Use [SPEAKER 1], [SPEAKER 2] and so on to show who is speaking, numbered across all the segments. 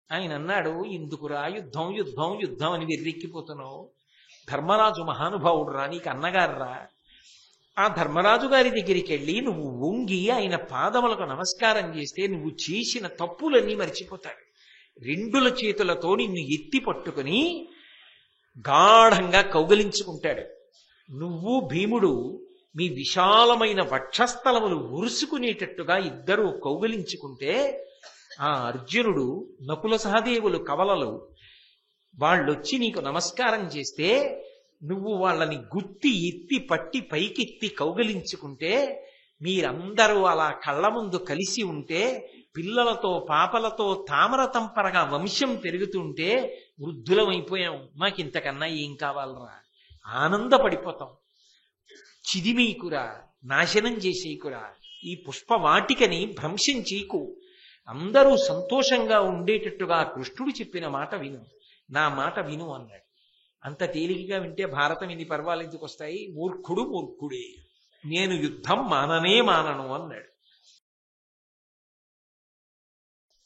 [SPEAKER 1] ఆయన అన్నాడు, ఎందుకురా యుద్ధం యుద్ధం యుద్ధం అని వెర్రెక్కిపోతున్నావు? ధర్మరాజు మహానుభావుడు రా, నీకు అన్నగారు రా. ఆ ధర్మరాజు గారి దగ్గరికి వెళ్ళి నువ్వు వంగి ఆయన పాదములకు నమస్కారం చేస్తే నువ్వు చేసిన తప్పులన్నీ మర్చిపోతాడు. రెండుల చేతులతో నిన్ను ఎత్తి పట్టుకుని గాఢంగా కౌగలించుకుంటాడు. నువ్వు భీముడు మీ విశాలమైన వక్షస్థలములు ఉరుసుకునేటట్టుగా ఇద్దరూ కౌగలించుకుంటే ఆ అర్జునుడు నకుల సహదేవులు కవలలు వాళ్ళొచ్చి నీకు నమస్కారం చేస్తే నువ్వు వాళ్ళని గుత్తి ఎత్తి పట్టి పైకెత్తి కౌగలించుకుంటే మీరందరూ అలా కళ్ళ ముందు కలిసి ఉంటే పిల్లలతో పాపలతో తామర తంపరగా వంశం పెరుగుతుంటే వృద్ధులమైపోయాం, మాకింతకన్నా ఏం కావాలరా, ఆనందపడిపోతాం. చిదిమీకురా, నాశనం చేసేకురా, ఈ పుష్పవాటికని భ్రంశం చేయకు, అందరూ సంతోషంగా ఉండేటట్టుగా కృష్ణుడు చెప్పిన మాట విను, నా మాట విను అన్నాడు. అంత తేలికగా వింటే భారతం ఇన్ని పర్వాలు ఎందుకు వస్తాయి? మూర్ఖుడు మూర్ఖుడే, నేను యుద్ధం మాననే మానను అన్నాడు.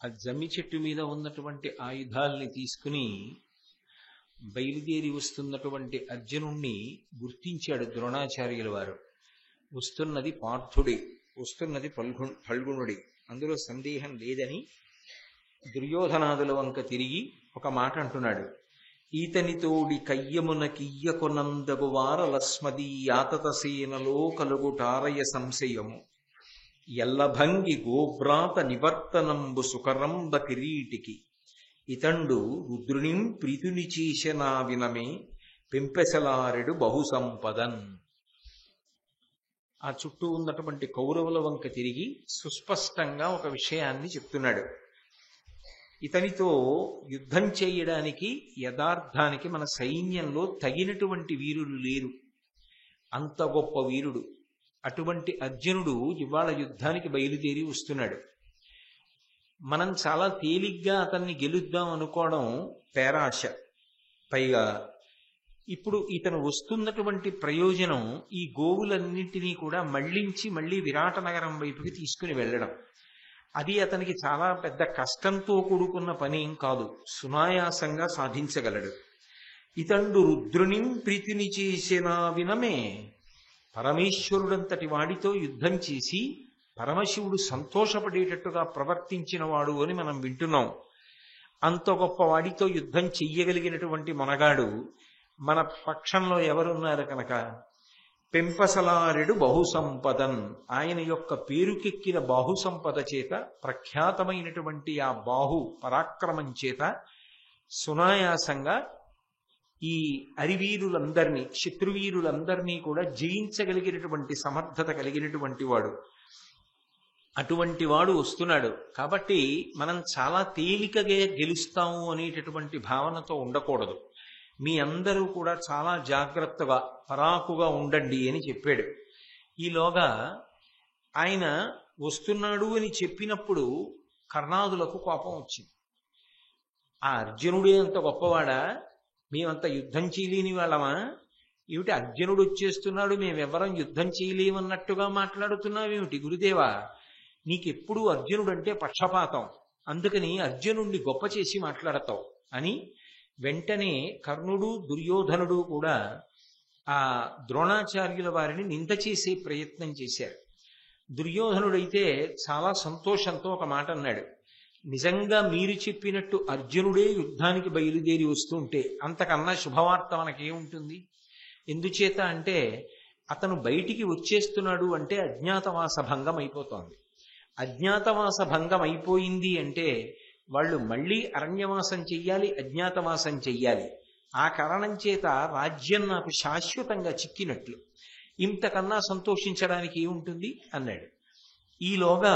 [SPEAKER 1] ఆ జమ్మి చెట్టు మీద ఉన్నటువంటి ఆయుధాల్ని తీసుకుని బయలుదేరి వస్తున్నటువంటి అర్జునుణ్ణి గుర్తించాడు ద్రోణాచార్యుల వారు. వస్తున్నది పార్థుడే, వస్తున్నది ఫల్గుణుడే, అందులో సందేహం లేదని దుర్యోధనాదుల వంక తిరిగి ఒక మాట అంటున్నాడు. ఈతనితోడి కయ్యమున కియ్యకొనందగు వారలస్మదీ యాతతసేనలో కలుగుటారయ సంశయము ఎల్లభంగి గోభ్రాత నివర్తనంబు సుకరంబ కిరీటికి ఇతండు రుద్రునిం ప్రీతుని చేశనా వినమే పెంపెసలారెడు బహుసంపదన్. ఆ చుట్టూ ఉన్నటువంటి కౌరవుల వంక తిరిగి సుస్పష్టంగా ఒక విషయాన్ని చెప్తున్నాడు. ఇతనితో యుద్ధం చేయడానికి యథార్థానికి మన సైన్యంలో తగినటువంటి వీరులు లేరు, అంత గొప్ప వీరుడు. అటువంటి అర్జునుడు ఇవాళ యుద్ధానికి బయలుదేరి వస్తున్నాడు. మనం చాలా తేలిగ్గా అతన్ని గెలుద్దాం అనుకోవడం పేరాశ. పైగా ఇప్పుడు ఇతను వస్తున్నటువంటి ప్రయోజనం ఈ గోవులన్నింటినీ కూడా మళ్లించి మళ్ళీ విరాట నగరం వైపుకి తీసుకుని వెళ్ళడం. అది అతనికి చాలా పెద్ద కష్టంతో కూడుకున్న పనేం కాదు, సునాయాసంగా సాధించగలడు. ఇతండు రుద్రునిం ప్రీతిని చేసిన వినమే, పరమేశ్వరుడంతటి వాడితో యుద్ధం చేసి పరమశివుడు సంతోషపడేటట్టుగా ప్రవర్తించిన వాడు అని మనం వింటున్నాం. అంత గొప్ప వాడితో యుద్ధం చెయ్యగలిగినటువంటి మనగాడు మన పక్షంలో ఎవరున్నారు కనుక పెంపసలారెడు బహుసంపదన్, ఆయన యొక్క పేరుకెక్కిన బాహుసంపద చేత, ప్రఖ్యాతమైనటువంటి ఆ బాహు పరాక్రమం చేత సునాయాసంగా ఈ అరివీరులందరినీ, శత్రువీరులందరినీ కూడా జయించగలిగినటువంటి సమర్థత కలిగినటువంటి వాడు. అటువంటి వాడు వస్తున్నాడు. కాబట్టి మనం చాలా తేలికగా గెలుస్తాము అనేటటువంటి భావనతో ఉండకూడదు. మీ అందరూ కూడా చాలా జాగ్రత్తగా పరాకుగా ఉండండి అని చెప్పాడు. ఈలోగా ఆయన వస్తున్నాడు అని చెప్పినప్పుడు కర్ణాదులకు కోపం వచ్చింది. ఆ అర్జునుడే అంత గొప్పవాడా, మేమంత యుద్ధం చేయలేని వాళ్ళమా? ఏమిటి అర్జునుడు వచ్చేస్తున్నాడు, మేమెవ్వరం యుద్ధం చేయలేమన్నట్టుగా మాట్లాడుతున్నావేమిటి గురుదేవా? నీకెప్పుడు అర్జునుడంటే పక్షపాతం, అందుకని అర్జునుడిని గొప్ప చేసి మాట్లాడతావు అని వెంటనే కర్ణుడు దుర్యోధనుడు కూడా ఆ ద్రోణాచార్యుల వారిని నింద చేసే ప్రయత్నం చేశారు. దుర్యోధనుడైతే చాలా సంతోషంతో ఒక మాట అన్నాడు. నిజంగా మీరు చెప్పినట్టు అర్జునుడే యుద్ధానికి బయలుదేరి వస్తుంటే అంతకన్నా శుభవార్త మనకేముంటుంది? ఎందుచేత అంటే అతను బయటికి వచ్చేస్తున్నాడు అంటే అజ్ఞాతవాస భంగం అయిపోతోంది. అజ్ఞాతవాస భంగం అయిపోయింది అంటే వాళ్ళు మళ్ళీ అరణ్యవాసం చెయ్యాలి, అజ్ఞాతవాసం చెయ్యాలి. ఆ కారణం చేత రాజ్యం నాకు శాశ్వతంగా చిక్కినట్లు, ఇంతకన్నా సంతోషించడానికి ఏముంటుంది అన్నాడు. ఈలోగా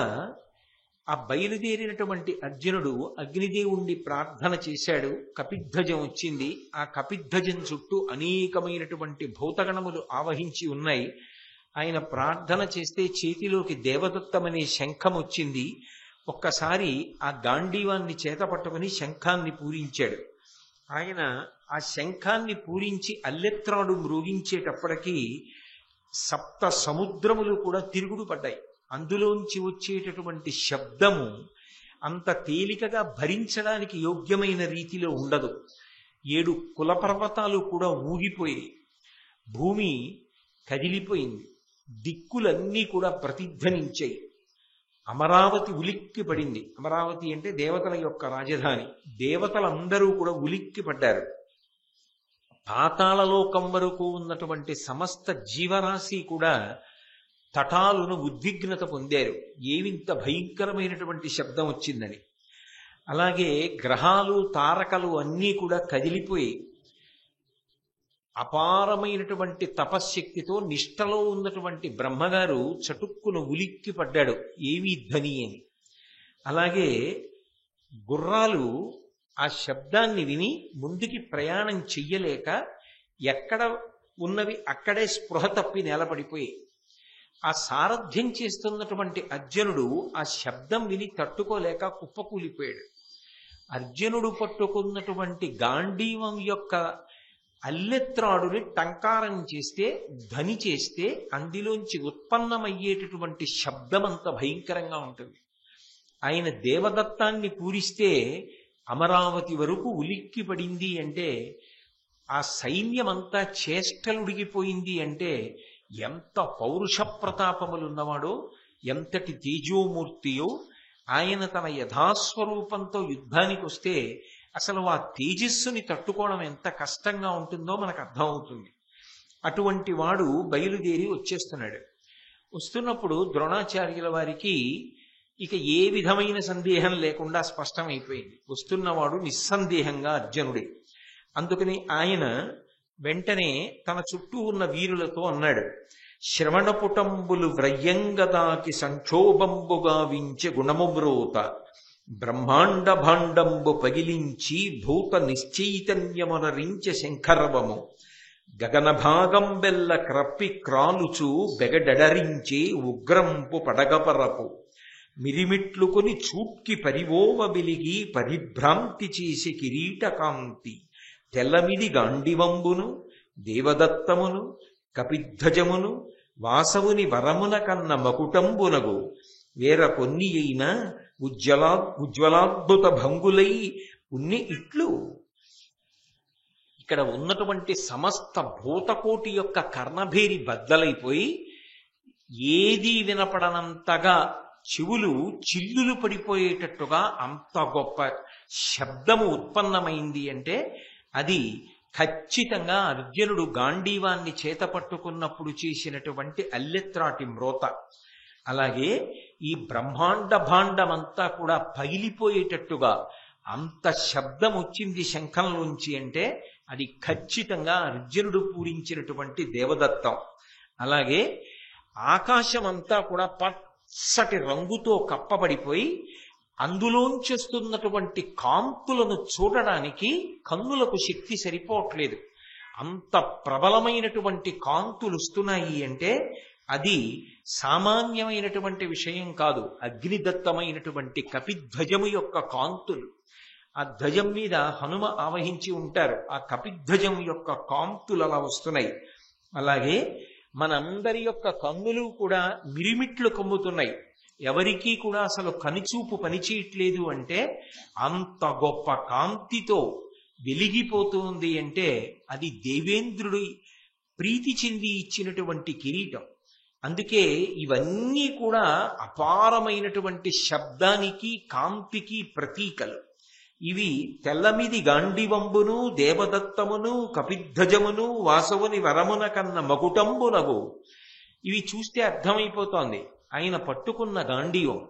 [SPEAKER 1] ఆ బయలుదేరినటువంటి అర్జునుడు అగ్నిదేవుణ్ణి ప్రార్థన చేశాడు. కపిధ్వజం వచ్చింది. ఆ కపిధ్వజం చుట్టూ అనేకమైనటువంటి భూతగణములు ఆవహించి ఉన్నాయి. ఆయన ప్రార్థన చేస్తే చేతిలోకి దేవదత్తమనే శంఖం వచ్చింది. ఒక్కసారి ఆ గాంధీవాన్ని చేత పట్టుకుని శంఖాన్ని పూరించాడు. ఆయన ఆ శంఖాన్ని పూరించి అల్లెత్రాడు మ్రోగించేటప్పటికీ సప్త సముద్రములు కూడా తిరుగుడు పడ్డాయి. అందులోంచి వచ్చేటటువంటి శబ్దము అంత తేలికగా భరించడానికి యోగ్యమైన రీతిలో ఉండదు. 7 కులపర్వతాలు కూడా ఊగిపోయాయి. భూమి కదిలిపోయింది. దిక్కులన్నీ కూడా ప్రతిధ్వనించాయి. అమరావతి ఉలిక్కి పడింది. అమరావతి అంటే దేవతల యొక్క రాజధాని. దేవతలందరూ కూడా ఉలిక్కి పడ్డారు. పాతాళలోకం వరకు ఉన్నటువంటి సమస్త జీవరాశి కూడా తటాలును ఉద్విగ్నత పొందారు. ఏమింత భయంకరమైనటువంటి శబ్దం వచ్చిందని. అలాగే గ్రహాలు తారకలు అన్నీ కూడా కదిలిపోయి అపారమైనటువంటి తపశ్శక్తితో నిష్టలో ఉన్నటువంటి బ్రహ్మగారు చటుక్కున ఉలిక్కి పడ్డాడు, ఏమీ ధ్వని అని. అలాగే గుర్రాలు ఆ శబ్దాన్ని విని ముందుకి ప్రయాణం చెయ్యలేక ఎక్కడ ఉన్నవి అక్కడే స్పృహ తప్పి నేలపడిపోయి, ఆ సారథ్యం చేస్తున్నటువంటి అర్జునుడు ఆ శబ్దం విని తట్టుకోలేక కుప్పకూలిపోయాడు. అర్జునుడు పట్టుకున్నటువంటి గాంధీవం యొక్క అల్లెత్రాడుని టంకారం చేస్తే, ధ్వని చేస్తే అందులోంచి ఉత్పన్నమయ్యేటటువంటి శబ్దం అంత భయంకరంగా ఉంటుంది. ఆయన దేవదత్తాన్ని పూరిస్తే అమరావతి వరకు ఉలిక్కి పడింది అంటే, ఆ సైన్యమంతా చేష్టలుడిగిపోయింది అంటే ఎంత పౌరుష ప్రతాపములున్నవాడో, ఎంతటి తేజోమూర్తియో. ఆయన తన యథాస్వరూపంతో యుద్ధానికి వస్తే అసలు ఆ తేజస్సుని తట్టుకోవడం ఎంత కష్టంగా ఉంటుందో మనకు అర్థమవుతుంది. అటువంటి వాడు బయలుదేరి వచ్చేస్తున్నాడు. వస్తున్నప్పుడు ద్రోణాచార్యుల వారికి ఇక ఏ విధమైన సందేహం లేకుండా స్పష్టమైపోయింది, వస్తున్నవాడు నిస్సందేహంగా అర్జునుడే. అందుకని ఆయన వెంటనే తన చుట్టూ ఉన్న వీరులతో అన్నాడు, శ్రవణపుటంబులు వ్రయ్యంగదాకి సంక్షోభంబుగా వించె గుణముమ్రోత బ్రహ్మాండ భాండంబు పగిలించి భూత నిశ్చైతన్యమునరించె శంఖరవము గగన భాగం బెల్ల క్రప్పి క్రాలుచు బెగడెడరించే ఉగ్రంపు పడగపరపు మిరిమిట్లుకొని చూట్కి పరివోవ వెలిగి పరిభ్రాంతి చేసి కిరీటకాంతి తెల్లమిది గాండివంబును దేవదత్తమును కపిధ్వజమును వాసవుని వరమున కన్న మకుటంబునగు వేర కొన్ని అయినా ఉజ్వలాద్భుత భంగులై ఉన్ని ఇట్లు. ఇక్కడ ఉన్నటువంటి సమస్త భూతకోటి యొక్క కర్ణభేరి బద్దలైపోయి ఏదీ వినపడనంతగా చెవులు చిల్లులు పడిపోయేటట్టుగా అంత గొప్ప శబ్దము ఉత్పన్నమైంది అంటే అది ఖచ్చితంగా అర్జునుడు గాంధీవాన్ని చేత పట్టుకున్నప్పుడు చేసినటువంటి అల్లెత్రాటి మ్రోత. అలాగే ఈ బ్రహ్మాండ భాండమంతా కూడా పగిలిపోయేటట్టుగా అంత శబ్దం వచ్చింది శంఖంలోంచి అంటే అది ఖచ్చితంగా అర్జునుడు పూరించినటువంటి దేవదత్తం. అలాగే ఆకాశమంతా కూడా పచ్చటి రంగుతో కప్పబడిపోయి అందులోంచేస్తున్నటువంటి కాంతులను చూడడానికి కన్నులకు శక్తి సరిపోవట్లేదు. అంత ప్రబలమైనటువంటి కాంతులు వస్తున్నాయి అంటే అది సామాన్యమైనటువంటి విషయం కాదు. అగ్నిదత్తమైనటువంటి కపిధ్వజము యొక్క కాంతులు. ఆ ధ్వజం మీద హనుమ ఆవహించి ఉంటారు. ఆ కపిధ్వజం యొక్క కాంతులు అలా వస్తున్నాయి. అలాగే మనందరి యొక్క కన్నులు కూడా మిరిమిట్లు కమ్ముతున్నాయి. ఎవరికీ కూడా అసలు కనుచూపు పనిచేయట్లేదు అంటే అంత గొప్ప కాంతితో వెలిగిపోతుంది అంటే అది దేవేంద్రుడి ప్రీతి చెంది ఇచ్చినటువంటి కిరీటం. అందుకే ఇవన్నీ కూడా అపారమైనటువంటి శబ్దానికి కాంతికి ప్రతీకలు. ఇవి తెల్లమిది గాండివంబును దేవదత్తమును కపిధ్వజమును వాసవుని వరమున కన్న మకుటంబునగు. ఇవి చూస్తే అర్థమైపోతోంది ఆయన పట్టుకున్న గాంధీవం,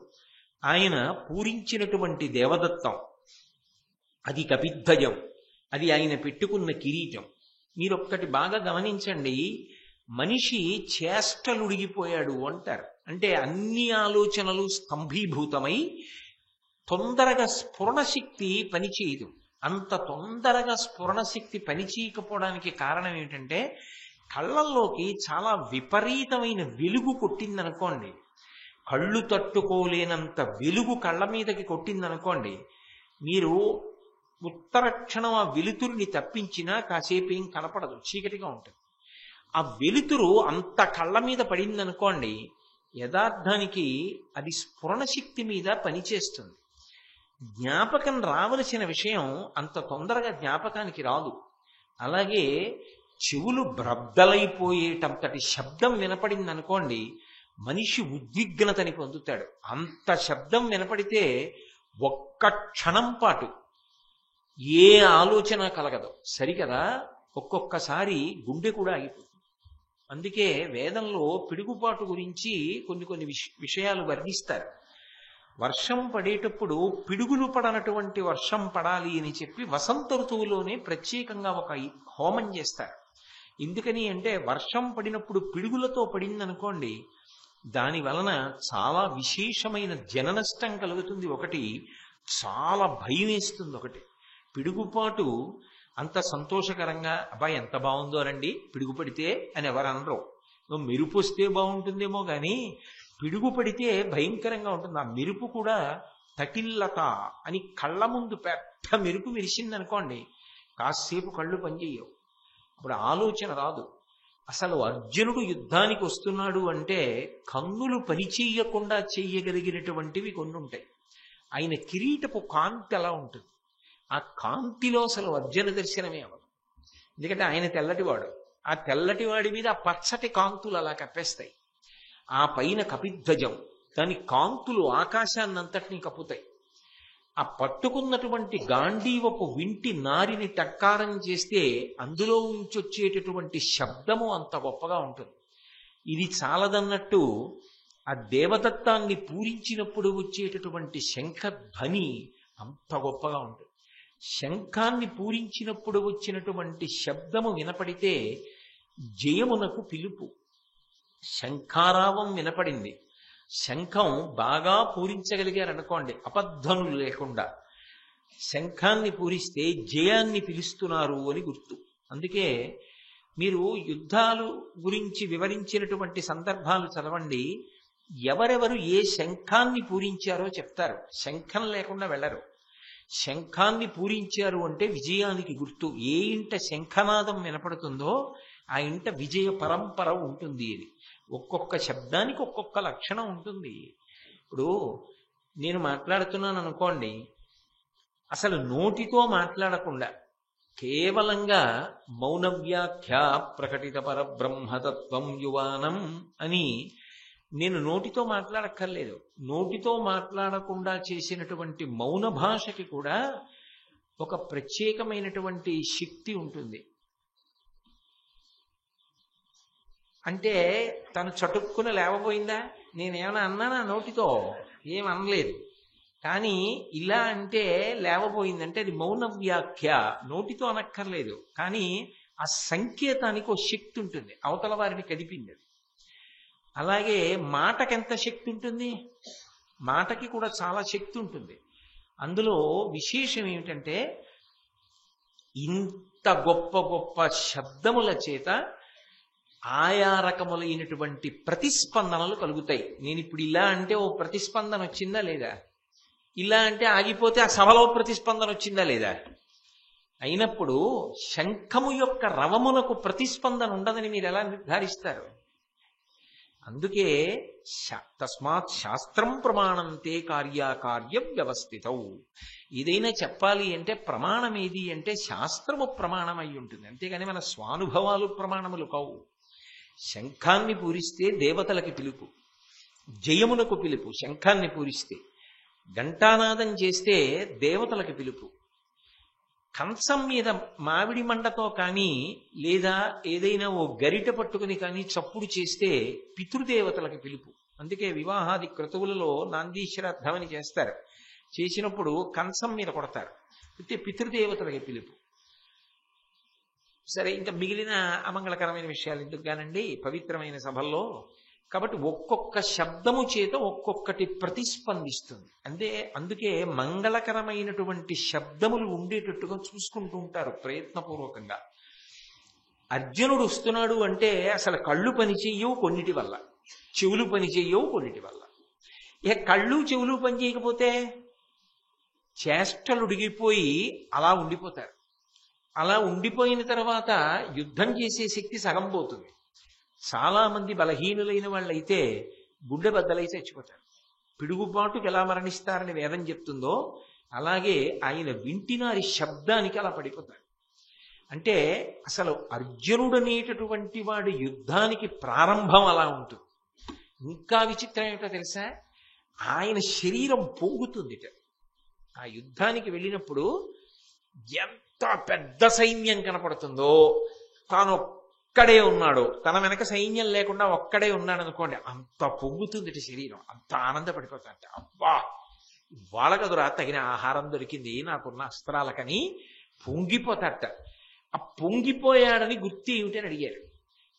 [SPEAKER 1] ఆయన పూరించినటువంటి దేవదత్తం, అది కపిధ్వజం, అది ఆయన పెట్టుకున్న కిరీటం. మీరొక్కటి బాగా గమనించండి, మనిషి చేష్టలుడిగిపోయాడు అంటారు. అంటే అన్ని ఆలోచనలు స్తంభీభూతమై తొందరగా స్ఫురణశక్తి పనిచేయదు. అంత తొందరగా స్ఫురణశక్తి పనిచేయకపోవడానికి కారణం ఏంటంటే కళ్ళల్లోకి చాలా విపరీతమైన వెలుగు కొట్టిందనుకోండి, కళ్ళు తట్టుకోలేనంత వెలుగు కళ్ళ మీదకి కొట్టిందనుకోండి, మీరు ఉత్తర క్షణం ఆ వెలుతురిని తప్పించినా కాసేపు ఏం కనపడదు, చీకటిగా ఉంటుంది. ఆ వెలుతురు అంత కళ్ళ మీద పడిందనుకోండి, యథార్థానికి అది స్ఫురణశక్తి మీద పనిచేస్తుంది. జ్ఞాపకం రావలసిన విషయం అంత తొందరగా జ్ఞాపకానికి రాదు. అలాగే చెవులు బ్రద్దలైపోయేటంతటి శబ్దం వినపడింది అనుకోండి, మనిషి ఉద్విగ్నతని పొందుతాడు. అంత శబ్దం వినపడితే ఒక్క క్షణం పాటు ఏ ఆలోచన కలగదు. సరికదా, ఒక్కొక్కసారి గుండె కూడా ఆగిపోతుంది. అందుకే వేదంలో పిడుగుపాటు గురించి కొన్ని విషయాలు వర్ణిస్తారు. వర్షం పడేటప్పుడు పిడుగులు పడనటువంటి వర్షం పడాలి అని చెప్పి వసంత ఋతువులోనే ప్రత్యేకంగా ఒక హోమం చేస్తారు. ఎందుకని అంటే వర్షం పడినప్పుడు పిడుగులతో పడిందనుకోండి, దాని వలన చాలా విశేషమైన జననష్టం కలుగుతుంది. ఒకటి, చాలా భయం వేస్తుంది. ఒకటి, పిడుగుపాటు అంత సంతోషకరంగా అబ్బాయి ఎంత బాగుందో రండి పిడుగు పడితే అని ఎవరు అనరు. మెరుపు వస్తే బాగుంటుందేమో కానీ పిడుగు పడితే భయంకరంగా ఉంటుంది. ఆ మెరుపు కూడా తటిల్లత అని కళ్ళ ముందు పెద్ద మెరుపు మెరిసిందనుకోండి, కాసేపు కళ్ళు పనిచేయవు, అప్పుడు ఆలోచన రాదు. అసలు అర్జునుడు యుద్ధానికి వస్తున్నాడు అంటే కన్నులు పనిచేయకుండా చేయగలిగినటువంటివి కొన్ని ఉంటాయి. ఆయన కిరీటపు కాంతి అలా ఉంటుంది. ఆ కాంతిలో అసలు అర్జున దర్శనమే అవ్వదు. ఎందుకంటే ఆయన తెల్లటివాడు. ఆ తెల్లటివాడి మీద ఆ పచ్చటి కాంతులు అలా కప్పేస్తాయి. ఆ పైన కపిధ్వజం, దాని కాంతులు ఆకాశాన్నంతటినీ కప్పుతాయి. ఆ పట్టుకున్నటువంటి గాంధీవపు వింటి నారిని టక్కారం చేస్తే అందులో ఉంచొచ్చేటటువంటి శబ్దము అంత గొప్పగా ఉంటుంది. ఇది చాలదన్నట్టు ఆ దేవదత్తాన్ని పూరించినప్పుడు వచ్చేటటువంటి శంఖధ్వని అంత గొప్పగా ఉంటుంది. శంఖాన్ని పూరించినప్పుడు వచ్చినటువంటి శబ్దము వినపడితే జయమునకు పిలుపు. శంఖారావం వినపడింది, శంఖం బాగా పూరించగలిగారనుకోండి, అపధ్వనులు లేకుండా శంఖాన్ని పూరిస్తే జయాన్ని పిలుస్తున్నారు అని గుర్తు. అందుకే మీరు యుద్ధాలు గురించి వివరించినటువంటి సందర్భాలు చదవండి. ఎవరెవరు ఏ శంఖాన్ని పూరించారో చెప్తారు. శంఖం లేకుండా వెళ్ళరు. శంఖాన్ని పూరించారు అంటే విజయానికి గుర్తు. ఏ ఇంట శంఖనాదం వినపడుతుందో ఆ ఇంట విజయ పరంపర ఉంటుంది. ఇది ఒక్కొక్క శబ్దానికి ఒక్కొక్క లక్షణం ఉంటుంది. ఇప్పుడు నేను మాట్లాడుతున్నాను అనుకోండి, అసలు నోటితో మాట్లాడకుండా కేవలంగా మౌన వ్యాఖ్య ప్రకటిత పరబ్రహ్మతత్వం యువానం అని నేను నోటితో మాట్లాడక్కర్లేదు. నోటితో మాట్లాడకుండా చేసినటువంటి మౌన భాషకి కూడా ఒక ప్రత్యేకమైనటువంటి శక్తి ఉంటుంది. అంటే తను చటుక్కున లేవబోయిందా, నేనేమైనా అన్నానా నోటితో? ఏమనలేదు. కానీ ఇలా అంటే లేవబోయిందంటే అది మౌన వ్యాఖ్య, నోటితో అనక్కర్లేదు. కానీ ఆ సంకేతానికి ఒక శక్తి ఉంటుంది, అవతల వారిని కదిపింది. అలాగే మాటకెంత శక్తి ఉంటుంది, మాటకి కూడా చాలా శక్తి ఉంటుంది. అందులో విశేషం ఏమిటంటే ఇంత గొప్ప గొప్ప శబ్దముల చేత ఆయా రకములైనటువంటి ప్రతిస్పందనలు కలుగుతాయి. నేను ఇప్పుడు ఇలా అంటే ఓ ప్రతిస్పందన వచ్చిందా లేదా, ఇలా అంటే ఆగిపోతే ఆ సభలో ప్రతిస్పందన వచ్చిందా లేదా. అయినప్పుడు శంఖము యొక్క రవమునకు ప్రతిస్పందన ఉండదని మీరు ఎలా నిర్ధారిస్తారు? అందుకే తస్మాత్ శాస్త్రం ప్రమాణంతే కార్యాకార్య వ్యవస్థితౌ. ఏదైనా చెప్పాలి అంటే ప్రమాణం ఏది అంటే శాస్త్రము ప్రమాణం అయి ఉంటుంది, అంతేగాని మన స్వానుభవాలు ప్రమాణములు కావు. శంఖాన్ని పూరిస్తే దేవతలకి పిలుపు, జయమునకు పిలుపు. శంఖాన్ని పూరిస్తే ఘంటానాదం చేస్తే దేవతలకి పిలుపు. కంచం మీద మామిడి మండతో కానీ లేదా ఏదైనా ఓ గరిట పట్టుకుని కానీ చప్పుడు చేస్తే పితృదేవతలకి పిలుపు. అందుకే వివాహాది క్రతువులలో నాందీశ్వరార్థమని చేస్తారు. చేసినప్పుడు కంచం మీద కొడతారు, అయితే పితృదేవతలకి పిలుపు. సరే, ఇంకా మిగిలిన అమంగళకరమైన విషయాలు ఎందుకు కానండి పవిత్రమైన సభల్లో. కాబట్టి ఒక్కొక్క శబ్దము చేత ఒక్కొక్కటి ప్రతిస్పందిస్తుంది. అందుకే మంగళకరమైనటువంటి శబ్దములు ఉండేటట్టుగా చూసుకుంటూ ఉంటారు ప్రయత్నపూర్వకంగా. అర్జునుడు వస్తున్నాడు అంటే అసలు కళ్ళు పనిచేయవు కొన్నిటి వల్ల, చెవులు పనిచేయవు కొన్నిటి వల్ల. ఇక కళ్ళు చెవులు పనిచేయకపోతే చేష్టలు ఉడిగిపోయి అలా ఉండిపోతారు. అలా ఉండిపోయిన తర్వాత యుద్ధం చేసే శక్తి సగం పోతుంది. చాలా మంది బలహీనులైన వాళ్ళైతే గుండె బద్దలై చచ్చిపోతారు. పిడుగుబాటుకు ఎలా మరణిస్తారని వేదం చెప్తుందో అలాగే ఆయన వింటినారి శబ్దానికి అలా పడిపోతాడు. అంటే అసలు అర్జునుడు అనేటటువంటి వాడి యుద్ధానికి ప్రారంభం అలా ఉంటుంది. ఇంకా విచిత్రం ఏమిటో తెలుసా, ఆయన శరీరం పొంగుతుందిట. ఆ యుద్ధానికి వెళ్ళినప్పుడు ఎంత పెద్ద సైన్యం కనపడుతుందో, తాను ఒక్కడే ఉన్నాడు, తన వెనక సైన్యం లేకుండా ఒక్కడే ఉన్నాడు అనుకోండి, అంత పొంగుతుందిట శరీరం, అంత ఆనందపడిపోతాడట. అబ్బా వాళ్ళకదురా తగిన ఆహారం దొరికింది నాకున్న అస్త్రాలకని పొంగిపోతాడట. ఆ పొంగిపోయాడని గుర్తు ఏమిటని అడిగారు.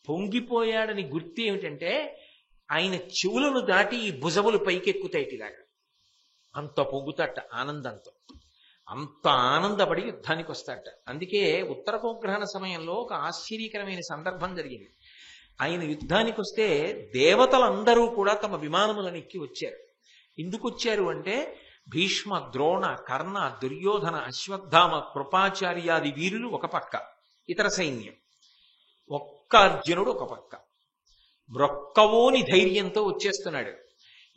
[SPEAKER 1] పొంగిపోయాడని గుర్తు ఏమిటంటే ఆయన చెవులను దాటి ఈ భుజములు పైకెక్కుతాయి ఇలాగా, అంత పొంగుతాట ఆనందంతో. అంత ఆనందపడి యుద్ధానికి వస్తాడట. అందుకే ఉత్తర గోగ్రహణ సమయంలో ఒక ఆశ్చర్యకరమైన సందర్భం జరిగింది. ఆయన యుద్ధానికి వస్తే దేవతలందరూ కూడా తమ విమానములను ఎక్కి వచ్చారు. ఎందుకు వచ్చారు అంటే భీష్మ, ద్రోణ, కర్ణ, దుర్యోధన, అశ్వత్థామ, కృపాచార్యాది వీరులు ఒక పక్క, ఇతర సైన్యం, ఒక్క అర్జునుడు ఒక పక్క. బ్రొక్కవోని ధైర్యంతో వచ్చేస్తున్నాడు.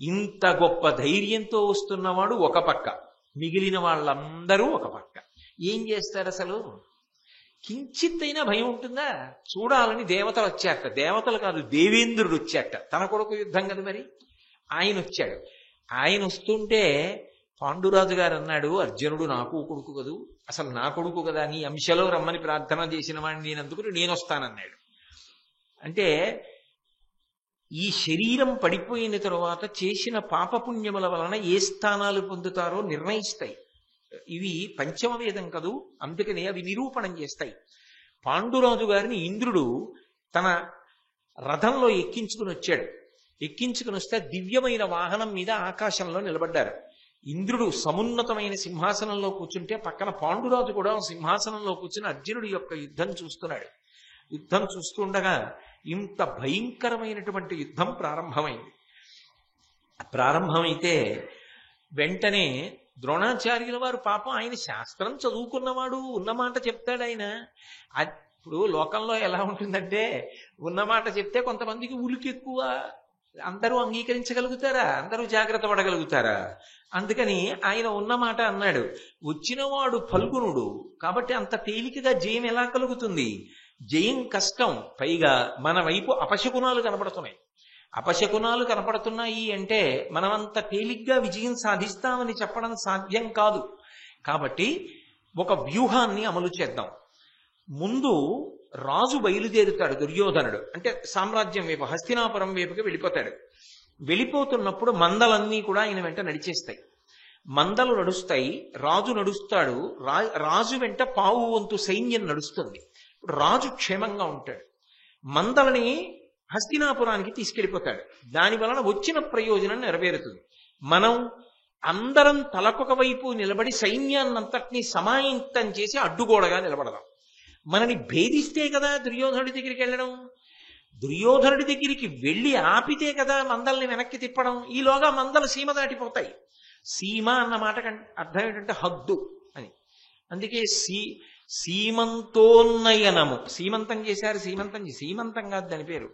[SPEAKER 1] ఇంత గొప్ప ధైర్యంతో వస్తున్నవాడు ఒక పక్క, మిగిలిన వాళ్ళందరూ ఒక పక్క. ఏం చేస్తాడు అసలు? కించిత్తైనా భయం ఉంటుందా? చూడాలని దేవతలు వచ్చారట. దేవతలు కాదు, దేవేంద్రుడు వచ్చాట. తన కొడుకు యుద్ధం కదా మరి. ఆయన వచ్చాడు. ఆయన వస్తుంటే పాండురాజు గారు అన్నాడు, అర్జునుడు నాకు కొడుకు కదూ, అసలు నా కొడుకు కదా, నీ అంశలో రమ్మని ప్రార్థన చేసిన వాడిని నేనందుకుని నేను వస్తానన్నాడు. అంటే ఈ శరీరం పడిపోయిన తరువాత చేసిన పాపపుణ్యముల వలన ఏ స్థానాలు పొందుతారో నిర్ణయిస్తాయి. ఇవి పంచమ వేదం కదూ, అందుకని అవి నిరూపణం చేస్తాయి. పాండురాజు గారిని ఇంద్రుడు తన రథంలో ఎక్కించుకుని వచ్చాడు. ఎక్కించుకుని వస్తే దివ్యమైన వాహనం మీద ఆకాశంలో నిలబడ్డారు. ఇంద్రుడు సమున్నతమైన సింహాసనంలో కూర్చుంటే పక్కన పాండురాజు కూడా సింహాసనంలో కూర్చుని అర్జునుడి యొక్క యుద్ధం చూస్తున్నాడు. యుద్ధం చూస్తుండగా ఇంత భయంకరమైనటువంటి యుద్ధం ప్రారంభమైంది. ప్రారంభమైతే వెంటనే ద్రోణాచార్యుల వారు పాపం, ఆయన శాస్త్రం చదువుకున్నవాడు, ఉన్నమాట చెప్తాడు ఆయన. ఇప్పుడు లోకంలో ఎలా ఉంటుందంటే ఉన్నమాట చెప్తే కొంతమందికి ఉలికి ఎక్కువ. అందరూ అంగీకరించగలుగుతారా? అందరూ జాగ్రత్త పడగలుగుతారా? అందుకని ఆయన ఉన్నమాట అన్నాడు. వచ్చినవాడు ఫల్గునుడు కాబట్టి అంత తేలికగా జయం ఎలా కలుగుతుంది? జయం కష్టం. పైగా మన వైపు అపశకునాలు కనపడుతున్నాయి. అపశకునాలు కనపడుతున్నాయి అంటే మనమంత తేలిగ్గా విజయం సాధిస్తామని చెప్పడం సాధ్యం కాదు. కాబట్టి ఒక వ్యూహాన్ని అమలు చేద్దాం. ముందు రాజు బయలుదేరుతాడు, దుర్యోధనుడు. అంటే సామ్రాజ్యం వైపు, హస్తినాపురం వైపుకి వెళ్ళిపోతాడు. వెళ్ళిపోతున్నప్పుడు మందలన్నీ కూడా ఆయన వెంట నడిచేస్తాయి. మందలు నడుస్తాయి, రాజు నడుస్తాడు. రాజు వెంట పావు వంతు సైన్యం నడుస్తుంది. రాజు క్షేమంగా ఉంటాడు. మందలని హస్తినాపురానికి తీసుకెళ్ళిపోతాడు. దాని వలన వచ్చిన ప్రయోజనం నెరవేరుతుంది. మనం అందరం తలకొక వైపు నిలబడి సైన్యాన్నంతటినీ సమాయత్తం చేసి అడ్డుగోడగా నిలబడదాం. మనని భేదిస్తే కదా దుర్యోధనుడి దగ్గరికి వెళ్ళడం. దుర్యోధనుడి దగ్గరికి వెళ్ళి ఆపితే కదా మందల్ని వెనక్కి తిప్పడం. ఈలోగా మందలు సీమ దాటిపోతాయి. సీమ అన్న మాట అర్థం ఏంటంటే హద్దు అని. అందుకే సీమంతోన్నయనము, సీమంతం చేశారు. సీమంతం కాదు దాని పేరు,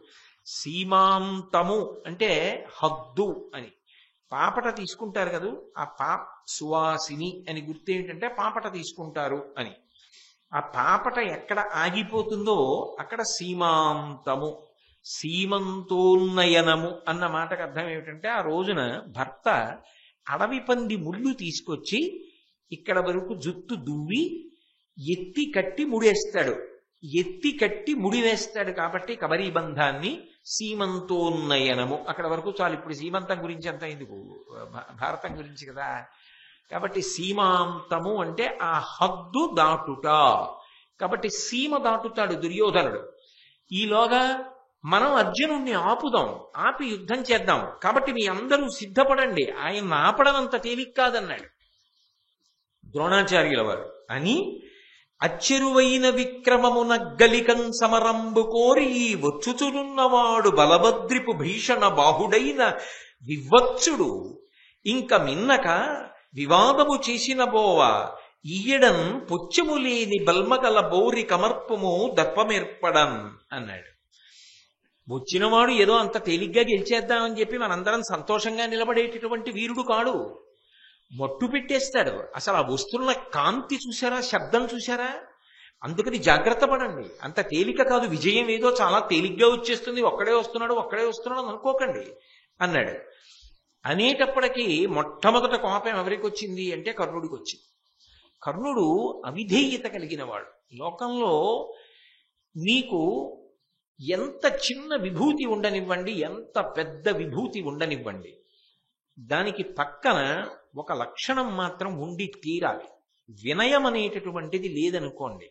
[SPEAKER 1] సీమాంతము అంటే హద్దు అని. పాపట తీసుకుంటారు కదూ, ఆ సువాసిని అని గుర్తు ఏంటంటే పాపట తీసుకుంటారు అని. ఆ పాపట ఎక్కడ ఆగిపోతుందో అక్కడ సీమాంతము, సీమంతోన్నయనము అన్న మాటకు అర్థం ఏమిటంటే ఆ రోజున భర్త అడవి పంది ముళ్ళు తీసుకొచ్చి ఇక్కడ వరకు జుట్టు దువ్వి ఎత్తి కట్టి ముడేస్తాడు. ఎత్తి కట్టి ముడివేస్తాడు కాబట్టి కబరీ బంధాన్ని సీమంతోన్నయనము. అక్కడ వరకు చాలు. ఇప్పుడు సీమంతం గురించి అంత ఎందుకు, భారతం గురించి కదా. కాబట్టి సీమాంతము అంటే ఆ హద్దు దాటుట. కాబట్టి సీమ దాటుతాడు దుర్యోధనుడు. ఈలోగా మనం అర్జునుడిని ఆపుదాం, ఆపి యుద్ధం చేద్దాం. కాబట్టి మీ అందరూ సిద్ధపడండి, ఆయన ఆపడనంత తేలిక కాదన్నాడు ద్రోణాచార్యుల వారు. అని అచ్చెరువైన విక్రమమున గలికం సమరంబు కోరి వచ్చుచునున్నవాడు బలభద్రిపు భీషణ బాహుడైన వివత్సుడు ఇంక మిన్నక వివాదము చేసిన బోవ ఈయడం పొచ్చము లేని బల్మగల బౌరి కమర్పము దర్పమేర్పడన్ అన్నాడు. వచ్చినవాడు ఏదో అంత తేలిగ్గా గెలిచేద్దామని చెప్పి మనందరం సంతోషంగా నిలబడేటటువంటి వీరుడు కాడు. మట్టు పెట్టేస్తాడు. అసలు ఆ వస్తున్న కాంతి చూసారా, శబ్దం చూసారా? అందుకని జాగ్రత్త పడండి. అంత తేలిక కాదు. విజయం ఏదో చాలా తేలిగ్గా వచ్చేస్తుంది, ఒక్కడే వస్తున్నాడు అని అనుకోకండి అన్నాడు. అనేటప్పటికీ మొట్టమొదట కోపం ఎవరికి వచ్చింది అంటే కర్ణుడికి వచ్చింది. కర్ణుడు అవిధేయత కలిగిన వాడు. లోకంలో మీకు ఎంత చిన్న విభూతి ఉండనివ్వండి, ఎంత పెద్ద విభూతి ఉండనివ్వండి, దానికి పక్కన ఒక లక్షణం మాత్రం ఉండి తీరాలి. వినయం అనేటటువంటిది లేదనుకోండి,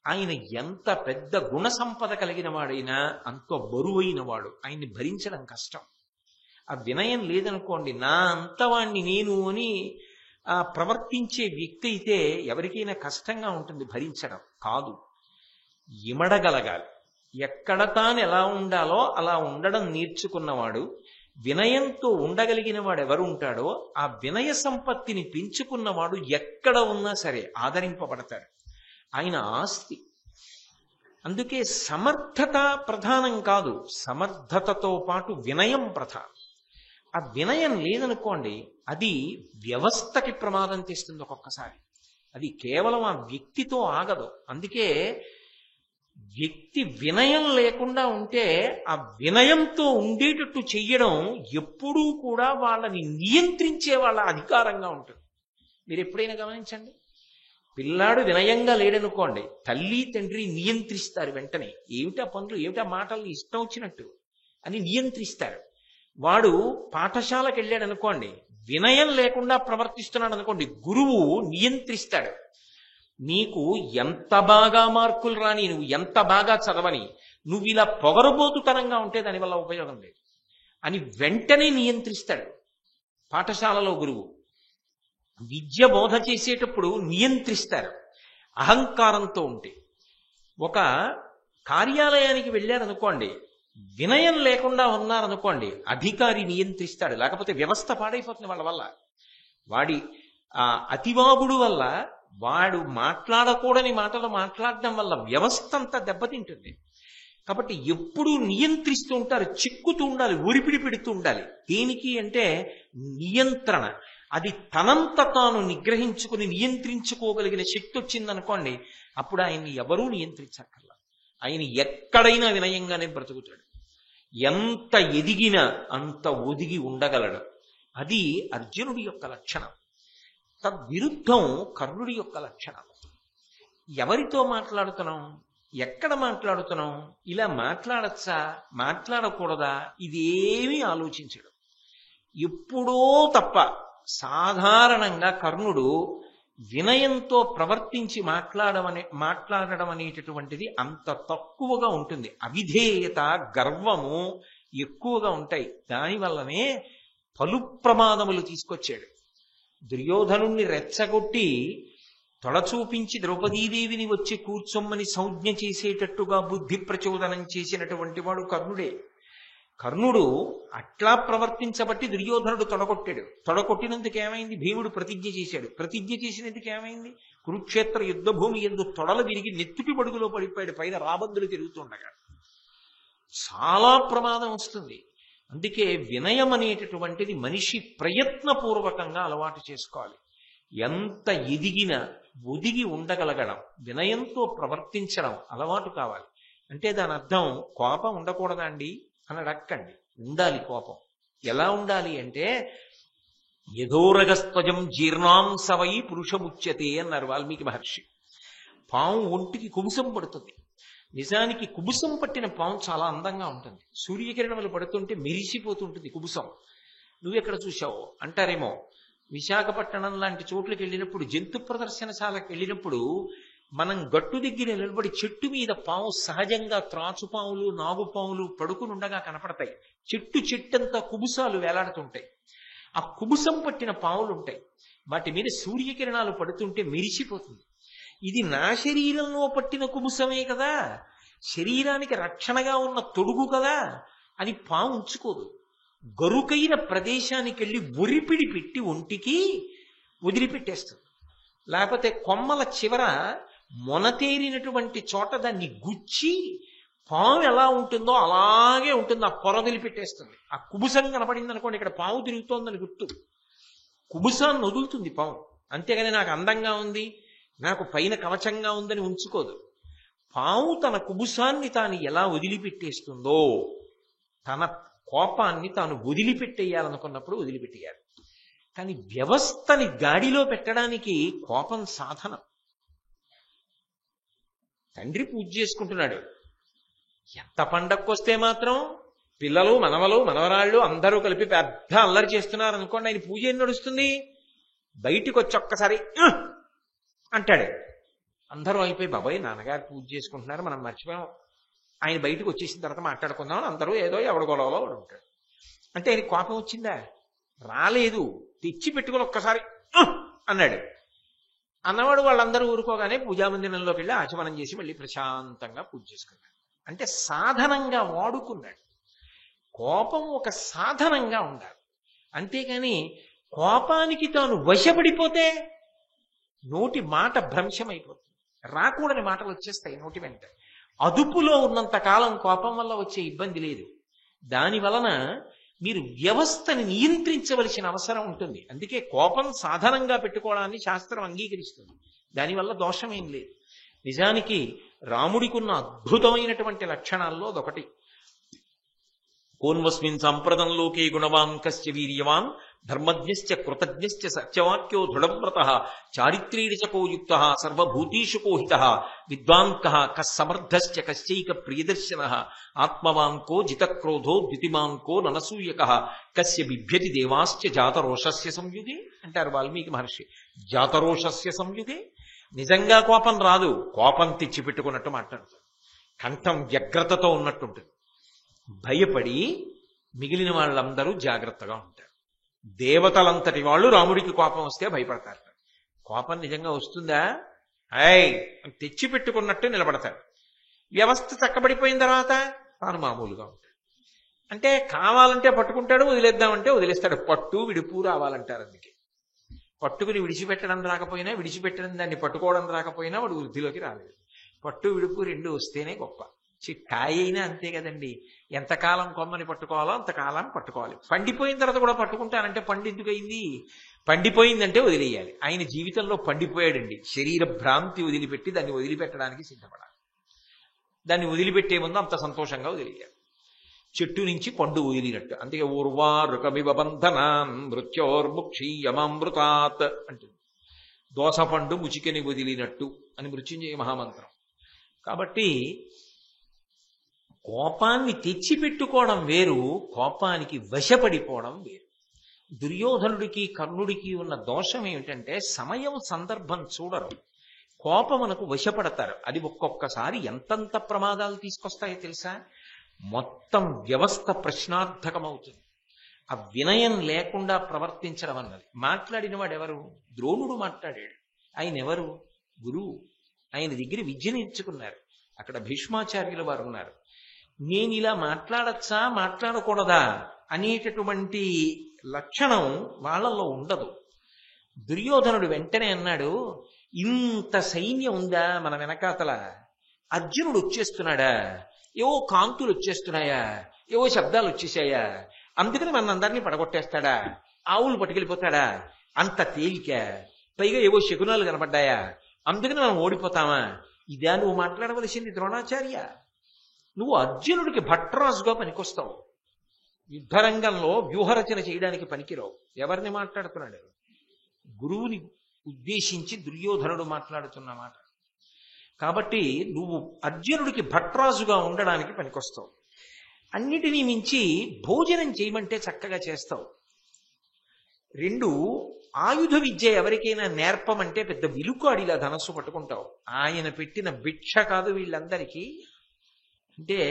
[SPEAKER 1] ఆయన ఎంత పెద్ద గుణ సంపద కలిగిన వాడైనా అంత బరువైన వాడు, ఆయన్ని భరించడం కష్టం. ఆ వినయం లేదనుకోండి, నా అంతవాణ్ణి నేను అని ప్రవర్తించే వ్యక్తి అయితే ఎవరికైనా కష్టంగా ఉంటుంది భరించడం. కాదు, ఇమడగలగాలి. ఎక్కడ తాను ఎలా ఉండాలో అలా ఉండడం నేర్చుకున్నవాడు, వినయంతో ఉండగలిగిన వాడు ఎవరు ఉంటాడో ఆ వినయ సంపత్తిని పెంచుకున్నవాడు ఎక్కడ ఉన్నా సరే ఆదరింపబడతాడు. ఆయన ఆస్తి. అందుకే సమర్థత ప్రధానం కాదు, సమర్థతతో పాటు వినయం ప్రధానం. ఆ వినయం లేదనుకోండి, అది వ్యవస్థకి ప్రమాదం తెస్తుంది. ఒక్కొక్కసారి అది కేవలం ఆ వ్యక్తితో ఆగదు. అందుకే వ్యక్తి వినయం లేకుండా ఉంటే ఆ వినయంతో ఉండేటట్టు చెయ్యడం ఎప్పుడూ కూడా వాళ్ళని నియంత్రించే వాళ్ళ అధికారంగా ఉంటుంది. మీరు ఎప్పుడైనా గమనించండి, పిల్లాడు వినయంగా లేడనుకోండి, తల్లి తండ్రి నియంత్రిస్తారు. వెంటనే ఏమిటా పనులు, ఏమిటా మాటలు, ఇష్టం వచ్చినట్టు అని నియంత్రిస్తారు. వాడు పాఠశాలకు వెళ్ళాడు అనుకోండి, వినయం లేకుండా ప్రవర్తిస్తున్నాడు అనుకోండి, గురువు నియంత్రిస్తాడు. నీకు ఎంత బాగా మార్కులు రాని, నువ్వు ఎంత బాగా చదవని, నువ్వు ఇలా పొగరబోతుతనంగా ఉంటే దానివల్ల ఉపయోగం లేదు అని వెంటనే నియంత్రిస్తాడు. పాఠశాలలో గురువు విద్య బోధ చేసేటప్పుడు నియంత్రిస్తారు. అహంకారంతో ఉంటే ఒక కార్యాలయానికి వెళ్ళారనుకోండి, వినయం లేకుండా ఉన్నారనుకోండి, అధికారి నియంత్రిస్తాడు. లేకపోతే వ్యవస్థ పాడైపోతుంది వాళ్ళ వల్ల. వాడి అతివాగుడు వల్ల, వాడు మాట్లాడకూడని మాటలు మాట్లాడడం వల్ల వ్యవస్థ అంతా దెబ్బతింటుంది. కాబట్టి ఎప్పుడూ నియంత్రిస్తూ ఉంటారు, చిక్కుతూ ఉండాలి, ఊరిపిడి పెడుతూ ఉండాలి. దేనికి అంటే నియంత్రణ. అది తనంత తాను నిగ్రహించుకుని నియంత్రించుకోగలిగిన శక్తి వచ్చిందనుకోండి, అప్పుడు ఆయన్ని ఎవరూ నియంత్రించక్కర్లా. ఆయన ఎక్కడైనా వినయంగానే బ్రతుకుతాడు. ఎంత ఎదిగినా అంత ఒదిగి ఉండగలడు. అది అర్జునుడి యొక్క లక్షణం. తద్విరుద్ధం కర్ణుడి యొక్క లక్షణం. ఎవరితో మాట్లాడుతున్నాం, ఎక్కడ మాట్లాడుతున్నాం, ఇలా మాట్లాడచ్చా మాట్లాడకూడదా, ఇదేమీ ఆలోచించడు. ఎప్పుడో తప్ప సాధారణంగా కర్ణుడు వినయంతో ప్రవర్తించి మాట్లాడడం అనేటటువంటిది అంత తక్కువగా ఉంటుంది. అవిధేయత, గర్వము ఎక్కువగా ఉంటాయి. దానివల్లనే పలు ప్రమాదములు తీసుకొచ్చాడు. దుర్యోధనుణ్ణి రెచ్చగొట్టి తొడ చూపించి ద్రౌపదీదేవిని వచ్చి కూర్చొమ్మని సంజ్ఞ చేసేటట్టుగా బుద్ధి ప్రచోదనం చేసినటువంటి వాడు కర్ణుడే. కర్ణుడు అట్లా ప్రవర్తించబట్టి దుర్యోధనుడు తొడగొట్టాడు. తొడగొట్టినందుకు ఏమైంది? భీముడు ప్రతిజ్ఞ చేశాడు. ప్రతిజ్ఞ చేసినందుకు ఏమైంది? కురుక్షేత్ర యుద్ధ భూమి యందు తొడలు విరిగి నెత్తుటి బడుగులో పడిపోయాడు, పైన రాబందులు తిరుగుతుండగా. చాలా ప్రమాదం వస్తుంది. అందుకే వినయం అనేటటువంటిది మనిషి ప్రయత్నపూర్వకంగా అలవాటు చేసుకోవాలి. ఎంత ఎదిగినా ఒదిగి ఉండగలగడం, వినయంతో ప్రవర్తించడం అలవాటు కావాలి. అంటే దాని అర్థం కోపం ఉండకూడదా అండి అని అడక్కండి. ఉండాలి కోపం. ఎలా ఉండాలి అంటే యథోరగస్త్వజం జీర్ణాంసవై పురుషముచ్యతే అన్నారు వాల్మీకి మహర్షి. పాము ఒంటికి కుబుసం పడుతుంది. నిజానికి కుబుసం పట్టిన పాము చాలా అందంగా ఉంటుంది. సూర్యకిరణములు పడుతుంటే మెరిసిపోతుంటుంది కుబుసం. నువ్వెక్కడ చూశావు అంటారేమో. విశాఖపట్నం లాంటి చోట్లకి వెళ్ళినప్పుడు, జంతు ప్రదర్శనశాలకు వెళ్ళినప్పుడు, మనం గట్టు దగ్గర నిలబడి చెట్టు మీద పాము సహజంగా త్రాచుపాములు, నాగుపాములు పడుకుని ఉండగా కనపడతాయి. చెట్టంతా కుబుసాలు వేలాడుతుంటాయి. ఆ కుబుసం పట్టిన పాములు ఉంటాయి. వాటి మీద సూర్యకిరణాలు పడుతుంటే మెరిసిపోతుంది. ఇది నా శరీరంలో పట్టిన కుబుసమే కదా, శరీరానికి రక్షణగా ఉన్న తొడుగు కదా అని పాము ఉంచుకోదు. గరుకైన ప్రదేశానికి వెళ్ళి ఒరిపిడి పెట్టి ఒంటికి వదిలిపెట్టేస్తుంది. లేకపోతే కొమ్మల చివర మొనతేరినటువంటి చోట దాన్ని గుచ్చి పాము ఎలా ఉంటుందో అలాగే ఉంటుంది, ఆ పొర వదిలిపెట్టేస్తుంది. ఆ కుబుసం కనపడింది అనుకోండి, ఇక్కడ పాము తిరుగుతోందని గుర్తు. కుబుసాన్ని వదులుతుంది పాము. అంతేగాని నాకు అందంగా ఉంది, నాకు పైన కవచంగా ఉందని ఉంచుకోదు. పాము తన కుబుసాన్ని తాను ఎలా వదిలిపెట్టేస్తుందో, తన కోపాన్ని తాను వదిలిపెట్టేయాలనుకున్నప్పుడు వదిలిపెట్టేయాలి. కానీ వ్యవస్థని గాడిలో పెట్టడానికి కోపం సాధనం. తండ్రి పూజ చేసుకుంటున్నాడు, ఎంత పండక్కొస్తే మాత్రం పిల్లలు మనవలు మనవరాళ్ళు అందరూ కలిపి పెద్ద అల్లరి చేస్తున్నారు అనుకోండి, ఆయన పూజ ఏం నడుస్తుంది? బయటికి వచ్చి ఒక్కసారి అంటాడు. అందరూ అయిపోయి బాబాయ్ నాన్నగారు పూజ చేసుకుంటున్నారు మనం మర్చిపోయాం, ఆయన బయటకు వచ్చేసిన తర్వాత మాట్లాడుకుందాం అని అందరూ ఏదో ఎవడ గొడవలో వాడు ఉంటాడు. అంటే ఆయన కోపం వచ్చిందా? రాలేదు. తెచ్చి పెట్టుకుని ఒక్కసారి అన్నాడు. అన్నవాడు వాళ్ళందరూ ఊరుకోగానే పూజామందిరంలోకి వెళ్ళి ఆచమనం చేసి మళ్ళీ ప్రశాంతంగా పూజ చేసుకున్నాడు. అంటే సాధనంగా వాడుకున్నాడు. కోపం ఒక సాధనంగా ఉండాలి. అంతేగాని కోపానికి తాను వశపడిపోతే నోటి మాట భ్రంశమైపోతుంది. రాకూడని మాటలు వచ్చేస్తాయి నోటి వెంట. అదుపులో ఉన్నంత కాలం కోపం వల్ల వచ్చే ఇబ్బంది లేదు. దాని వలన మీరు వ్యవస్థని నియంత్రించవలసిన అవసరం ఉంటుంది. అందుకే కోపం సాధనంగా పెట్టుకోవడాన్ని శాస్త్రం అంగీకరిస్తుంది. దానివల్ల దోషమేం లేదు. నిజానికి రాముడికున్న అద్భుతమైనటువంటి లక్షణాల్లో అదొకటి. కోన్వస్మిన్ సంప్రదంలోకే గుణవాన్ కస్య వీర్యవాన్ ధర్మజ్ఞశ్చ కృతజ్ఞశ్చ సత్యవాక్యో దృఢవ్రతః చారిత్రీడిచకో యుక్తః సర్వభూతీషు కోహితః విద్వాన్ కః సమర్థశ్చ కశ్చైక ప్రియదర్శనః ఆత్మవాన్ కో జితక్రోధో ద్యుతిమాన్ కో ననసూయకః కస్య బిభ్యతి దేవాశ్చ జాతరోషస్య సంయుగే అంటారు వాల్మీకి మహర్షి. జాతరోషస్య సంయుగే. నిజంగా కోపం రాదు, కోపం తెచ్చిపెట్టుకున్నట్టు మాట్లాడుతుంది. కంఠం వ్యగ్రతతో ఉన్నట్టుంటుంది. భయపడి మిగిలిన వాళ్ళందరూ జాగ్రత్తగా ఉంటారు. దేవతలంతటి వాళ్ళు రాముడికి కోపం వస్తే భయపడతారు. కోపం నిజంగా వస్తుందా? తెచ్చిపెట్టుకున్నట్టు నిలబడతారు. వ్యవస్థ చక్కబడిపోయిన తర్వాత తాను మామూలుగా ఉంటాడు. అంటే కావాలంటే పట్టుకుంటాడు, వదిలేద్దామంటే వదిలేస్తాడు. పట్టు విడుపు రావాలంటారు. అందుకే పట్టుకుని విడిచిపెట్టడం రాకపోయినా, విడిచిపెట్టడం దాన్ని పట్టుకోవడం రాకపోయినా వాడు వృద్ధిలోకి రాలేదు. పట్టు విడుపు రెండు వస్తేనే గొప్ప. కాయ అయినా అంతే కదండి. ఎంతకాలం కొమ్మని పట్టుకోవాలో అంతకాలం పట్టుకోవాలి. పండిపోయిన తర్వాత కూడా పట్టుకుంటానంటే పండు ఎందుకు అయింది? పండిపోయిందంటే వదిలేయాలి. ఆయన జీవితంలో పండిపోయాడండి. శరీర భ్రాంతి వదిలిపెట్టి దాన్ని వదిలిపెట్టడానికి సిద్ధపడాలి. దాన్ని వదిలిపెట్టే ముందు అంత సంతోషంగా వదిలేయాలి. చెట్టు నుంచి పండు వదిలినట్టు. అందుకే ఊర్వారుకమివ బంధనాన్ మృత్యోర్ముక్షీయమామృతాత్ అంటుంది. దోస పండు ముచికని వదిలినట్టు అని మృత్యుంజయ మహామంత్రం. కాబట్టి కోపాన్ని తెచ్చిపెట్టుకోవడం వేరు, కోపానికి వశపడిపోవడం వేరు. దుర్యోధనుడికి కర్ణుడికి ఉన్న దోషం ఏమిటంటే సమయం సందర్భం చూడరు, కోపమునకు వశపడతారు. అది ఒక్కొక్కసారి ఎంతంత ప్రమాదాలు తీసుకొస్తాయో తెలుసా? మొత్తం వ్యవస్థ ప్రశ్నార్థకమవుతుంది. ఆ వినయం లేకుండా ప్రవర్తించడం అన్నది. మాట్లాడిన వాడెవరు? ద్రోణుడు మాట్లాడాడు. ఆయన ఎవరు? గురువు. ఆయన దగ్గర విద్య నేర్చుకున్నారు. అక్కడ భీష్మాచార్యుల వారు ఉన్నారు. నేను ఇలా మాట్లాడచ్చా మాట్లాడకూడదా అనేటటువంటి లక్షణం వాళ్ళల్లో ఉండదు. దుర్యోధనుడు వెంటనే అన్నాడు, ఇంత సైన్యం ఉందా మన వెనకాతల? అర్జునుడు వచ్చేస్తున్నాడా? ఏవో కాంతులు వచ్చేస్తున్నాయా? ఏవో శబ్దాలు వచ్చేసాయా? అందుకని మన అందరినీ పడగొట్టేస్తాడా? ఆవులు పట్టుకెళ్ళిపోతాడా? అంత తేలిక? పైగా ఏవో శకునాలు కనపడ్డాయా? అందుకని మనం ఓడిపోతామా? ఇదా నువ్వు మాట్లాడవలసింది ద్రోణాచార్య? నువ్వు అర్జునుడికి భట్రాజుగా పనికొస్తావు. యుద్ధరంగంలో వ్యూహరచన చేయడానికి పనికిరావు. ఎవరిని మాట్లాడుతున్నాడు? గురువుని ఉద్దేశించి దుర్యోధనుడు మాట్లాడుతున్న మాట. కాబట్టి నువ్వు అర్జునుడికి భట్రాజుగా ఉండడానికి పనికొస్తావు. అన్నిటినీ మించి భోజనం చేయమంటే చక్కగా చేస్తావు. రెండు, ఆయుధ విద్య ఎవరికైనా నేర్పమంటే పెద్ద విలుకాడిలా ధనస్సు పట్టుకుంటావు. ఆయన పెట్టిన భిక్ష కాదు వీళ్ళందరికీ. అంటే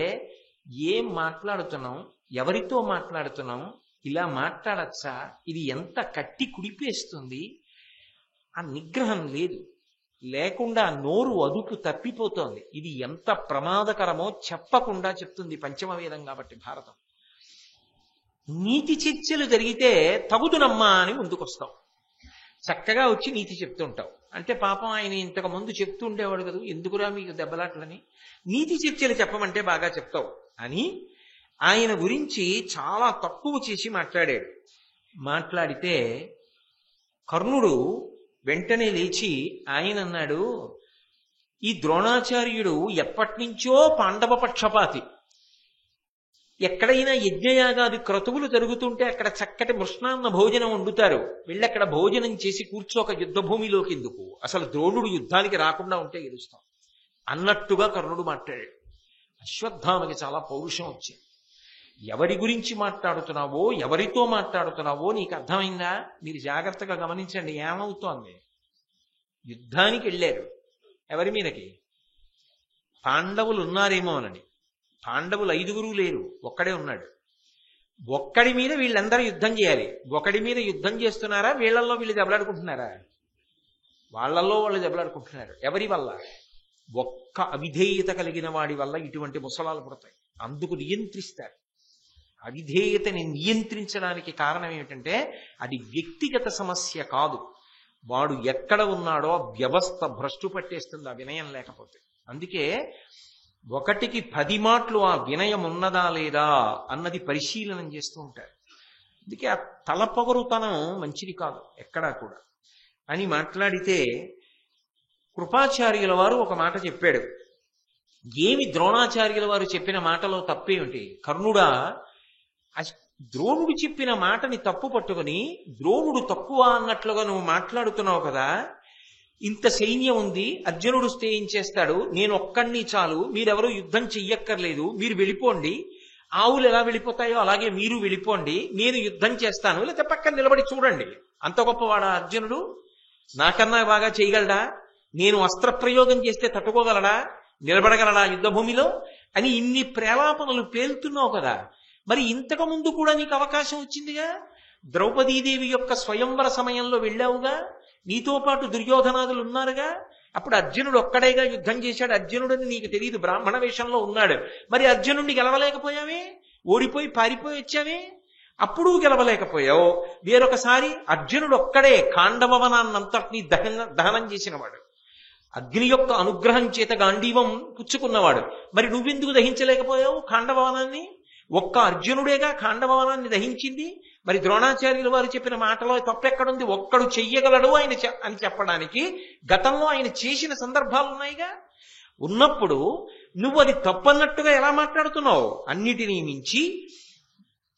[SPEAKER 1] ఏం మాట్లాడుతున్నాం, ఎవరితో మాట్లాడుతున్నాం, ఇలా మాట్లాడచ్చా, ఇది ఎంత కట్టి కుడిపేస్తుంది. ఆ నిగ్రహం లేదు, లేకుండా నోరు అదుపు తప్పిపోతోంది. ఇది ఎంత ప్రమాదకరమో చెప్పకుండా చెప్తుంది పంచమవేదం కాబట్టి భారతం. నీతి చర్చలు జరిగితే తగుదునమ్మా అని ముందుకొస్తావు. చక్కగా వచ్చి నీతి చెప్తుంటావు. అంటే పాపం ఆయన ఇంతకు ముందు చెప్తూ ఉండేవాడు కదా, ఎందుకురా మీకు దెబ్బలాట్లని, నీతి చర్చలు చెప్పమంటే బాగా చెప్తావు అని ఆయన గురించి చాలా తక్కువ చేసి మాట్లాడాడు. మాట్లాడితే కర్ణుడు వెంటనే లేచి ఆయన అన్నాడు, ఈ ద్రోణాచార్యుడు ఎప్పటి నుంచో పాండవ పక్షపాతి. ఎక్కడైనా యజ్ఞయాగాది క్రతువులు జరుగుతుంటే అక్కడ చక్కటి మృష్ణాన్న భోజనం వండుతారు, వెళ్ళక్కడ భోజనం చేసి కూర్చోక యుద్ధ భూమిలోకి ఎందుకు, అసలు ద్రోణుడు యుద్ధానికి రాకుండా ఉంటే గెలుస్తాం అన్నట్టుగా కర్ణుడు మాట్లాడాడు. అశ్వత్థామకి చాలా పౌరుషం వచ్చింది. ఎవరి గురించి మాట్లాడుతున్నావో, ఎవరితో మాట్లాడుతున్నావో నీకు అర్థమైందా? మీరు జాగ్రత్తగా గమనించండి. ఏమవుతోంది? యుద్ధానికి వెళ్ళారు. ఎవరి మీదకి? పాండవులు ఉన్నారేమోనని. పాండవులు 5 లేరు, ఒక్కడే ఉన్నాడు. ఒక్కడి మీద వీళ్ళందరూ యుద్ధం చేయాలి. ఒకడి మీద యుద్ధం చేస్తున్నారా? వీళ్ళల్లో వీళ్ళు దెబ్బలాడుకుంటున్నారా? వాళ్ళల్లో వాళ్ళు దెబ్బలాడుకుంటున్నారు. ఎవరి వల్ల? ఒక్క అవిధేయత కలిగిన వాడి వల్ల ఇటువంటి ముసలాలు పుడతాయి. అందుకు నియంత్రిస్తారు. అవిధేయతని నియంత్రించడానికి కారణం ఏమిటంటే అది వ్యక్తిగత సమస్య కాదు, వాడు ఎక్కడ ఉన్నాడో వ్యవస్థ భ్రష్టు పట్టేస్తుంది ఆ వినయం లేకపోతే. అందుకే 1కి 10 మాటలు ఆ వినయం ఉన్నదా లేదా అన్నది పరిశీలనం చేస్తూ ఉంటారు. అందుకే ఆ తలపొగరుతనం మంచిది కాదు ఎక్కడా కూడా అని మాట్లాడితే, కృపాచార్యుల వారు ఒక మాట చెప్పాడు. ఏమి ద్రోణాచార్యుల వారు చెప్పిన మాటలో తప్పేమిటి? కర్ణుడా, ద్రోణుడు చెప్పిన మాటని తప్పు పట్టుకుని ద్రోణుడు తక్కువ అన్నట్లుగా నువ్వు మాట్లాడుతున్నావు కదా. ఇంత సైన్యం ఉంది, అర్జునుడు చేస్తాడు, నేను ఒక్కడిని చాలు, మీరెవరూ యుద్ధం చెయ్యక్కర్లేదు, మీరు వెళ్ళిపోండి. ఆవులు ఎలా వెళ్ళిపోతాయో అలాగే మీరు వెళ్ళిపోండి, నేను యుద్ధం చేస్తాను, లేకపోతే పక్కన నిలబడి చూడండి. అంత గొప్పవాడా అర్జునుడు? నాకన్నా బాగా చేయగలడా? నేను అస్త్ర ప్రయోగం చేస్తే తట్టుకోగలడా? నిలబడగలడా యుద్ధ భూమిలో అని ఇన్ని ప్రేలాపనలు పేలుతున్నావు కదా. మరి ఇంతకు ముందు కూడా నీకు అవకాశం వచ్చిందిగా. ద్రౌపదీదేవి యొక్క స్వయంవర సమయంలో వెళ్ళావుగా, నీతో పాటు దుర్యోధనాదులు ఉన్నారుగా. అప్పుడు అర్జునుడు ఒక్కడేగా యుద్ధం చేశాడు. అర్జునుడని నీకు తెలియదు, బ్రాహ్మణ వేషంలో ఉన్నాడు. మరి అర్జునుడిని గెలవలేకపోయావే, ఓడిపోయి పారిపోయి వచ్చావే. అప్పుడు గెలవలేకపోయావు. వేరొకసారి అర్జునుడు ఒక్కడే ఖాండవనాన్నంతటినీ దహనం చేసినవాడు, అగ్ని యొక్క అనుగ్రహం చేత గాంధీవం పుచ్చుకున్నవాడు. మరి నువ్వెందుకు దహించలేకపోయావు ఖాండవనాన్ని? ఒక్క అర్జునుడేగా ఖాండవనాన్ని దహించింది. మరి ద్రోణాచార్యుల వారు చెప్పిన మాటలో తప్పెక్కడుంది? ఒక్కడు చెయ్యగలడు ఆయన అని చెప్పడానికి గతంలో ఆయన చేసిన సందర్భాలు ఉన్నాయిగా. ఉన్నప్పుడు నువ్వు అది తప్పన్నట్టుగా ఎలా మాట్లాడుతున్నావు? అన్నిటినీ మించి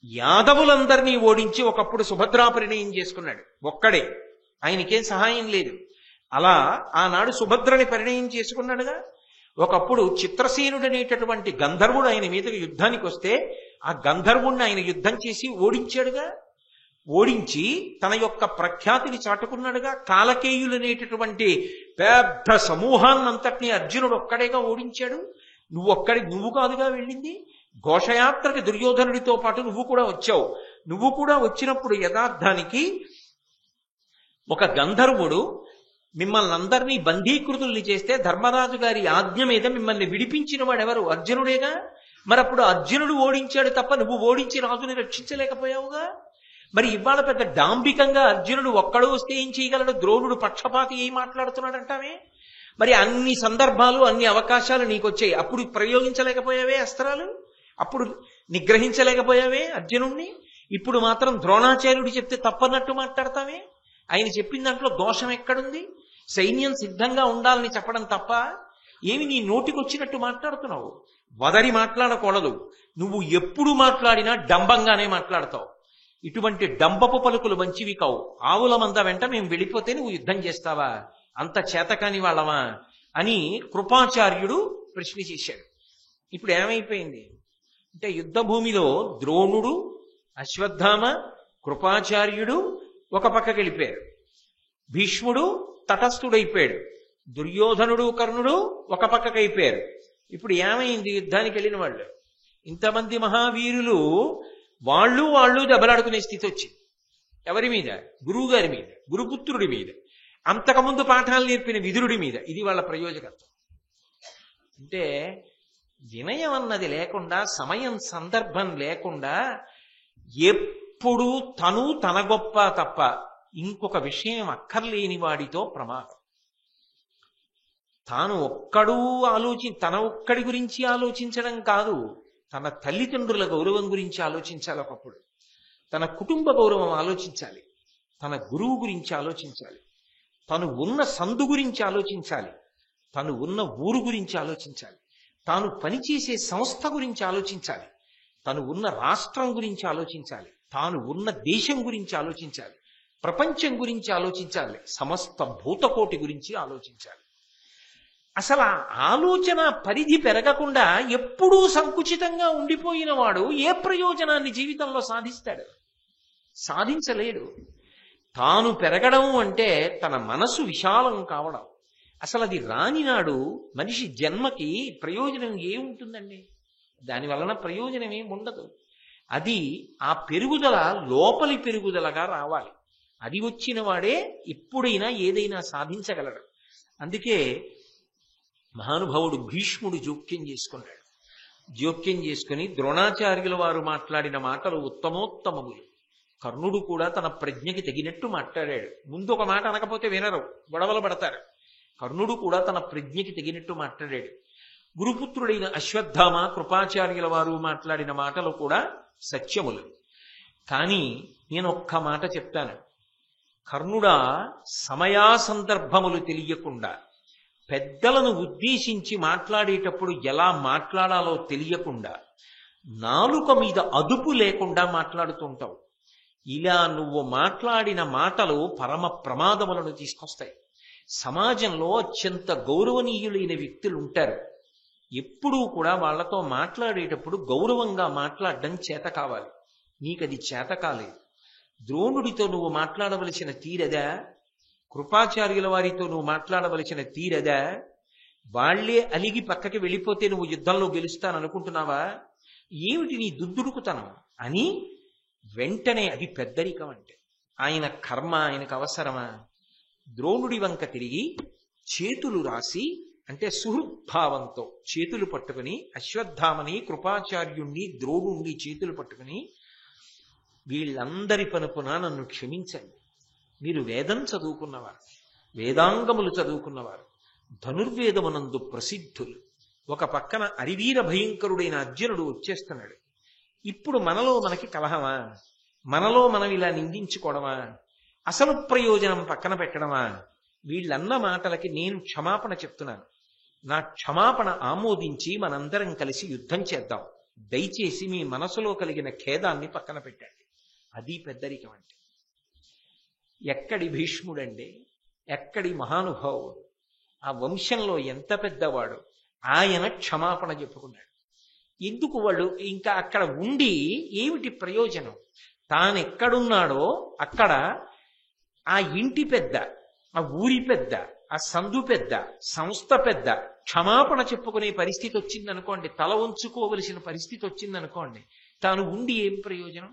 [SPEAKER 1] యాదవులందరినీ ఓడించి ఒకప్పుడు సుభద్రా పరిణయం చేసుకున్నాడు ఒక్కడే, ఆయనకేం సహాయం లేదు. అలా ఆనాడు సుభద్రని పరిణయం చేసుకున్నాడుగా. ఒకప్పుడు చిత్రసేనుడు అనేటటువంటి గంధర్వుడు ఆయన మీదకి యుద్ధానికి వస్తే ఆ గంధర్వుడిని ఆయన యుద్ధం చేసి ఓడించాడుగా. ఓడించి తన యొక్క ప్రఖ్యాతిని చాటుకున్నాడుగా. కాలకేయులు అనేటటువంటి పెద్ద సమూహాన్నంతటినీ అర్జునుడు ఒక్కడేగా ఓడించాడు. నువ్వు కాదుగా వెళ్ళింది. ఘోషయాత్రకి దుర్యోధనుడితో పాటు నువ్వు కూడా వచ్చావు. నువ్వు కూడా వచ్చినప్పుడు యథార్థానికి ఒక గంధర్వుడు మిమ్మల్ని అందరినీ బంధీకృతుల్ని చేస్తే ధర్మరాజు గారి ఆజ్ఞ మీద మిమ్మల్ని విడిపించిన వాడెవరు? అర్జునుడేగా. మరప్పుడు అర్జునుడు ఓడించాడు తప్ప నువ్వు ఓడించి రాజుని రక్షించలేకపోయావుగా. మరి ఇవాళ పెద్ద డాంబికంగా అర్జునుడు ఒక్కడు వస్తే ఏం చేయగలడు? ద్రోణుడు పక్షపాతి ఏం మాట్లాడుతున్నాడంటావే. మరి అన్ని సందర్భాలు అన్ని అవకాశాలు నీకొచ్చాయి, అప్పుడు ప్రయోగించలేకపోయావే అస్త్రాలు, అప్పుడు నిగ్రహించలేకపోయావే అర్జునుణ్ణి. ఇప్పుడు మాత్రం ద్రోణాచార్యుడు చెప్తే తప్పన్నట్టు మాట్లాడతావే. ఆయన చెప్పిన దాంట్లో దోషం ఎక్కడుంది? సైన్యం సిద్ధంగా ఉండాలని చెప్పడం తప్ప ఏమి నీ నోటికొచ్చినట్టు మాట్లాడుతున్నావు? వదరి మాట్లాడకూడదు. నువ్వు ఎప్పుడు మాట్లాడినా డంబంగానే మాట్లాడతావు. ఇటువంటి డంబపు పలుకులు మంచివి కావు. ఆవుల మంద వెంట మేము వెళ్ళిపోతే నువ్వు యుద్ధం చేస్తావా? అంత చేతకాని వాళ్ళమా అని కృపాచార్యుడు ప్రశ్న చేశాడు. ఇప్పుడు ఏమైపోయింది అంటే యుద్ధ భూమిలో ద్రోణుడు, అశ్వత్థామ, కృపాచార్యుడు ఒక పక్కకి వెళ్ళిపోయారు. భీష్ముడు తటస్థుడైపోయాడు. దుర్యోధనుడు, కర్ణుడు ఒక పక్కకి అయిపోయారు. ఇప్పుడు ఏమైంది? యుద్ధానికి వెళ్ళిన వాళ్ళు ఇంతమంది మహావీరులు వాళ్ళు దెబ్బలాడుకునే స్థితి వచ్చింది. ఎవరి మీద? గురువు గారి మీద, గురుపుత్రుడి మీద, అంతకుముందు పాఠాలు నేర్పిన విదురుడి మీద. ఇది వాళ్ళ ప్రయోజకత్వం. అంటే వినయం అన్నది లేకుండా, సమయం సందర్భం లేకుండా ఎప్పుడూ తన గొప్ప తప్ప ఇంకొక విషయం అక్కర్లేని వాడితో ప్రమాదం. తాను ఒక్కడూ తన ఒక్కడి గురించి ఆలోచించడం కాదు, తన తల్లిదండ్రుల గౌరవం గురించి ఆలోచించాలి. ఒకప్పుడు తన కుటుంబ గౌరవం ఆలోచించాలి. తన గురువు గురించి ఆలోచించాలి, తను ఉన్న సందు గురించి ఆలోచించాలి, తను ఉన్న ఊరు గురించి ఆలోచించాలి, తాను పనిచేసే సంస్థ గురించి ఆలోచించాలి, తను ఉన్న రాష్ట్రం గురించి ఆలోచించాలి, తాను ఉన్న దేశం గురించి ఆలోచించాలి, ప్రపంచం గురించి ఆలోచించాలి, సమస్త భూతకోటి గురించి ఆలోచించాలి. అసలు ఆ ఆలోచన పరిధి పెరగకుండా ఎప్పుడూ సంకుచితంగా ఉండిపోయిన వాడు ఏ ప్రయోజనాన్ని జీవితంలో సాధిస్తాడు? సాధించలేడు. తాను పెరగడం అంటే తన మనసు విశాలం కావడం. అసలు అది రానినాడు మనిషి జన్మకి ప్రయోజనం ఏముంటుందండి? దాని వలన ప్రయోజనం ఏమి ఉండదు. అది ఆ పెరుగుదల లోపలి పెరుగుదలగా రావాలి. అది వచ్చిన వాడే ఎప్పుడైనా ఏదైనా సాధించగలడు. అందుకే మహానుభావుడు భీష్ముడు జోక్యం చేసుకున్నాడు. జోక్యం చేసుకుని ద్రోణాచార్యుల వారు మాట్లాడిన మాటలు ఉత్తమోత్తమములు. కర్ణుడు కూడా తన ప్రజ్ఞకి తగినట్టు మాట్లాడాడు. ముందు ఒక మాట అనకపోతే వినరు, గొడవలు పడతారు. కర్ణుడు కూడా తన ప్రజ్ఞకి తగినట్టు మాట్లాడాడు. గురుపుత్రుడైన అశ్వత్థామ కృపాచార్యుల వారు మాట్లాడిన మాటలు కూడా సత్యములు. కానీ నేను ఒక్క మాట చెప్తాను. కర్ణుడా, సమయా సందర్భములు తెలియకుండా, పెద్దలను ఉద్దేశించి మాట్లాడేటప్పుడు ఎలా మాట్లాడాలో తెలియకుండా, నాలుక మీద అదుపు లేకుండా మాట్లాడుతుంటావు. ఇలా నువ్వు మాట్లాడిన మాటలు పరమ ప్రమాదములను తీసుకొస్తాయి. సమాజంలో అత్యంత గౌరవనీయులైన వ్యక్తులు ఉంటారు. ఎప్పుడూ కూడా వాళ్లతో మాట్లాడేటప్పుడు గౌరవంగా మాట్లాడడం చేత కావాలి. నీకది చేత కాలేదు. ద్రోణుడితో నువ్వు మాట్లాడవలసిన తీరదా? కృపాచార్యుల వారితో నువ్వు మాట్లాడవలసిన తీరదా? వాళ్లే అలిగి పక్కకి వెళ్ళిపోతే నువ్వు యుద్ధంలో గెలుస్తాననుకుంటున్నావా? ఏమిటి నీ దుద్దుడుకుతనం అని వెంటనే అది పెద్దరికం. అంటే ఆయన కర్మ ఆయనకు అవసరమా? ద్రోణుడి వంక తిరిగి చేతులు రాసి, అంటే సుహృద్భావంతో చేతులు పట్టుకుని, అశ్వత్థామని, కృపాచార్యుణ్ణి, ద్రోణుణ్ణి చేతులు పట్టుకుని, వీళ్ళందరి పనుపున నన్ను క్షమించండి. మీరు వేదం చదువుకున్నవారు, వేదాంగములు చదువుకున్నవారు, ధనుర్వేదమునందు ప్రసిద్ధులు. ఒక పక్కన అరివీర భయంకరుడైన అర్జునుడు వచ్చేస్తున్నాడు. ఇప్పుడు మనలో మనకి కలహమా? మనలో మనం ఇలా నిందించుకోవడమా? అసలు ప్రయోజనం పక్కన పెట్టడమా? వీళ్ళన్న మాటలకి నేను క్షమాపణ చెప్తున్నాను. నా క్షమాపణ ఆమోదించి మనందరం కలిసి యుద్ధం చేద్దాం. దయచేసి మీ మనసులో కలిగిన ఖేదాన్ని పక్కన పెట్టండి. అది పెద్దరికం అంటే. ఎక్కడి భీష్ముడండి, ఎక్కడి మహానుభావుడు, ఆ వంశంలో ఎంత పెద్దవాడు, ఆయన క్షమాపణ చెప్పుకున్నాడు. ఎందుకు? వాళ్ళు ఇంకా అక్కడ ఉండి ఏమిటి ప్రయోజనం? తానెక్కడున్నాడో అక్కడ ఆ ఇంటి పెద్ద, ఆ ఊరి పెద్ద, ఆ సందు పెద్ద, సంస్థ పెద్ద క్షమాపణ చెప్పుకునే పరిస్థితి వచ్చిందనుకోండి, తల ఉంచుకోవలసిన పరిస్థితి వచ్చిందనుకోండి, తాను ఉండి ఏం ప్రయోజనం?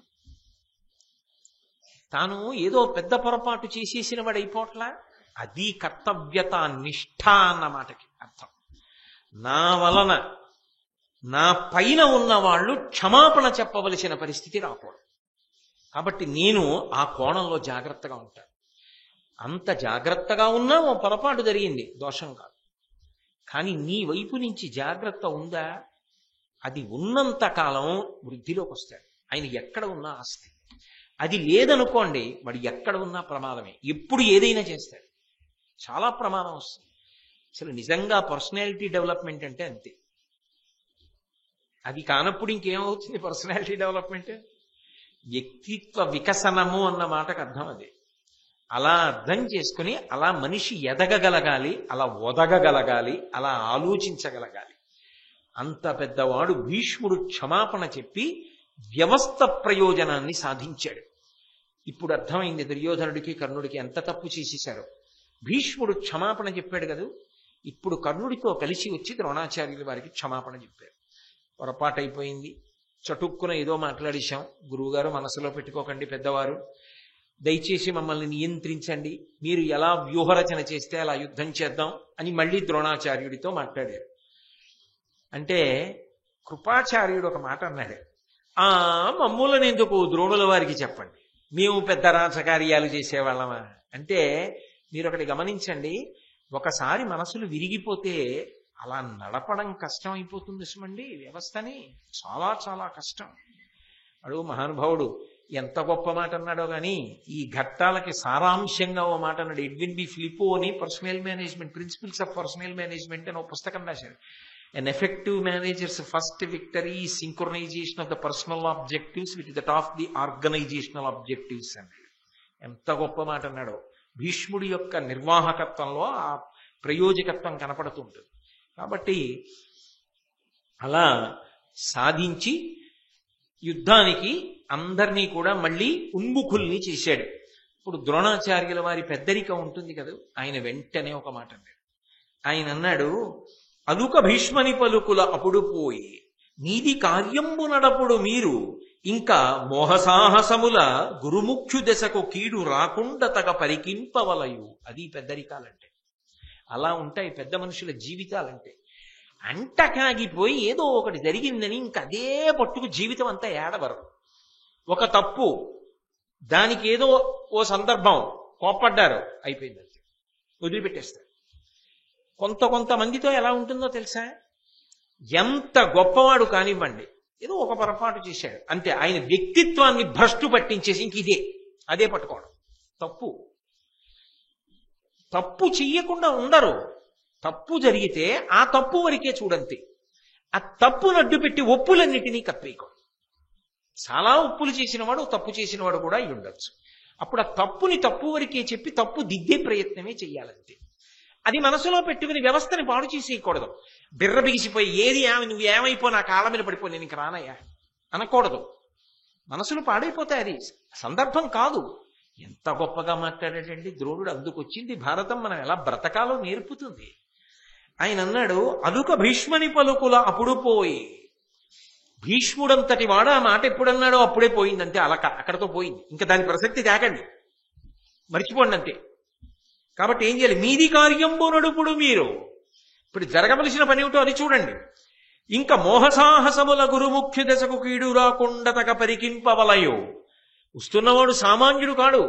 [SPEAKER 1] తాను ఏదో పెద్ద పొరపాటు చేసేసిన వాడు అయిపోట్లా. అది కర్తవ్యత, నిష్ఠ అన్న మాటకి అర్థం. నా వలన నా పైన ఉన్న వాళ్ళు క్షమాపణ చెప్పవలసిన పరిస్థితి రాకూడదు. కాబట్టి నేను ఆ కోణంలో జాగ్రత్తగా ఉంటాను. అంత జాగ్రత్తగా ఉన్నా ఓ పొరపాటు జరిగింది, దోషం కాదు. కానీ నీ వైపు నుంచి జాగ్రత్త ఉందా? అది ఉన్నంత కాలం వృద్ధిలోకి వస్తాడు. ఆయన ఎక్కడ ఉన్నా ఆస్తి. అది లేదనుకోండి, వాడు ఎక్కడ ఉన్నా ప్రమాదమే. ఎప్పుడు ఏదైనా చేస్తాడు, చాలా ప్రమాదం వస్తుంది. అసలు నిజంగా పర్సనాలిటీ డెవలప్మెంట్ అంటే అంతే. అది కానప్పుడు ఇంకేమవుతుంది పర్సనాలిటీ డెవలప్మెంట్? వ్యక్తిత్వ వికసనము అన్న మాటకు అర్థం అది. అలా అర్థం చేసుకుని అలా మనిషి ఎదగగలగాలి, అలా ఒదగగలగాలి, అలా ఆలోచించగలగాలి. అంత పెద్దవాడు భీష్ముడు క్షమాపణ చెప్పి వ్యవస్థ ప్రయోజనాన్ని సాధించాడు. ఇప్పుడు అర్థమైంది దుర్యోధనుడికి కర్ణుడికి ఎంత తప్పు చేసేశారో. భీష్ముడు క్షమాపణ చెప్పాడు కదా, ఇప్పుడు కర్ణుడితో కలిసి వచ్చి ద్రోణాచార్యుల వారికి క్షమాపణ చెప్పాడు. పొరపాటైపోయింది, చటుక్కున ఏదో మాట్లాడేశాం, గురువుగారు మనసులో పెట్టుకోకండి, పెద్దవారు దయచేసి మమ్మల్ని నియంత్రించండి, మీరు ఎలా వ్యూహరచన చేస్తే అలా యుద్ధం చేద్దాం అని మళ్ళీ ద్రోణాచార్యుడితో మాట్లాడారు. అంటే కృపాచార్యుడు ఒక మాట అన్నాడు, మమ్ములను ఎందుకు ద్రోణుల వారికి చెప్పండి, మేము పెద్ద రాజకార్యాలు చేసేవాళ్ళమా అంటే. మీరు ఒకటి గమనించండి, ఒకసారి మనసులు విరిగిపోతే అలా నడపడం కష్టం అయిపోతుంది సుమండి. వ్యవస్థని చాలా చాలా కష్టం. అడుగు మహానుభావుడు ఎంత గొప్ప మాట అన్నాడో గాని ఈ ఘట్టాలకి సారాంశంగా ఓ మాట అన్నాడు. ఎడ్విన్ బి ఫిలిపో అని personal management, principles of personal management అని ఒక పుస్తకం రాశాడు. An effective manager's first victory is synchronization of the personal objectives with that of the organizational objectives అన్నాడు. ఎంత గొప్ప మాట అన్నాడో. భీష్ముడి యొక్క నిర్వాహకత్వంలో ఆ ప్రయోజకత్వం కనపడుతుంటుంది. కాబట్టి అలా సాధించి యుద్ధానికి అందరినీ కూడా మళ్ళీ ఉన్ముఖుల్ని చేశాడు. ఇప్పుడు ద్రోణాచార్యుల వారి పెద్దరికం ఉంటుంది కదా, ఆయన వెంటనే ఒక మాట అన్నాడు. ఆయన అన్నాడు, అలుక భీష్మని పలుకుల అప్పుడు పోయి నీది కార్యంబు నడపుడు మీరు ఇంకా మోహసాహసముల గురుముఖ్యు దశకు కీడు రాకుండా తగ పరికింపవలయు. అది పెద్దరికాలంటే. అలా ఉంటాయి పెద్ద మనుషుల జీవితాలంటే. అంటకాగిపోయి ఏదో ఒకటి జరిగిందని ఇంక అదే పట్టుకు జీవితం అంతా ఏడవరు. ఒక తప్పు, దానికి ఏదో ఓ సందర్భం కోప్పడ్డారు, అయిపోయింది, అంతే, వదిలిపెట్టేస్తారు. కొంతమందితో ఎలా ఉంటుందో తెలుసా? ఎంత గొప్పవాడు కానివ్వండి, ఏదో ఒక పొరపాటు చేశాడు అంతే, ఆయన వ్యక్తిత్వాన్ని భ్రష్టు పట్టించేసి ఇంక అదే పట్టుకోవడం. తప్పు చెయ్యకుండా ఉండరు. తప్పు జరిగితే ఆ తప్పు వరకే చూడంతే. ఆ తప్పును అడ్డుపెట్టి ఒప్పులన్నిటినీ కప్పేయకూడదు. చాలా ఒప్పులు చేసినవాడు తప్పు చేసినవాడు కూడా అయి ఉండొచ్చు. అప్పుడు ఆ తప్పుని తప్పు వరకే చెప్పి తప్పు దిద్దే ప్రయత్నమే చెయ్యాలంతే. అది మనసులో పెట్టుకుని వ్యవస్థని పాడు చేసేయకూడదు. బిర్ర బిగిసిపోయి ఏది నువ్వు ఏమైపో నా కాళ్ళ మీద పడిపో నేను ఇంక రానయ్యా అనకూడదు. మనసులు పాడైపోతాయి. అది సందర్భం కాదు. ఎంత గొప్పగా మాట్లాడాడండి ద్రోణుడు. అందుకొచ్చింది భారతం మనం ఎలా బ్రతకాలో నేర్పుతుంది. ఆయన అన్నాడు, అలుక భీష్మని పలుకుల అప్పుడు పోయి. భీష్ముడంతటి వాడు ఆ మాట ఎప్పుడన్నాడో అప్పుడే పోయిందంతే. అలక అక్కడతో పోయింది. ఇంకా దాని ప్రసక్తి తేకండి, మర్చిపోండి అంతే. కాబట్టి ఏం చేయాలి? మీది కార్యంబు నడుపుడు మీరు. ఇప్పుడు జరగవలసిన పని ఏమిటో అది చూడండి. ఇంకా మోహసాహసముల గురుముఖ్య దశకు కీడు రాకుండా తగ పరికింపవలయో. వస్తున్నవాడు సామాన్యుడు కాడు.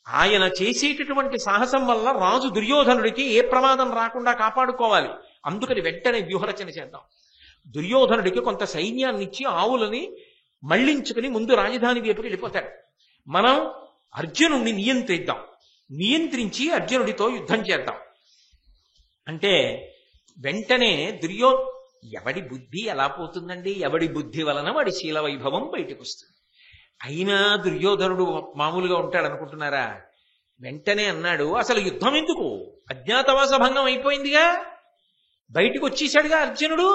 [SPEAKER 1] ఆయన చేసేటటువంటి సాహసం వల్ల రాజు దుర్యోధనుడికి ఏ ప్రమాదం రాకుండా కాపాడుకోవాలి. అందుకని వెంటనే వ్యూహరచన చేద్దాం. దుర్యోధనుడికి కొంత సైన్యాన్ని ఇచ్చి ఆవులని మళ్లించుకుని ముందు రాజధాని వైపుకి వెళ్ళిపోతాడు. మనం అర్జునుడిని నియంత్రించి అర్జునుడితో యుద్ధం చేద్దాం అంటే వెంటనే ఎవడి బుద్ధి ఎలా పోతుందండి? ఎవడి బుద్ధి వలన వాడి శీల వైభవం బయటకు వస్తుంది. అయినా దుర్యోధనుడు మామూలుగా ఉంటాడు అనుకుంటున్నారా? వెంటనే అన్నాడు, అసలు యుద్ధం ఎందుకు? అజ్ఞాతవాస భంగం అయిపోయిందిగా, బయటకు వచ్చేసాడుగా అర్జునుడు.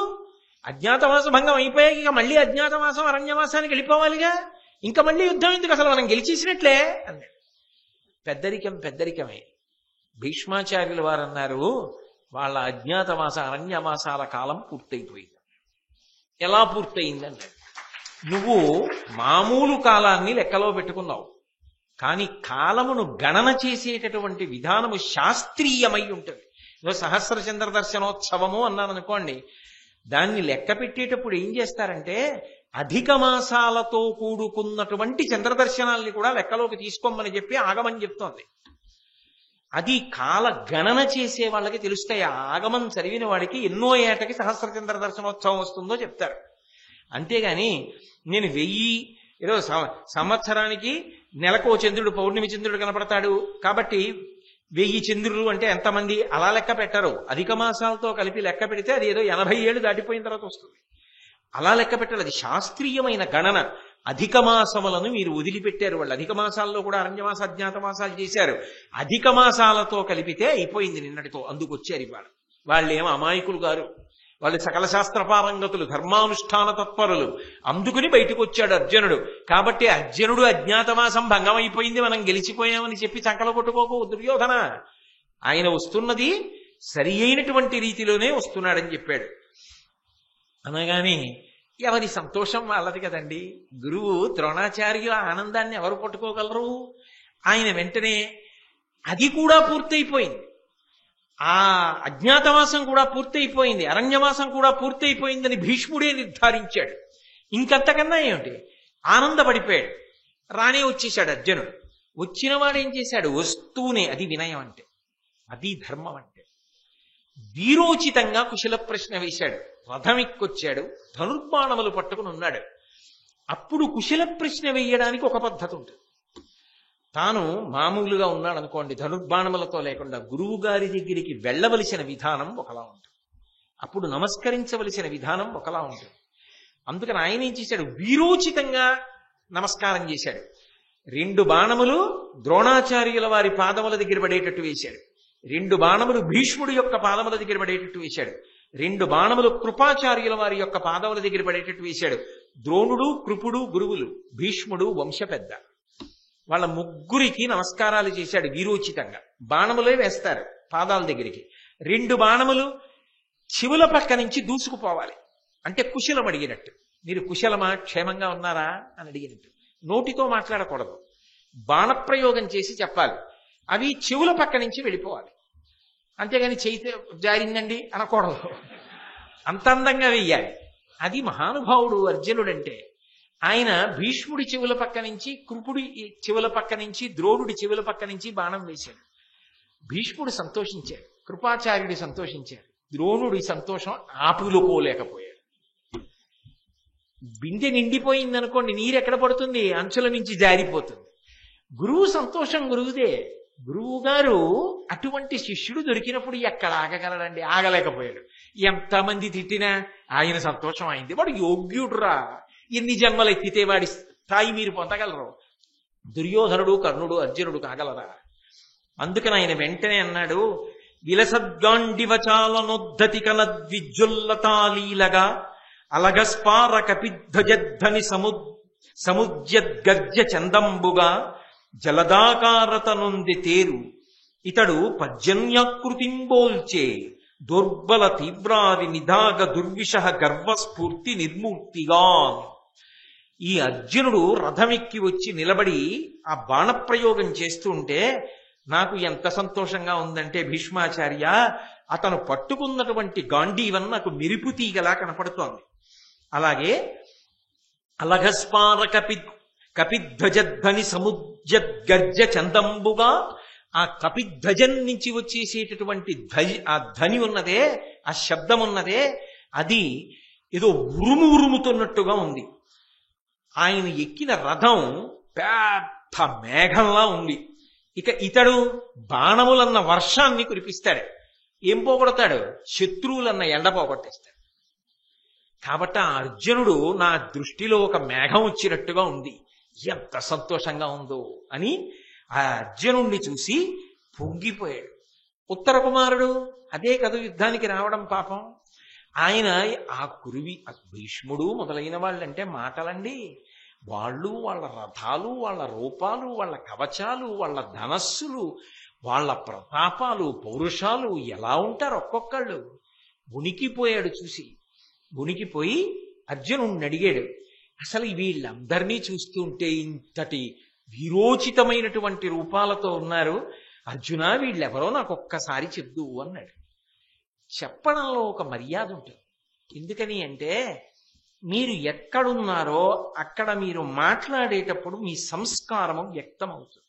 [SPEAKER 1] అజ్ఞాతవాస భంగం అయిపోయాక ఇక మళ్ళీ అజ్ఞాతవాసం అరణ్యవాసానికి వెళ్ళిపోవాలిగా, ఇంకా మళ్ళీ యుద్ధం ఎందుకు? అసలు మనం గెలిచేసినట్లే అన్నాడు. పెద్దరికమే. భీష్మాచార్యుల వారు అన్నారు, వాళ్ళ అజ్ఞాతవాస అరణ్యవాసాల కాలం పూర్తయిపోయింది. ఎలా పూర్తయింది అన్నాడు. నువ్వు మామూలు కాలాన్ని లెక్కలో పెట్టుకున్నావు, కానీ కాలమును గణన చేసేటటువంటి విధానము శాస్త్రీయమై ఉంటుంది. సహస్ర చంద్ర దర్శనోత్సవము అన్నాను అనుకోండి, దాన్ని లెక్క పెట్టేటప్పుడు ఏం చేస్తారంటే అధిక మాసాలతో కూడుకున్నటువంటి చంద్రదర్శనాల్ని కూడా లెక్కలోకి తీసుకోమని చెప్పి ఆగమని చెప్తోంది. అది కాల గణన చేసే వాళ్ళకి తెలుస్తాయి. ఆ ఆగమం చదివిన వాడికి ఎన్నో ఏటకి సహస్ర చంద్ర దర్శనోత్సవం వస్తుందో చెప్తారు. అంతేగాని నేను 1000 ఏదో సంవత్సరానికి నెలకు చంద్రుడు, పౌర్ణమి చంద్రుడు కనపడతాడు కాబట్టి 1000 చంద్రులు అంటే ఎంతమంది అలా లెక్క పెట్టరు. అధిక మాసాలతో కలిపి లెక్క పెడితే అది ఏదో 80 ఏళ్ళు దాటిపోయిన తర్వాత వస్తుంది. అలా లెక్క పెట్టాలి. అది శాస్త్రీయమైన గణన. అధిక మాసములను మీరు వదిలిపెట్టారు. వాళ్ళు అధిక మాసాల్లో కూడా అరణ్యమాస అజ్ఞాతమాసాలు చేశారు. అధిక మాసాలతో కలిపితే అయిపోయింది నిన్నటితో. అందుకు వచ్చారు ఇవాళ. వాళ్ళేమో అమాయకులు గారు, వాళ్ళు సకల శాస్త్ర పారంగతులు, ధర్మానుష్ఠాన తత్పరులు. అందుకుని బయటకు వచ్చాడు అర్జునుడు. కాబట్టి అర్జునుడు అజ్ఞాతవాసం భంగం అయిపోయింది, మనం గెలిచిపోయామని చెప్పి చంకలు కొట్టుకోకు దుర్యోధన. ఆయన వస్తున్నది సరి అయినటువంటి రీతిలోనే వస్తున్నాడని చెప్పాడు. అనగానే ఎవరి సంతోషం వాళ్ళది కదండి. గురువు ద్రోణాచార్యుల ఆనందాన్ని ఎవరు పట్టుకోగలరు? ఆయన వెంటనే అది కూడా పూర్తయిపోయింది, ఆ అజ్ఞాతవాసం కూడా పూర్తయిపోయింది, అరణ్యవాసం కూడా పూర్తయిపోయిందని భీష్ముడే నిర్ధారించాడు. ఇంకంతకన్నా ఏమిటి? ఆనందపడిపోయాడు. రానే వచ్చేశాడు అర్జునుడు. వచ్చిన వాడు ఏం చేశాడు? వస్తూనే, అది వినయం అంటే, అది ధర్మం అంటే, వీరోచితంగా కుశల ప్రశ్న వేశాడు. రథం ఎక్కొచ్చాడు, ధనుర్బాణములు పట్టుకుని ఉన్నాడు. అప్పుడు కుశల ప్రశ్న వేయడానికి ఒక పద్ధతి ఉంటుంది. తాను మామూలుగా ఉన్నాడు అనుకోండి, ధనుర్బాణములతో లేకుండా గురువు గారి దగ్గరికి వెళ్ళవలసిన విధానం ఒకలా ఉంటుంది, అప్పుడు నమస్కరించవలసిన విధానం ఒకలా ఉంటుంది. అందుకని ఆయన ఏం చేశాడు, వీరోచితంగా నమస్కారం చేశాడు. 2 బాణములు ద్రోణాచార్యుల వారి పాదముల దగ్గర పడేటట్టు వేశాడు, 2 బాణములు భీష్ముడి యొక్క పాదముల దగ్గర పడేటట్టు వేశాడు, 2 బాణములు కృపాచార్యుల వారి యొక్క పాదముల దగ్గర పడేటట్టు వేశాడు. ద్రోణుడు, కృపుడు గురువులు, భీష్ముడు వంశ పెద్ద, వాళ్ళ ముగ్గురికి నమస్కారాలు చేశాడు వీరోచితంగా. బాణములే వేస్తారు పాదాల దగ్గరికి. 2 బాణములు చెవుల పక్క నుంచి దూసుకుపోవాలి, అంటే కుశలం అడిగినట్టు. మీరు కుశలమా, క్షేమంగా ఉన్నారా అని అడిగినట్టు. నోటితో మాట్లాడకూడదు, బాణప్రయోగం చేసి చెప్పాలి. అవి చెవుల పక్క నుంచి వెళ్ళిపోవాలి, అంతేగాని చేయితే జారిందండి అనకూడదు, అంత అందంగా వెయ్యాలి. అది మహానుభావుడు అర్జునుడంటే. ఆయన భీష్ముడి చెవుల పక్క నుంచి, కృపుడి చెవుల పక్క నుంచి, ద్రోణుడి చెవుల పక్క నుంచి బాణం వేశాడు. భీష్ముడు సంతోషించాడు, కృపాచార్యుడి సంతోషించాడు, ద్రోణుడి సంతోషం ఆపులుకోలేకపోయాడు. బిందె నిండిపోయిందనుకోండి, నీరు ఎక్కడ పడుతుంది, అంచుల నుంచి జారిపోతుంది. గురువు సంతోషం గురువుదే. గురువు గారు అటువంటి శిష్యుడు దొరికినప్పుడు ఎక్కడ ఆగగలడండి, ఆగలేకపోయాడు. ఎంతమంది తిట్టినా ఆయన సంతోషం అయింది. వాడు యోగ్యుడురా, ఎన్ని జన్మలు ఎత్తితే వాడి స్థాయి మీరు పొందగలరు. దుర్యోధనుడు, కర్ణుడు, అర్జునుడు కాగలరా? అందుకని ఆయన వెంటనే అన్నాడు, విలసద్గాండివచాలనోద్ధతి కనద్విజ్జుల్లతాలీలగా అలగస్పార కపిధ్వజధ్వని సముద్యద్గర్జ చందంబుగా జలదాకారతనుంది తేరు ఇతడు పర్జన్యాకృతింబోల్చే దుర్బల తీవ్రాది నిదాగ దుర్విష గర్వస్ఫూర్తి నిర్మూర్తిగా. ఈ అర్జునుడు రథమెక్కి వచ్చి నిలబడి ఆ బాణప్రయోగం చేస్తూ ఉంటే నాకు ఎంత సంతోషంగా ఉందంటే, భీష్మాచార్య, అతను పట్టుకున్నటువంటి గాంధీవన్ నాకు మెరుపు తీగలా కనపడుతోంది. అలాగే అలఘస్పార కపిధ్వజధ్వని సముద్యద్గర్జ చందంబుగా, ఆ కపిధ్వజం నుంచి వచ్చేసేటటువంటి ఆ ధ్వని ఉన్నదే, ఆ శబ్దం ఉన్నదే, అది ఏదో ఉరుము ఉరుముతున్నట్టుగా ఉంది. ఆయన ఎక్కిన రథం పెద్ద మేఘంలా ఉంది. ఇక ఇతడు బాణములన్న వర్షాన్ని కురిపిస్తాడు. ఏం పోగొడతాడు? శత్రువులన్న ఎండ పోగొట్టేస్తాడు. కాబట్టి ఆ అర్జునుడు నా దృష్టిలో ఒక మేఘం వచ్చినట్టుగా ఉంది, ఎంత సంతోషంగా ఉందో అని ఆ అర్జునుణ్ణి చూసి పొంగిపోయాడు. ఉత్తర కుమారుడు అదే కదా యుద్ధానికి రావడం పాపం. ఆయన ఆ కురువి భీష్ముడు మొదలైన వాళ్ళంటే మాటలండి. వాళ్ళు, వాళ్ళ రథాలు, వాళ్ళ రూపాలు, వాళ్ళ కవచాలు, వాళ్ళ ధనస్సులు, వాళ్ళ ప్రతాపాలు, పౌరుషాలు ఎలా ఉంటారు ఒక్కొక్కళ్ళు. ఉనికిపోయాడు చూసి. ఉనికిపోయి అర్జునుడిని అడిగాడు, అసలు వీళ్ళందరినీ చూస్తుంటే ఇంతటి వీరోచితమైనటువంటి రూపాలతో ఉన్నారు, అర్జున వీళ్ళెవరో నాకు ఒక్కసారి చెప్దు అన్నాడు. చెప్పడంలో ఒక మర్యాద ఉంటుంది. ఎందుకని అంటే, మీరు ఎక్కడున్నారో అక్కడ మీరు మాట్లాడేటప్పుడు మీ సంస్కారము వ్యక్తమవుతుంది.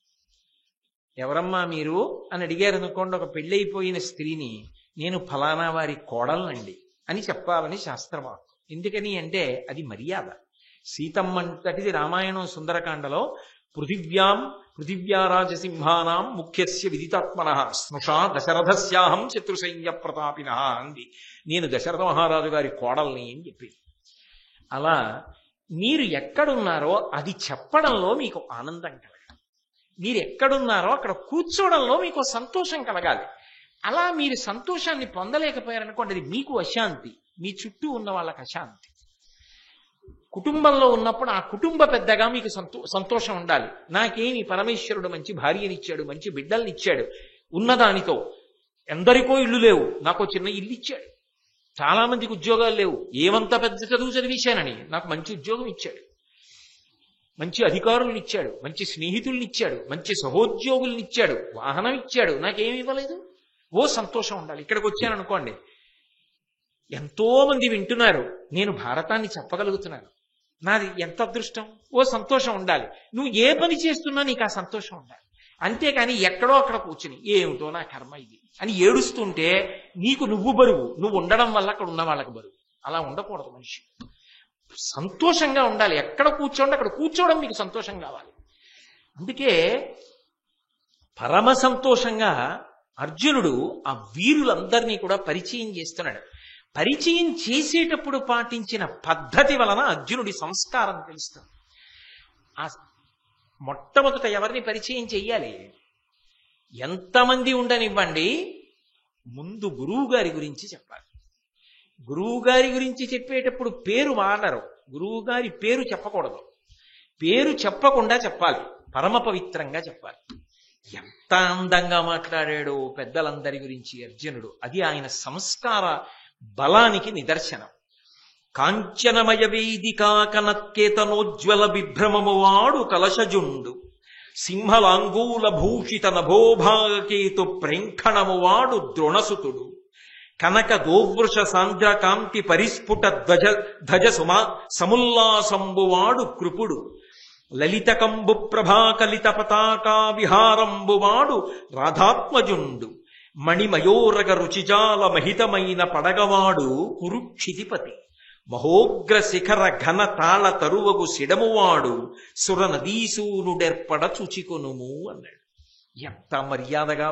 [SPEAKER 1] ఎవరమ్మా మీరు అని అడిగారు అనుకోండి, ఒక పెళ్ళైపోయిన స్త్రీని, నేను ఫలానా వారి కోడల్నండి అని చెప్పాలని శాస్త్రవాక్కు. ఎందుకని అంటే అది మర్యాద. సీతమ్మంతటిది రామాయణం సుందరకాండలో పృథివ్యారాజసింహానాం ముఖ్యస్య విదితాత్మనః స్నుషా దశరథస్యాహం శత్రుసైన్య ప్రతాపినః అంది. నేను దశరథ మహారాజు గారి కోడల్ని అని చెప్పి. అలా మీరు ఎక్కడున్నారో అది చెప్పడంలో మీకు ఆనందం కలగాలి. మీరు ఎక్కడున్నారో అక్కడ కూర్చోవడంలో మీకు సంతోషం కలగాలి. అలా మీరు సంతోషాన్ని పొందలేకపోయారనుకోండి, అది మీకు అశాంతి, మీ చుట్టూ ఉన్న వాళ్ళకి అశాంతి. కుటుంబంలో ఉన్నప్పుడు ఆ కుటుంబ పెద్దగా మీకు సంతోషం ఉండాలి. నాకేమి పరమేశ్వరుడు మంచి భార్యనిచ్చాడు, మంచి బిడ్డల్నిచ్చాడు, ఉన్నదానితో ఎందరికో ఇల్లు లేవు, నాకు చిన్న ఇల్లు ఇచ్చాడు. చాలా మందికి ఉద్యోగాలు లేవు, ఏమంత పెద్ద చదువు చదివించానని నాకు మంచి ఉద్యోగం ఇచ్చాడు, మంచి అధికారులను ఇచ్చాడు, మంచి స్నేహితుల్ని ఇచ్చాడు, మంచి సహోద్యోగుల్ని ఇచ్చాడు, వాహనం ఇచ్చాడు, నాకేమి ఇవ్వలేదు. ఓ సంతోషం ఉండాలి. ఇక్కడికి వచ్చాను అనుకోండి, ఎంతో మంది వింటున్నారు, నేను భారతాన్ని చెప్పగలుగుతున్నాను, నాది ఎంత అదృష్టం. ఓ సంతోషం ఉండాలి. నువ్వు ఏ పని చేస్తున్నా నీకు ఆ సంతోషం ఉండాలి. అంతేకాని ఎక్కడో అక్కడ కూర్చుని ఏమిటో నా కర్మ ఇది అని ఏడుస్తుంటే నీకు నువ్వు బరువు, నువ్వు ఉండడం వల్ల అక్కడ ఉన్న వాళ్ళకి బరువు. అలా ఉండకూడదు మనిషి. సంతోషంగా ఉండాలి. ఎక్కడ కూర్చోండి అక్కడ కూర్చోవడం మీకు సంతోషం కావాలి. అందుకే పరమ సంతోషంగా అర్జునుడు ఆ వీరులందరినీ కూడా పరిచయం చేస్తున్నాడు. పరిచయం చేసేటప్పుడు పాటించిన పద్ధతి వలన అర్జునుడి సంస్కారం తెలుస్తుంది. ఆ మొట్టమొదట ఎవరిని పరిచయం చెయ్యాలి? ఎంతమంది ఉండనివ్వండి, ముందు గురువు గారి గురించి చెప్పాలి. గురువు గారి గురించి చెప్పేటప్పుడు పేరు వాడరు, గురువు గారి పేరు చెప్పకూడదు, పేరు చెప్పకుండా చెప్పాలి, పరమ పవిత్రంగా చెప్పాలి. ఎంత అందంగా మాట్లాడాడో పెద్దలందరి గురించి అర్జునుడు. అది ఆయన సంస్కార బలానికి నిదర్శనం. కాంచనమయ వేదికా కనత్కేతనోజ్వల విభ్రమము వాడు కలశజుండు, సింహలాంగూల భూషిత నభోభాగకేతు ప్రేంఖణము వాడు ద్రోణసుతుడు, కనక దోవృష సాంద్ర కాంతి పరిస్ఫుట ధ్వజ సముల్లాసంబువాడు కృపుడు, లలితకంబు ప్రభాకలిత పతాకా విహారంబువాడు రాధాత్మజుండు, మణిమయోరగ రుచిజాల మహితమైన పడగవాడు కురుక్షితిపతి, మహోగ్ర శిఖర ఘన తాళ తరువగు సిడమువాడు సురనదీసూనుడెర్పడ చుచికొనుము అన్నాడు. ఎంత మర్యాదగా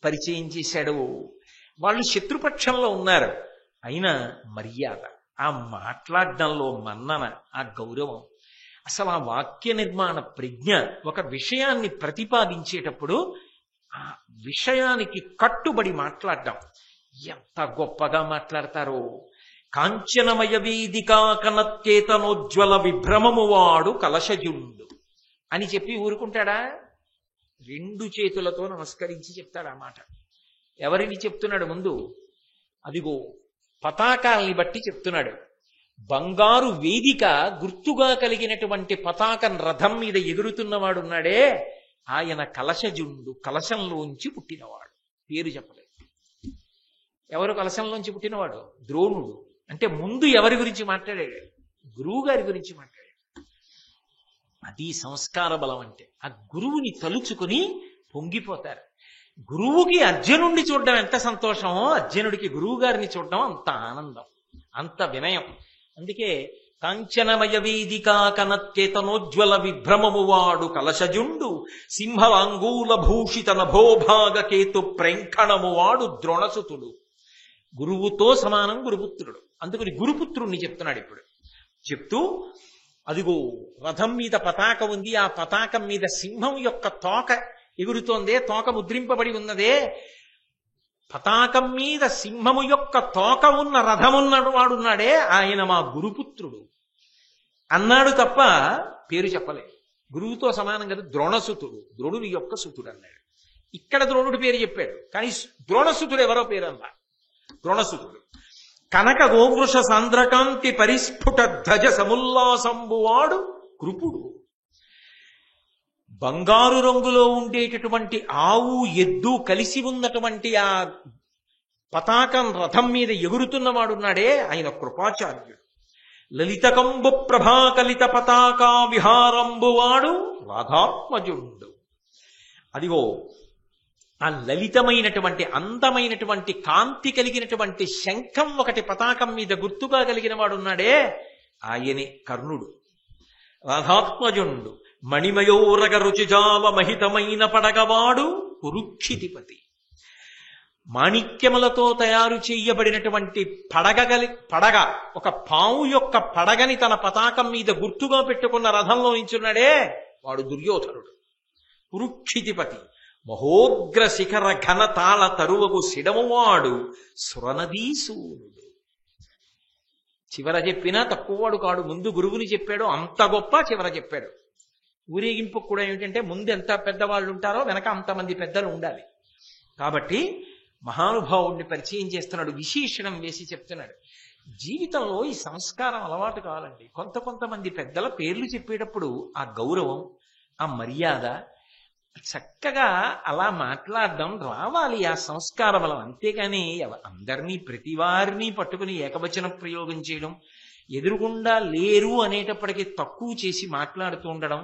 [SPEAKER 1] పరిచయం చేశాడు. వాళ్ళు శత్రుపక్షంలో ఉన్నారు, అయినా మర్యాద, ఆ మాట్లాడడంలో మన్నన, ఆ గౌరవం, అసలు ఆ వాక్య నిర్మాణ ప్రజ్ఞ. ఒక విషయాన్ని ప్రతిపాదించేటప్పుడు ఆ విషయానికి కట్టుబడి మాట్లాడడం ఎంత గొప్పగా మాట్లాడతారో. కాంచనమయ వేదికా కనత్కేతనోజ్వల విభ్రమము వాడు కలశజుండు అని చెప్పి ఊరుకుంటాడా? రెండు చేతులతో నమస్కరించి చెప్తాడు ఆ మాట. ఎవరిని చెప్తున్నాడు ముందు? అదిగో పతాకాల్ని బట్టి చెప్తున్నాడు. బంగారు వేదిక గుర్తుగా కలిగినటువంటి పతాకం రథం మీద ఎగురుతున్నవాడున్నాడే, ఆయన కలశజుండు, కలశంలోంచి పుట్టినవాడు. పేరు చెప్పలేదు. ఎవరు కలశంలోంచి పుట్టినవాడు? ద్రోణుడు. అంటే ముందు ఎవరి గురించి మాట్లాడాడు? గురువు గారి గురించి మాట్లాడాడు. అది సంస్కార బలం అంటే. ఆ గురువుని తలుచుకుని పొంగిపోతారు. గురువుకి అర్జునుడిని చూడడం ఎంత సంతోషమో, అర్జునుడికి గురువు గారిని చూడడం అంత ఆనందం, అంత వినయం. అందుకే కాంచనమయ వేదికా కనత్కేతనోజ్వల విభ్రమము వాడు కలశజుండు, సింహలాంగూల భూషిత నభోభాగకేతు ప్రేంఖణము వాడు ద్రోణసుతుడు. గురువుతో సమానం గురుపుత్రుడు. అందుకని గురుపుత్రుణ్ణి చెప్తున్నాడు ఇప్పుడు. చెప్తూ అదిగో రథం మీద పతాక ఉంది, ఆ పతాకం మీద సింహం యొక్క తోక ఎగురుతోందే, తోక ముద్రింపబడి ఉన్నదే, పతాకం మీద సింహము యొక్క తోక ఉన్న రథమున్నడు వాడున్నాడే, ఆయన మా గురుపుత్రుడు అన్నాడు తప్ప పేరు చెప్పలేదు. గురువుతో సమానం కదా, ద్రోణసుతుడు, ద్రోణుని యొక్క సుతుడు అన్నాడు. ఇక్కడ ద్రోణుడి పేరు చెప్పాడు, కానీ ద్రోణసుతుడు ఎవరో పేరు అన్నా. ద్రోణసుతుడు కనక గోవృష సాంద్రకాంతి పరిస్ఫుట ధ్వజ సముల్లాసంబువాడు కృపుడు. బంగారు రంగులో ఉండేటటువంటి ఆవు ఎద్దు కలిసి ఉన్నటువంటి ఆ పతాకం రథం మీద ఎగురుతున్నవాడున్నాడే, ఆయన కృపాచార్యుడు. లలితకంబు ప్రభాకలిత పతాకా విహారంబువాడు రాధాత్మజుండు. అదిగో ఆ లలితమైనటువంటి అందమైనటువంటి కాంతి కలిగినటువంటి శంఖం ఒకటి పతాకం మీద గుర్తుగా కలిగిన వాడున్నాడే, ఆయనే కర్ణుడు. రాధాత్మజుండు మణిమయోరగ రుచిజాల మహితమైన పడగవాడు కురుక్షితిపతి. మాణిక్యములతో తయారు చేయబడినటువంటి పడగ, ఒక పాము యొక్క పడగని తన పతాకం మీద గుర్తుగా పెట్టుకున్న రథంలో నించున్నాడే, వాడు దుర్యోధనుడు. కురుక్షితిపతి మహోగ్ర శిఖర ఘన తాళ తరువగు సిడమువాడు సురనదీసూనుడు. చివర చెప్పినా తక్కువవాడు కాడు. ముందు గురువుని చెప్పాడు, అంత గొప్ప చివర చెప్పాడు. ఊరేగింపు కూడా ఏమిటంటే ముందు ఎంత పెద్దవాళ్ళు ఉంటారో వెనక అంతమంది పెద్దలు ఉండాలి. కాబట్టి మహానుభావుడిని పరిచయం చేస్తున్నాడు, విశేషణం వేసి చెప్తున్నాడు. జీవితంలో ఈ సంస్కారం అలవాటు కావాలండి. కొంతమంది పెద్దల పేర్లు చెప్పేటప్పుడు ఆ గౌరవం, ఆ మర్యాద, చక్కగా అలా మాట్లాడడం రావాలి, ఆ సంస్కార బలం. అంతేగాని అందరినీ ప్రతి వారిని పట్టుకుని ఏకవచన ప్రయోగం చేయడం, ఎదురుగుండా లేరు అనేటప్పటికీ తక్కువ చేసి మాట్లాడుతూ ఉండడం,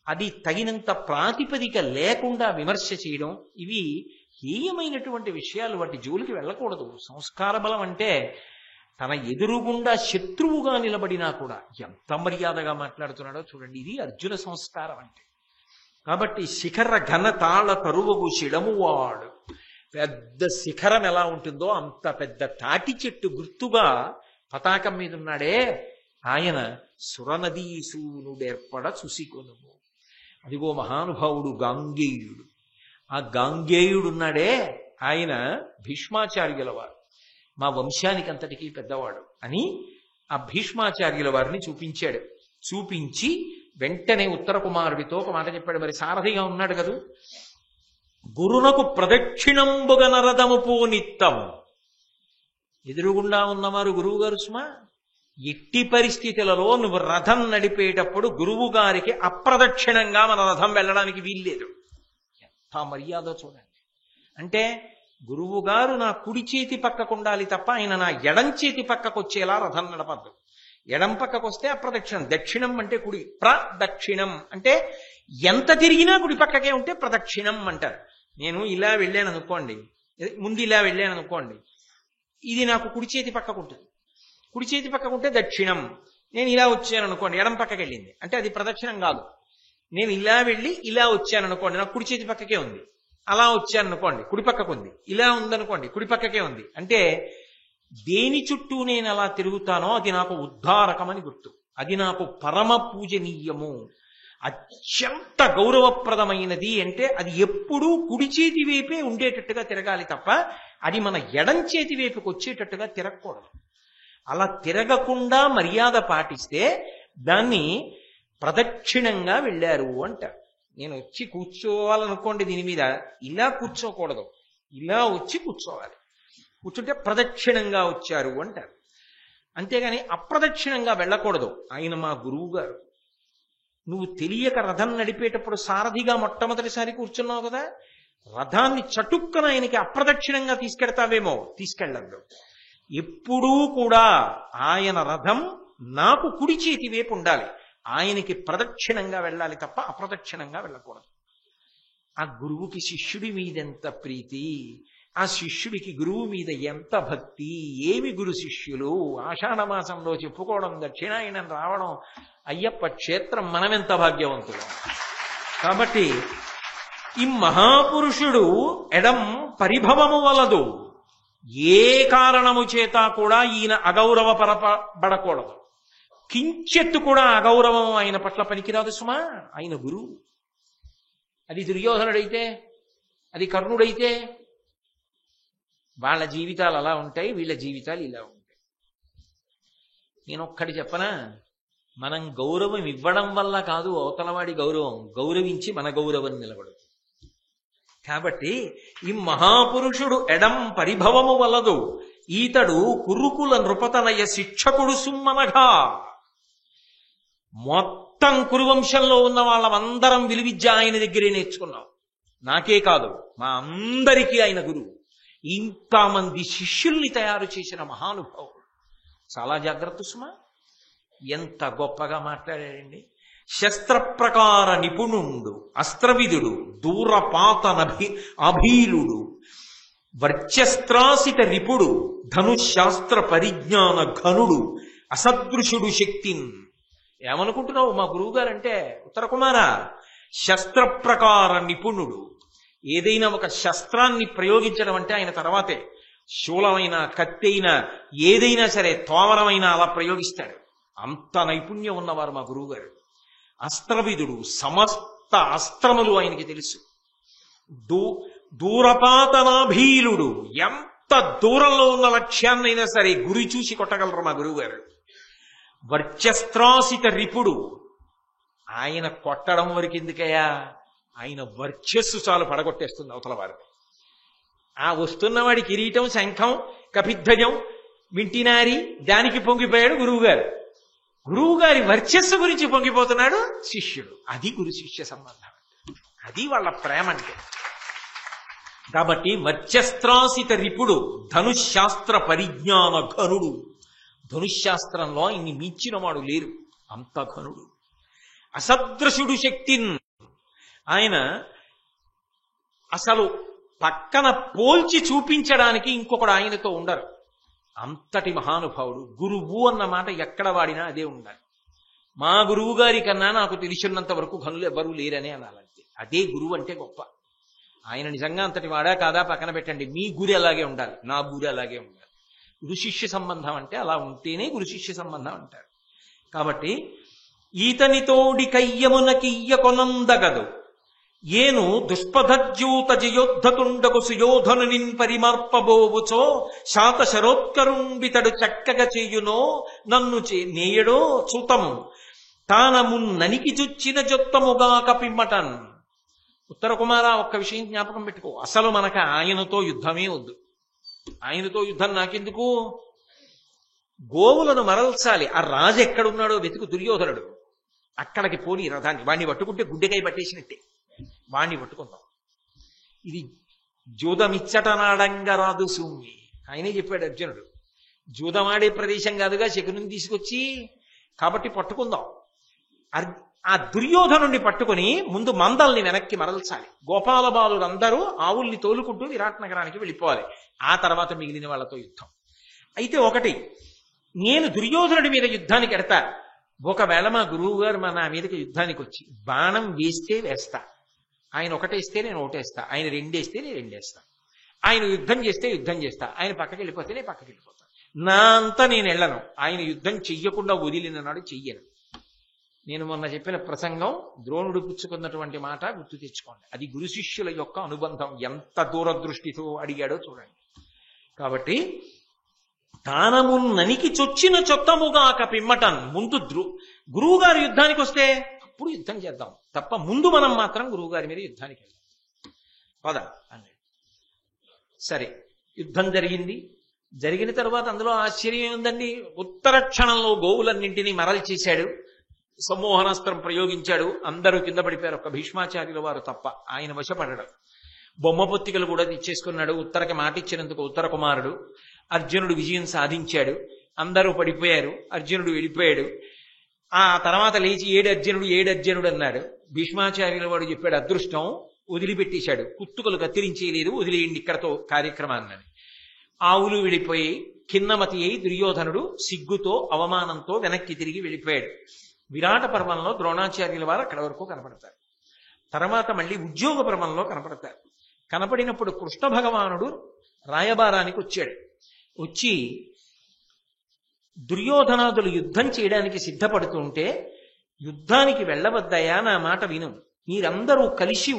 [SPEAKER 1] అది తగినంత ప్రాతిపదిక లేకుండా విమర్శ చేయడం, ఇవి హేయమైనటువంటి విషయాలు. వాటి జోలికి వెళ్ళకూడదు. సంస్కార బలం అంటే తన ఎదురుగుండా శత్రువుగా నిలబడినా కూడా ఎంత మర్యాదగా మాట్లాడుతున్నాడో చూడండి. ఇది అర్జున సంస్కారం అంటే. కాబట్టి శిఖర ఘనతాళ తరువగు శిలమువాడు, పెద్ద శిఖరం ఎలా ఉంటుందో అంత పెద్ద తాటి చెట్టు గుర్తుగా పతాకం మీద ఉన్నాడే ఆయన సురనదీసూనుడేర్పడ చూసికొనుము. అదిగో మహానుభావుడు గాంగేయుడు. ఆ గాంగేయుడున్నాడే ఆయన భీష్మాచార్యుల వారు, మా వంశానికి అంతటికీ పెద్దవాడు అని ఆ భీష్మాచార్యుల వారిని చూపించాడు. చూపించి వెంటనే ఉత్తర కుమారుడితో ఒక మాట చెప్పాడు. మరి సారథిగా ఉన్నాడు కదూ, గురునకు ప్రదక్షిణంబుగ నరదము పోనిత్తం. ఎదురుగుండా ఉన్నవారు గురువు గారు సుమా. ఎట్టి పరిస్థితులలో నువ్వు రథం నడిపేటప్పుడు గురువు గారికి అప్రదక్షిణంగా మన రథం వెళ్ళడానికి వీల్లేదు. ఎంత మర్యాద చూడండి. అంటే గురువు గారు నా కుడి చేతి పక్కకు ఉండాలి తప్ప ఆయన నా ఎడం చేతి పక్కకు వచ్చేలా రథం నడపద్దు. ఎడం పక్కకు వస్తే అప్రదక్షిణం. దక్షిణం అంటే కుడి, ప్రదక్షిణం అంటే ఎంత తిరిగినా కుడి పక్కకే ఉంటే ప్రదక్షిణం అంటారు. నేను ఇలా వెళ్ళాను అనుకోండి, ముందు ఇలా వెళ్ళాను అనుకోండి, ఇది నాకు కుడి చేతి పక్కకు ఉంటుంది. కుడి చేతి పక్కకు ఉంటే దక్షిణం. నేను ఇలా వచ్చాను అనుకోండి, ఎడం పక్కకి వెళ్ళింది అంటే అది ప్రదక్షిణం కాదు. నేను ఇలా వెళ్ళి ఇలా వచ్చాను అనుకోండి, నాకు కుడి చేతి పక్కకే ఉంది. అలా వచ్చాను అనుకోండి, కుడి పక్కకు ఉంది. ఇలా ఉందనుకోండి, కుడి పక్కకే ఉంది. అంటే దేని చుట్టూ నేను అలా తిరుగుతానో అది నాకు ఉద్ధారకమని గుర్తు. అది నాకు పరమ పూజనీయము, అత్యంత గౌరవప్రదమైనది. అంటే అది ఎప్పుడూ కుడి చేతి వైపే ఉండేటట్టుగా తిరగాలి తప్ప అది మన ఎడం చేతి వైపుకి వచ్చేటట్టుగా తిరగకూడదు. అలా తిరగకుండా మర్యాద పాటిస్తే దాన్ని ప్రదక్షిణంగా వెళ్ళారు అంటారు. నేను వచ్చి కూర్చోవాలనుకోండి, దీని మీద ఇలా కూర్చోకూడదు, ఇలా వచ్చి కూర్చోవాలి. కూర్చుంటే ప్రదక్షిణంగా వచ్చారు అంటారు. అంతేగాని అప్రదక్షిణంగా వెళ్ళకూడదు. ఆయన మా గురువు గారు. నువ్వు తెలియక రథం నడిపేటప్పుడు సారథిగా మొట్టమొదటిసారి కూర్చున్నావు కదా, రథాన్ని చటుక్కన ఆయనకి అప్రదక్షిణంగా తీసుకెడతావేమో, తీసుకెళ్ళద్దు. ఎప్పుడూ కూడా ఆయన రథం నాకు కుడి చేతి వైపు ఉండాలి. ఆయనకి ప్రదక్షిణంగా వెళ్ళాలి తప్ప అప్రదక్షిణంగా వెళ్ళకూడదు. ఆ గురువుకి శిష్యుడి మీద ఎంత ప్రీతి, ఆ శిష్యుడికి గురువు మీద ఎంత భక్తి. ఏమి గురు శిష్యులు. ఆషాఢమాసంలో చెప్పుకోవడం, దక్షిణాయనం రావడం, అయ్యప్ప క్షేత్రం, మనమెంత భాగ్యవంతులు. కాబట్టి ఈ మహాపురుషుడు ఎడం పరిభవము వలదు. ఏ కారణము చేత కూడా ఈయన అగౌరవపరపబడకూడదు. కించెత్తు కూడా అగౌరవం ఆయన పట్ల పనికిరాదు సుమా. ఆయన గురువు. అది దుర్యోధనుడైతే, అది కర్ణుడైతే వాళ్ళ జీవితాలు అలా ఉంటాయి, వీళ్ళ జీవితాలు ఇలా ఉంటాయి. నేను ఒక్కటి చెప్పనా, మనం గౌరవం ఇవ్వడం వల్ల కాదు అవతలవాడి గౌరవం, గౌరవించి మన గౌరవం నిలబడు. కాబట్టి ఈ మహాపురుషుడు ఎడం పరిభవము వలదు, ఈతడు కురుకుల నృపతనయ శిక్షకుడు సుమ్మనగా. మొత్తం కురువంశంలో ఉన్న వాళ్ళమందరం విలువిద్య ఆయన దగ్గరే నేర్చుకున్నాం. నాకే కాదు, మా అందరికీ ఆయన గురువు. ఇంతమంది శిష్యుల్ని తయారు చేసిన మహానుభావుడు. చాలా జాగ్రత్త సుమా. ఎంత గొప్పగా మాట్లాడాడండి. శస్త్రప్రకార నిపుణుండు, అస్త్రవిధుడు, దూరపాతనభి అభీలుడు, వర్చస్త్రాసిత రిపుడు, ధనుశాస్త్ర పరిజ్ఞాన ఘనుడు, అసదృశుడు శక్తిన్. ఏమనుకుంటున్నావు మా గురువు గారంటే? ఉత్తర కుమార, శస్త్రప్రకార నిపుణుడు. ఏదైనా ఒక శస్త్రాన్ని ప్రయోగించడం అంటే ఆయన తర్వాతే. శూలమైనా, కత్తి అయినా, ఏదైనా సరే, తోమరమైనా అలా ప్రయోగిస్తాడు. అంత నైపుణ్యం ఉన్నవారు మా గురువు గారు. అస్త్రవిధుడు, సమస్త అస్త్రములు ఆయనకి తెలుసు. దూరపాతనాభీలుడు, ఎంత దూరంలో ఉన్న లక్ష్యాన్నైనా సరే గురి చూసి కొట్టగలరు మా గురువు గారు. వర్చస్త్రాసిత రిపుడు, ఆయన కొట్టడం వరకు ఎందుకయ్యా, ఆయన వర్చస్సు చాలు పడగొట్టేస్తుంది అవతల వారు. ఆ వస్తున్నవాడి కిరీటం, శంఖం, కపిధ్వజం వింటినారి, దానికి పొంగిపోయాడు గురువుగారు. గురువుగారి వర్చస్సు గురించి పొంగిపోతున్నాడు శిష్యుడు. అది గురు శిష్య సంబంధం, అది వాళ్ళ ప్రేమ అంటే. కాబట్టి వర్చస్త్రాసిత రిపుడు, ధనుశాస్త్ర పరిజ్ఞాన ఘనుడు. ధనుశాస్త్రంలో ఇన్ని మించిన వాడు లేరు, అంత ఘనుడు. అసదృశుడు శక్తిన్, ఆయన అసలు పక్కన పోల్చి చూపించడానికి ఇంకొకడు ఆయనతో ఉండరు. అంతటి మహానుభావుడు. గురువు అన్న మాట ఎక్కడ వాడినా అదే ఉండాలి. మా గురువు గారి కన్నా నాకు తెలిసినంత వరకు ఘనులు ఎవరూ లేరనే అనాలంతే. అదే గురువు అంటే గొప్ప. ఆయన నిజంగా అంతటి వాడా కాదా పక్కన పెట్టండి, మీ గురి అలాగే ఉండాలి, నా గురి అలాగే ఉండాలి. గురు శిష్య సంబంధం అంటే అలా ఉంటేనే గురు శిష్య సంబంధం అంటారు. కాబట్టి ఈతనితోడి కయ్యమునకియ్య కొనందగదు ఏను దుష్పథజ్యూత జయోద్ధతుండకు సుయోధనునిన్ పరిమర్పబోవుచో శాత శరోత్కరుంబితడు చక్కగా చేయునో నన్ను నేయడో చూతము తానమున్ననికి జుచ్చిన జొత్తముగాక పిమ్మటన్. ఉత్తర కుమార ఒక్క విషయం జ్ఞాపకం పెట్టుకో, అసలు మనకు ఆయనతో యుద్ధమే వద్దు. ఆయనతో యుద్ధం నాకెందుకు? గోవులను మరల్చాలి, ఆ రాజు ఎక్కడున్నాడో వెతుకు దుర్యోధనుడు. అక్కడికి పోని రథాన్ని, వాడిని పట్టుకుంటే గుడ్డెకాయ పట్టేసినట్టే, వాణ్ణి పట్టుకుందాం. ఇది జూదమిచ్చటనాడంగా రాదు సూమి, ఆయనే చెప్పాడు అర్జునుడు. జూదమాడే ప్రదేశం కాదుగా శకుని తీసుకొచ్చి, కాబట్టి పట్టుకుందాం. ఆ దుర్యోధనుడిని పట్టుకుని ముందు మందల్ని వెనక్కి మరల్చాలి. గోపాల బాలురందరూ ఆవుల్ని తోలుకుంటూ విరాట్ నగరానికి వెళ్ళిపోవాలి. ఆ తర్వాత మిగిలిన వాళ్ళతో యుద్ధం. అయితే ఒకటి, నేను దుర్యోధనుడి మీద యుద్ధానికి ఎడతా. ఒకవేళ మా గురువు గారు నా మీదకి యుద్ధానికి వచ్చి బాణం వేస్తే వేస్తా, ఆయన ఒకటేస్తే నేను ఒకటేస్తా, ఆయన రెండేస్తే నేను రెండేస్తా, ఆయన యుద్ధం చేస్తే యుద్ధం చేస్తా, ఆయన పక్కకి వెళ్ళిపోతే నేను పక్కకి వెళ్ళిపోతా. నా అంతా నేను వెళ్ళను. ఆయన యుద్ధం చెయ్యకుండా వదిలిన నాడు చెయ్యను. నేను మొన్న చెప్పిన ప్రసంగం ద్రోణుడు పుచ్చుకున్నటువంటి మాట గుర్తు తెచ్చుకోండి. అది గురు శిష్యుల యొక్క అనుబంధం ఎంత దూరదృష్టితో అడిగాడో చూడండి. కాబట్టి తానమున్ననికి చొచ్చిన చొత్తముగాక పిమ్మటన్. ముందు గురువు గారి యుద్ధానికి వస్తే అప్పుడు యుద్ధం చేద్దాం తప్ప ముందు మనం మాత్రం గురువు గారి మీద యుద్ధానికి వెళ్దాం పద అన్నాడు. సరే, యుద్ధం జరిగింది. జరిగిన తర్వాత అందులో ఆశ్చర్యం ఏముందండి? ఉత్తర క్షణంలో గోవులన్నింటినీ మరలి చేశాడు, సమ్మోహనాస్త్రం ప్రయోగించాడు. అందరూ కింద పడిపోయారు, ఒక్క భీష్మాచార్యుల వారు తప్ప. ఆయన వశపడడం. బొమ్మ పొత్తికలు కూడా తెచ్చేసుకున్నాడు. ఉత్తరకి మాట ఇచ్చినందుకు ఉత్తర కుమారుడు. అర్జునుడు విజయం సాధించాడు. అందరూ పడిపోయారు, అర్జునుడు వెళ్ళిపోయాడు. ఆ తర్వాత లేచి ఏడు అర్జునుడు అన్నాడు. భీష్మాచార్యుల వాడు చెప్పాడు, అదృష్టం వదిలిపెట్టేశాడు, కుత్తుకలు కత్తిరించేయలేదు, వదిలేయండి ఇక్కడతో కార్యక్రమాన్ని. ఆవులు వెళ్ళిపోయి ఖిన్నమతి అయి దుర్యోధనుడు సిగ్గుతో అవమానంతో వెనక్కి తిరిగి వెళ్ళిపోయాడు. విరాట పర్వంలో ద్రోణాచార్యుల వారు అక్కడ వరకు కనపడతారు. తర్వాత మళ్ళీ ఉద్యోగ పర్వంలో కనపడతారు. కనపడినప్పుడు కృష్ణ భగవానుడు రాయబారానికి వచ్చాడు. వచ్చి దుర్యోధనాదులు యుద్ధం చేయడానికి సిద్ధపడుతుంటే, యుద్ధానికి వెళ్ళవద్దయా, నా మాట విను, మీరందరూ కలిసి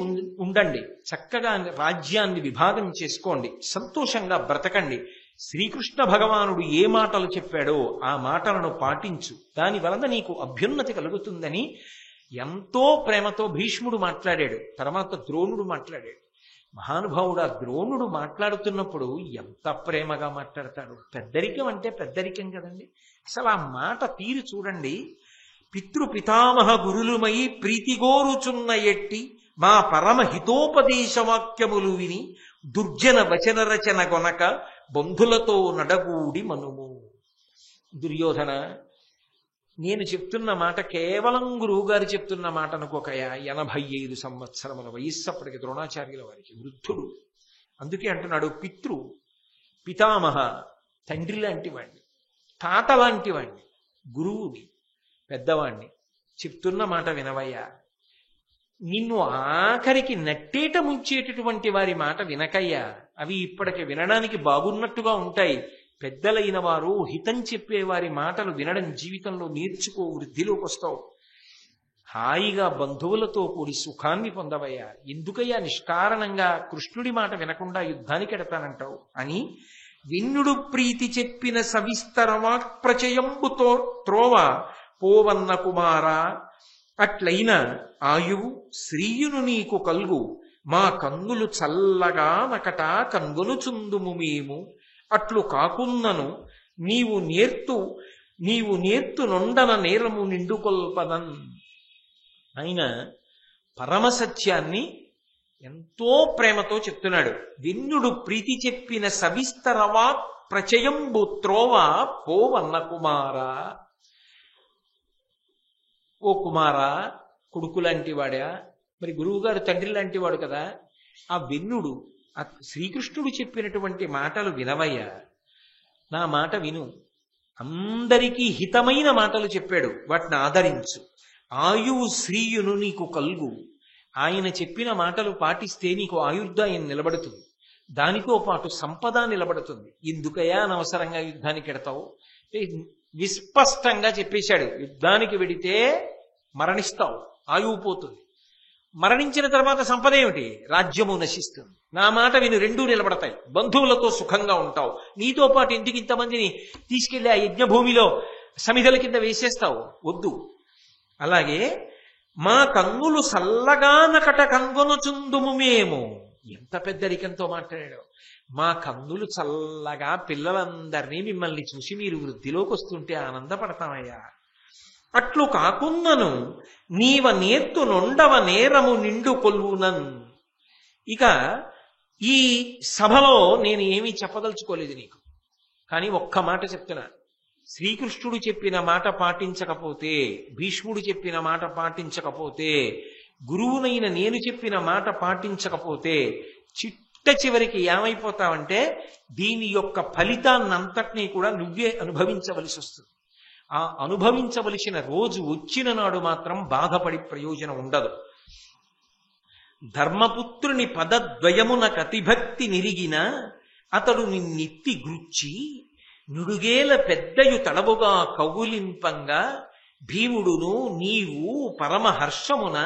[SPEAKER 1] ఉండండి, చక్కగా రాజ్యాన్ని విభాగం చేసుకోండి, సంతోషంగా బ్రతకండి, శ్రీకృష్ణ భగవానుడు ఏ మాటలు చెప్పాడో ఆ మాటలను పాటించు, దాని వలన నీకు అభ్యున్నతి కలుగుతుందని ఎంతో ప్రేమతో భీష్ముడు మాట్లాడాడు. తర్వాత ద్రోణుడు మాట్లాడాడు. మహానుభావుడు ఆ ద్రోణుడు మాట్లాడుతున్నప్పుడు ఎంత ప్రేమగా మాట్లాడతాడు. పెద్దరికం అంటే పెద్దరికం కదండి. అసలు ఆ మాట తీరు చూడండి. పితృపితామహ గురులుమై ప్రీతిగోరుచున్న ఎట్టి మా పరమ హితోపదేశ వాక్యములు విని దుర్జన వచన రచన గొనక బంధులతో నడగూడి మనుము. దుర్యోధన, నేను చెప్తున్న మాట కేవలం గురువుగారు చెప్తున్న మాట అనుకోకయా. 85 సంవత్సరముల వయస్సు అప్పటికి ద్రోణాచార్యుల వారికి, వృద్ధుడు. అందుకే అంటున్నాడు, పితామహ తండ్రి లాంటి వాణ్ణి, తాత లాంటి వాణ్ణి, గురువుని, పెద్దవాణ్ణి, చెప్తున్న మాట వినవయ్యా. నిన్ను ఆఖరికి నట్టేట ముంచేటటువంటి వారి మాట వినకయ్యా. అవి ఇప్పటికి వినడానికి బాగున్నట్టుగా ఉంటాయి. పెద్దలైన వారు హితం చెప్పే వారి మాటలు వినడం జీవితంలో నేర్చుకో, వృద్ధిలోకి వస్తావు. హాయిగా బంధువులతో కూడి సుఖాన్ని పొందవయ్యా. ఎందుకయ్యా నిష్కారణంగా కృష్ణుడి మాట వినకుండా యుద్ధానికి ఎడతానంటావు అని విన్నుడు ప్రీతి చెప్పిన సవిస్తర వాక్ప్రచయంబుతో త్రోవ పోవన్న కుమారా, అట్లైన ఆయువు శ్రీయును నీకు కల్గు, మా కన్నులు చల్లగా నకట కన్గొనుచుందుము మేము, అట్లు కాకున్నను నీవు నేర్తు నొండన నేరము నిండుకొల్పదన్. ఆయన పరమసత్యాన్ని ఎంతో ప్రేమతో చెప్తున్నాడు. విన్నుడు ప్రీతి చెప్పిన సవిస్తరవా ప్రచయంబు త్రోవ పోవన్న కుమారా. ఓ కుమారా, కొడుకు లాంటి వాడా, మరి గురువుగారు తండ్రి లాంటి వాడు కదా. ఆ వెన్నుడు, ఆ శ్రీకృష్ణుడు చెప్పినటువంటి మాటలు వినవయ్యా. నా మాట విను. అందరికీ హితమైన మాటలు చెప్పాడు, వాటిని ఆదరించు. ఆయువు శ్రీయును నీకు కలుగు. ఆయన చెప్పిన మాటలు పాటిస్తే నీకు ఆయుర్దాయం నిలబడుతుంది, దానితో పాటు సంపద నిలబడుతుంది. ఎందుకయ్యా అనవసరంగా యుద్ధానికి ఎడతావు? విస్పష్టంగా చెప్పేశాడు, యుద్ధానికి వెడితే మరణిస్తావు, ఆయువు పోతుంది. మరణించిన తర్వాత సంపద ఏమిటి? రాజ్యము నశిస్తుంది. నా మాట విను, రెండూ నిలబడతాయి. బంధువులతో సుఖంగా ఉంటావు. నీతో పాటు ఎందుకు ఇంతమందిని తీసుకెళ్లి ఆ యజ్ఞభూమిలో సమిధల కింద వేసేస్తావు? వద్దు. అలాగే మా కన్నులు సల్లగానకట కన్గొనుచుందుము మేము. ఎంత పెద్దరికంతో మాట్లాడాడు. మా కన్నులు చల్లగా పిల్లలందరినీ మిమ్మల్ని చూసి మీరు వృద్ధిలోకి వస్తుంటే ఆనందపడతామయ్యా. అట్లు కాకున్నను నీవ నేర్తు నొండవ నేరము నిండు కొల్వునన్. ఇక ఈ సభలో నేను ఏమీ చెప్పదలుచుకోలేదు నీకు, కానీ ఒక్క మాట చెప్తున్నా. శ్రీకృష్ణుడు చెప్పిన మాట పాటించకపోతే, భీష్ముడు చెప్పిన మాట పాటించకపోతే, గురువునైన నేను చెప్పిన మాట పాటించకపోతే చిట్ట చివరికి ఏమైపోతావంటే దీని యొక్క ఫలితాన్నంతటినీ కూడా నువ్వే అనుభవించవలసి వస్తుంది. ఆ అనుభవించవలసిన రోజు వచ్చిన నాడు మాత్రం బాధపడి ప్రయోజనం ఉండదు. ధర్మపుత్రుని పదద్వయమున కతిభక్తి నిరిగిన అతడు నిన్నెత్తి గుచ్చి నుడుగేల పెద్దయు తడవుగా కౌగులింపంగా భీముడును నీవు పరమహర్షమున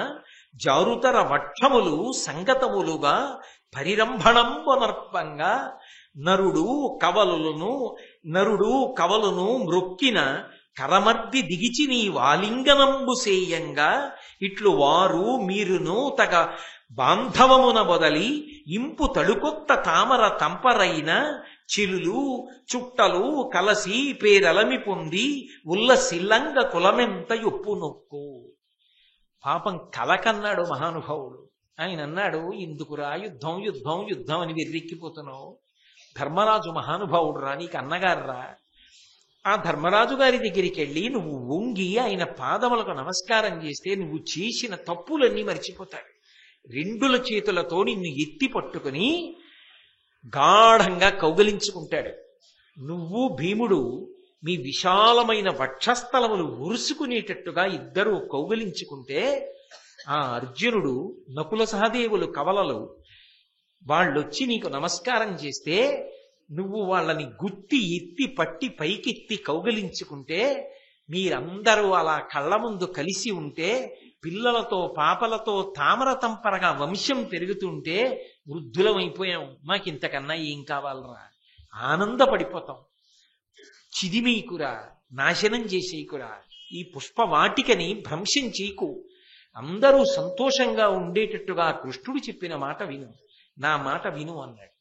[SPEAKER 1] జారుతర వక్షములు సంగతములుగా పరిరంభణంబునర్పంగా నరుడు కవలును మ్రొక్కిన కరమర్ది దిగిచి నీ వాలింగనంబు సేయంగా ఇట్లు వారు మీరును తగ బాంధవమున బొదలి ఇంపు తడుకొత్త తామర తంపరైన చిలులు చుట్టలు కలసి పేరలమి పొంది ఉల్లసిల్లంగ కులమెంత యొప్పు నొక్కు. పాపం కలకన్నాడు మహానుభావుడు. ఆయన అన్నాడు, ఎందుకురా యుద్ధం యుద్ధం యుద్ధం అని వెర్రెక్కిపోతున్నావు? ధర్మరాజు మహానుభావుడు రా, నీకు అన్నగారురా. ఆ ధర్మరాజు గారి దగ్గరికి వెళ్ళి నువ్వు వంగి ఆయన పాదములకు నమస్కారం చేస్తే నువ్వు చేసిన తప్పులన్నీ మర్చిపోతాడు. రెండుల చేతులతో నిన్ను ఎత్తి పట్టుకుని గాఢంగా కౌగలించుకుంటాడు. నువ్వు భీముడు మీ విశాలమైన వక్షస్థలములు ఉరుసుకునేటట్టుగా ఇద్దరూ కౌగలించుకుంటే ఆ అర్జునుడు, నకుల సహదేవులు కవలలు వాళ్ళొచ్చి నీకు నమస్కారం చేస్తే నువ్వు వాళ్ళని గుత్తి ఎత్తి పట్టి పైకెత్తి కౌగలించుకుంటే మీరందరూ అలా కళ్ళ ముందు కలిసి ఉంటే పిల్లలతో పాపలతో తామర తంపరగా వంశం పెరుగుతుంటే వృద్ధులమైపోయాం, మాకింతకన్నా ఏం కావాలరా? ఆనందపడిపోతాం. చిదిమీకురా, నాశనం చేసేకురా, ఈ పుష్పవాటికని భ్రంశం చేయకు, అందరూ సంతోషంగా ఉండేటట్టుగా కృష్ణుడు చెప్పిన మాట విను, నా మాట విను అన్నాడు.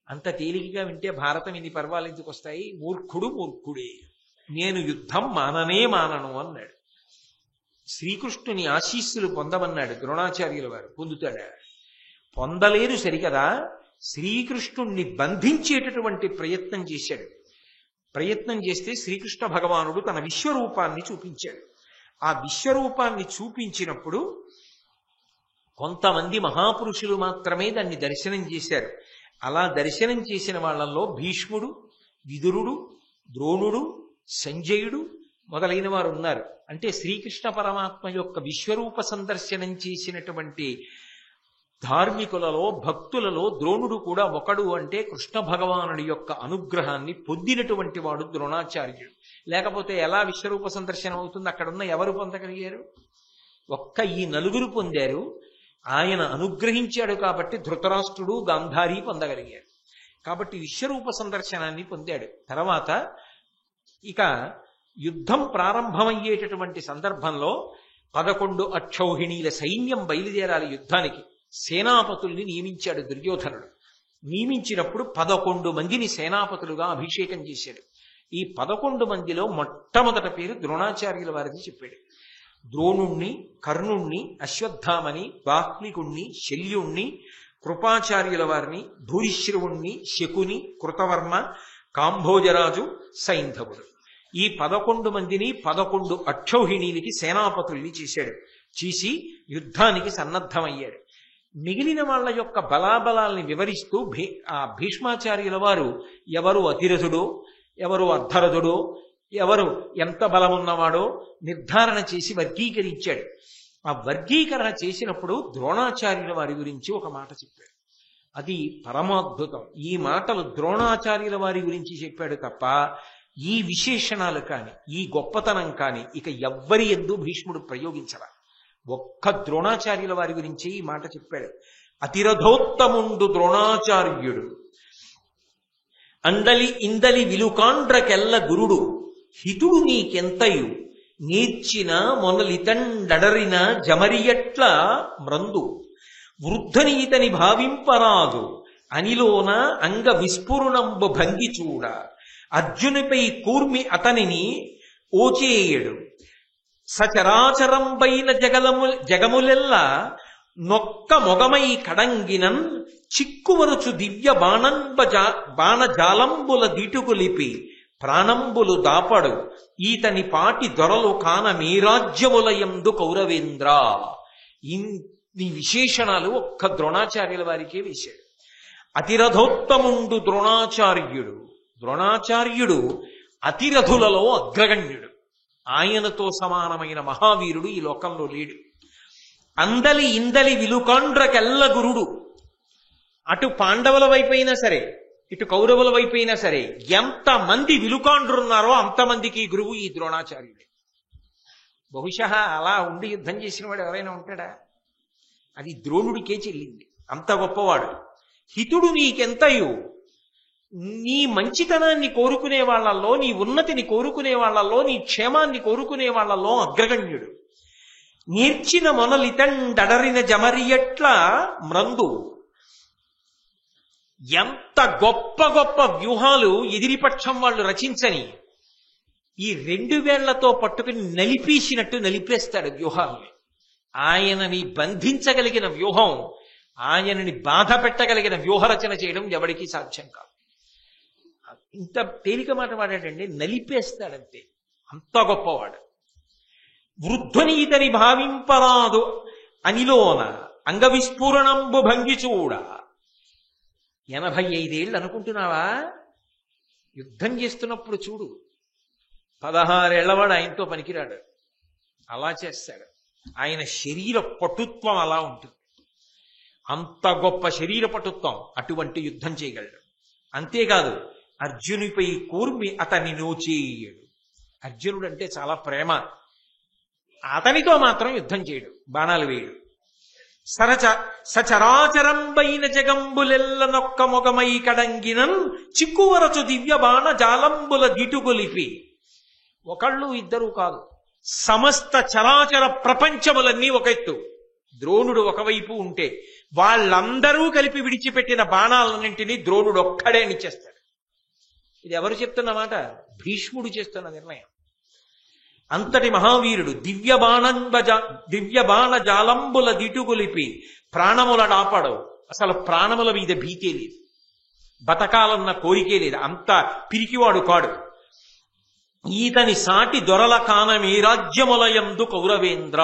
[SPEAKER 1] అంత తేలికగా వింటే భారతం ఇన్ని పర్వాలు ఎందుకు వస్తాయి? మూర్ఖుడు మూర్ఖుడే, నేను యుద్ధం మానను అన్నాడు. శ్రీకృష్ణుని ఆశీస్సులు పొందమన్నాడు ద్రోణాచార్యుల వారు. పొందుతాడా? పొందలేరు సరికదా. శ్రీకృష్ణుణ్ణి బంధించేటటువంటి ప్రయత్నం చేశాడు. ప్రయత్నం చేస్తే శ్రీకృష్ణ భగవానుడు తన విశ్వరూపాన్ని చూపించాడు. ఆ విశ్వరూపాన్ని చూపించినప్పుడు కొంతమంది మహాపురుషులు మాత్రమే దాన్ని దర్శనం చేశారు. అలా దర్శనం చేసిన వాళ్ళల్లో భీష్ముడు, విదురుడు, ద్రోణుడు, సంజయుడు మొదలైన వారు ఉన్నారు. అంటే శ్రీకృష్ణ పరమాత్మ యొక్క విశ్వరూప సందర్శనం చేసినటువంటి ధార్మికులలో, భక్తులలో ద్రోణుడు కూడా ఒకడు. అంటే కృష్ణ భగవానుడి యొక్క అనుగ్రహాన్ని పొందినటువంటి వాడు ద్రోణాచార్యుడు. లేకపోతే ఎలా విశ్వరూప సందర్శనం అవుతుంది? అక్కడున్న ఎవరు పొందగలిగారు? ఒక్క ఈ నలుగురు పొందారు. ఆయన అనుగ్రహించాడు కాబట్టి ధృతరాష్ట్రుడు, గాంధారి పొందగలిగాడు. కాబట్టి విశ్వరూప సందర్శనాన్ని పొందాడు. తర్వాత ఇక యుద్ధం ప్రారంభమయ్యేటటువంటి సందర్భంలో 11 అక్షౌహిణీల సైన్యం బయలుదేరాలి యుద్ధానికి. సేనాపతుల్ని నియమించాడు దుర్యోధనుడు. నియమించినప్పుడు 11 మందిని సేనాపతులుగా అభిషేకం చేశాడు. ఈ 11 మందిలో మొట్టమొదటి పేరు ద్రోణాచార్యుల వారిది చెప్పాడు. ద్రోణుణ్ణి, కర్ణుణ్ణి, అశ్వత్థామని, బాహ్లికుణ్ణి, శల్యుణ్ణి, కృపాచార్యుల వారిని, భూరిశ్రవుణ్ణి, శకుని, కృతవర్మ, కాంభోజరాజు, సైంధవుడు. ఈ 11 మందిని 11 అక్షౌహిణీలకి సేనాపతుల్ని చేశాడు. చేసి యుద్ధానికి సన్నద్ధమయ్యాడు. మిగిలిన వాళ్ళ యొక్క బలాబలాల్ని వివరిస్తూ ఆ భీష్మాచార్యుల వారు ఎవరు అతిరథుడో, ఎవరు అర్ధరథుడో ఎవరు ఎంత బలమున్నవాడో నిర్ధారణ చేసి వర్గీకరించాడు. ఆ వర్గీకరణ చేసినప్పుడు ద్రోణాచార్యుల వారి గురించి ఒక మాట చెప్పాడు. అది పరమాద్భుతం. ఈ మాటలు ద్రోణాచార్యుల వారి గురించి చెప్పాడు తప్ప ఈ విశేషణాలు కాని ఈ గొప్పతనం కాని ఇక ఎవ్వరి యందు భీష్ముడు ప్రయోగించరా. ఒక్క ద్రోణాచార్యుల వారి గురించి ఈ మాట చెప్పాడు. అతిరథోత్తముండు ద్రోణాచార్యుడు అండలి ఇందలి విలుకాండ్రకెల్ల గురుడు హితుడు నీకెంతయు నేర్చిన మొనలితండడరిన జమరియట్ల మ్రందు వృద్ధని ఇతని భావింపరాదు అనిలోన అంగ విస్ఫురణంబు భంగి చూడ అర్జునిపై కూర్మి అతనిని ఓచేయడు సచరాచరంబైన జగములెల్ల నొక్క మొగమై కడంగినన్ చిక్కువరుచు దివ్య బాణజాలంబుల దీటుకులిపి ప్రాణంబులు దాపడు ఈతని పాటి దొరలు కాన మీరాజ్యములయందు కౌరవేంద్ర. ఈ విశేషణాలు ఒక్క ద్రోణాచార్యుల వారికే వేశాడు. అతిరథోత్తముండు ద్రోణాచార్యుడు. ద్రోణాచార్యుడు అతిరథులలో అగ్రగణ్యుడు. ఆయనతో సమానమైన మహావీరుడు ఈ లోకంలో లేడు. అందలి ఇందలి విలుకాండ్రకెల్ల గురుడు. అటు పాండవుల వైపైనా సరే ఇటు కౌరవుల వైపైనా సరే ఎంతమంది విలుకాండ్రున్నారో అంతమందికి గురువు ఈ ద్రోణాచార్యుడే. బహుశా అలా ఉండి యుద్ధం చేసిన వాడు ఎవరైనా ఉంటాడా? అది ద్రోణుడికే చెల్లింది. అంత గొప్పవాడు. హితుడు నీకెంతయు, నీ మంచితనాన్ని కోరుకునే వాళ్ళల్లో, నీ ఉన్నతిని కోరుకునే వాళ్ళల్లో, నీ క్షేమాన్ని కోరుకునే వాళ్ళల్లో అగ్రగణ్యుడు. నేర్చిన మొనలితండడరిన జమరియట్ల మ్రందు. ఎంత గొప్ప గొప్ప వ్యూహాలు ఎదిరిపక్షం వాళ్ళు రచించని ఈ 2 వేళ్లతో పట్టుకుని నలిపేసినట్టు నలిపేస్తాడు వ్యూహాల్ని. ఆయనని బంధించగలిగిన వ్యూహం, ఆయనని బాధ పెట్టగలిగిన వ్యూహరచన చేయడం ఎవడికి సాధ్యం కాదు. ఇంత తేలిక మాట వాడాడండి, నలిపేస్తాడంతే. అంత గొప్పవాడు. వృద్ధుని ఇతని భావింపరాదు అనిలోన అంగవిస్ఫురణంబు భంగి చూడ. 85 ఏళ్ళు అనుకుంటున్నావా? యుద్ధం చేస్తున్నప్పుడు చూడు, 16 ఏళ్లవాడు ఆయనతో పనికిరాడు. అలా చేస్తాడు. ఆయన శరీర పటుత్వం అలా ఉంటుంది. అంత గొప్ప శరీర పటుత్వం. అటువంటి యుద్ధం చేయగలడు. అంతేకాదు అర్జునిపై కూర్మి అతన్ని నోచేయడు. అర్జునుడు అంటే చాలా ప్రేమ. అతనితో మాత్రం యుద్ధం చేయడు, బాణాలు వేయడు. సచరాచరంబైన జగంబులెల్ల నొక్క మొగమై కడంగినన్ చిక్కువరచు దివ్య బాణ జాలంబుల దిటుగొలిపి. ఒకళ్ళు ఇద్దరు కాదు, సమస్త చరాచర ప్రపంచములన్నీ ఒక ఎత్తు. ద్రోణుడు ఒకవైపు ఉంటే వాళ్ళందరూ కలిపి విడిచిపెట్టిన బాణాలన్నింటినీ ద్రోణుడు ఒక్కడే నిచ్చేస్తాడు. ఇది ఎవరు చెప్తున్న మాట? భీష్ముడు చేస్తున్న నిర్ణయం. అంతటి మహావీరుడు. దివ్య బాణ జాలంబుల దిటుగొలిపి ప్రాణముల డాపడవు. అసలు ప్రాణముల మీద భీతే లేదు, బతకాలన్న కోరికే లేదు. అంత పిరికివాడు కాడు. ఈతని సాటి దొరల కానమే రాజ్యములయందు కౌరవేంద్ర.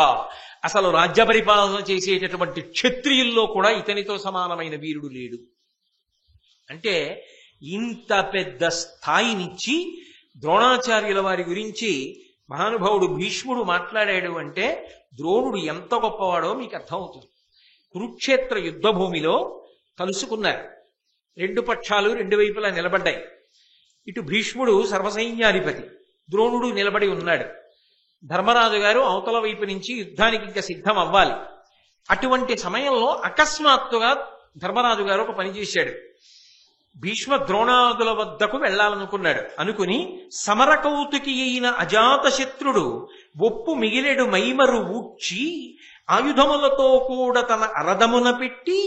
[SPEAKER 1] అసలు రాజ్య పరిపాలన చేసేటటువంటి క్షత్రియుల్లో కూడా ఇతనితో సమానమైన వీరుడు లేడు. అంటే ఇంత పెద్ద స్థాయినిచ్చి ద్రోణాచార్యుల వారి గురించి మహానుభావుడు భీష్ముడు మాట్లాడాడు అంటే ద్రోణుడు ఎంత గొప్పవాడో మీకు అర్థమవుతుంది. కురుక్షేత్ర యుద్ధ భూమిలో కలుసుకున్నారు. 2 పక్షాలు 2 వైపులా నిలబడ్డాయి. ఇటు భీష్ముడు సర్వసైన్యాధిపతి, ద్రోణుడు నిలబడి ఉన్నాడు. ధర్మరాజు గారు అవతల వైపు నుంచి యుద్ధానికి ఇంకా సిద్ధం అవ్వాలి. అటువంటి సమయంలో అకస్మాత్తుగా ధర్మరాజు గారు ఒక పని చేశాడు. భీష్మ ద్రోణాదుల వద్దకు వెళ్లాలనుకున్నాడు. అనుకుని సమరకౌతుకి అయిన అజాతశత్రుడు ఒప్పు మిగిలెడు మైమరు ఊడ్చి ఆయుధములతో కూడా తన అరదమున పెట్టి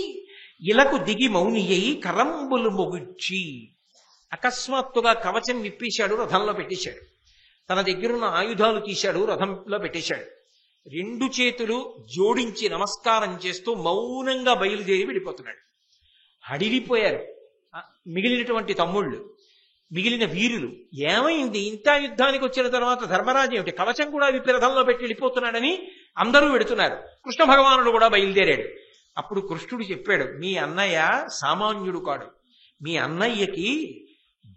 [SPEAKER 1] ఇలకు దిగి మౌని అయి కరంబులు మొగుడ్చి. అకస్మాత్తుగా కవచం విప్పేశాడు, రథంలో పెట్టేశాడు. తన దగ్గరున్న ఆయుధాలు తీశాడు, రథంలో పెట్టేశాడు. 2 చేతులు జోడించి నమస్కారం చేస్తూ మౌనంగా బయలుదేరి వెళ్ళిపోతున్నాడు. హడిలిపోయారు మిగిలినటువంటి తమ్ముళ్ళు, మిగిలిన వీరులు. ఏమైంది? ఇంత యుద్ధానికి వచ్చిన తర్వాత ధర్మరాజు ఏమిటి కవచం కూడా విప్పి రథంలో పెట్టి వెళ్ళిపోతున్నాడని అందరూ వెడుతున్నారు. కృష్ణ భగవానుడు కూడా బయలుదేరాడు. అప్పుడు కృష్ణుడు చెప్పాడు, మీ అన్నయ్య సామాన్యుడు కాడు. మీ అన్నయ్యకి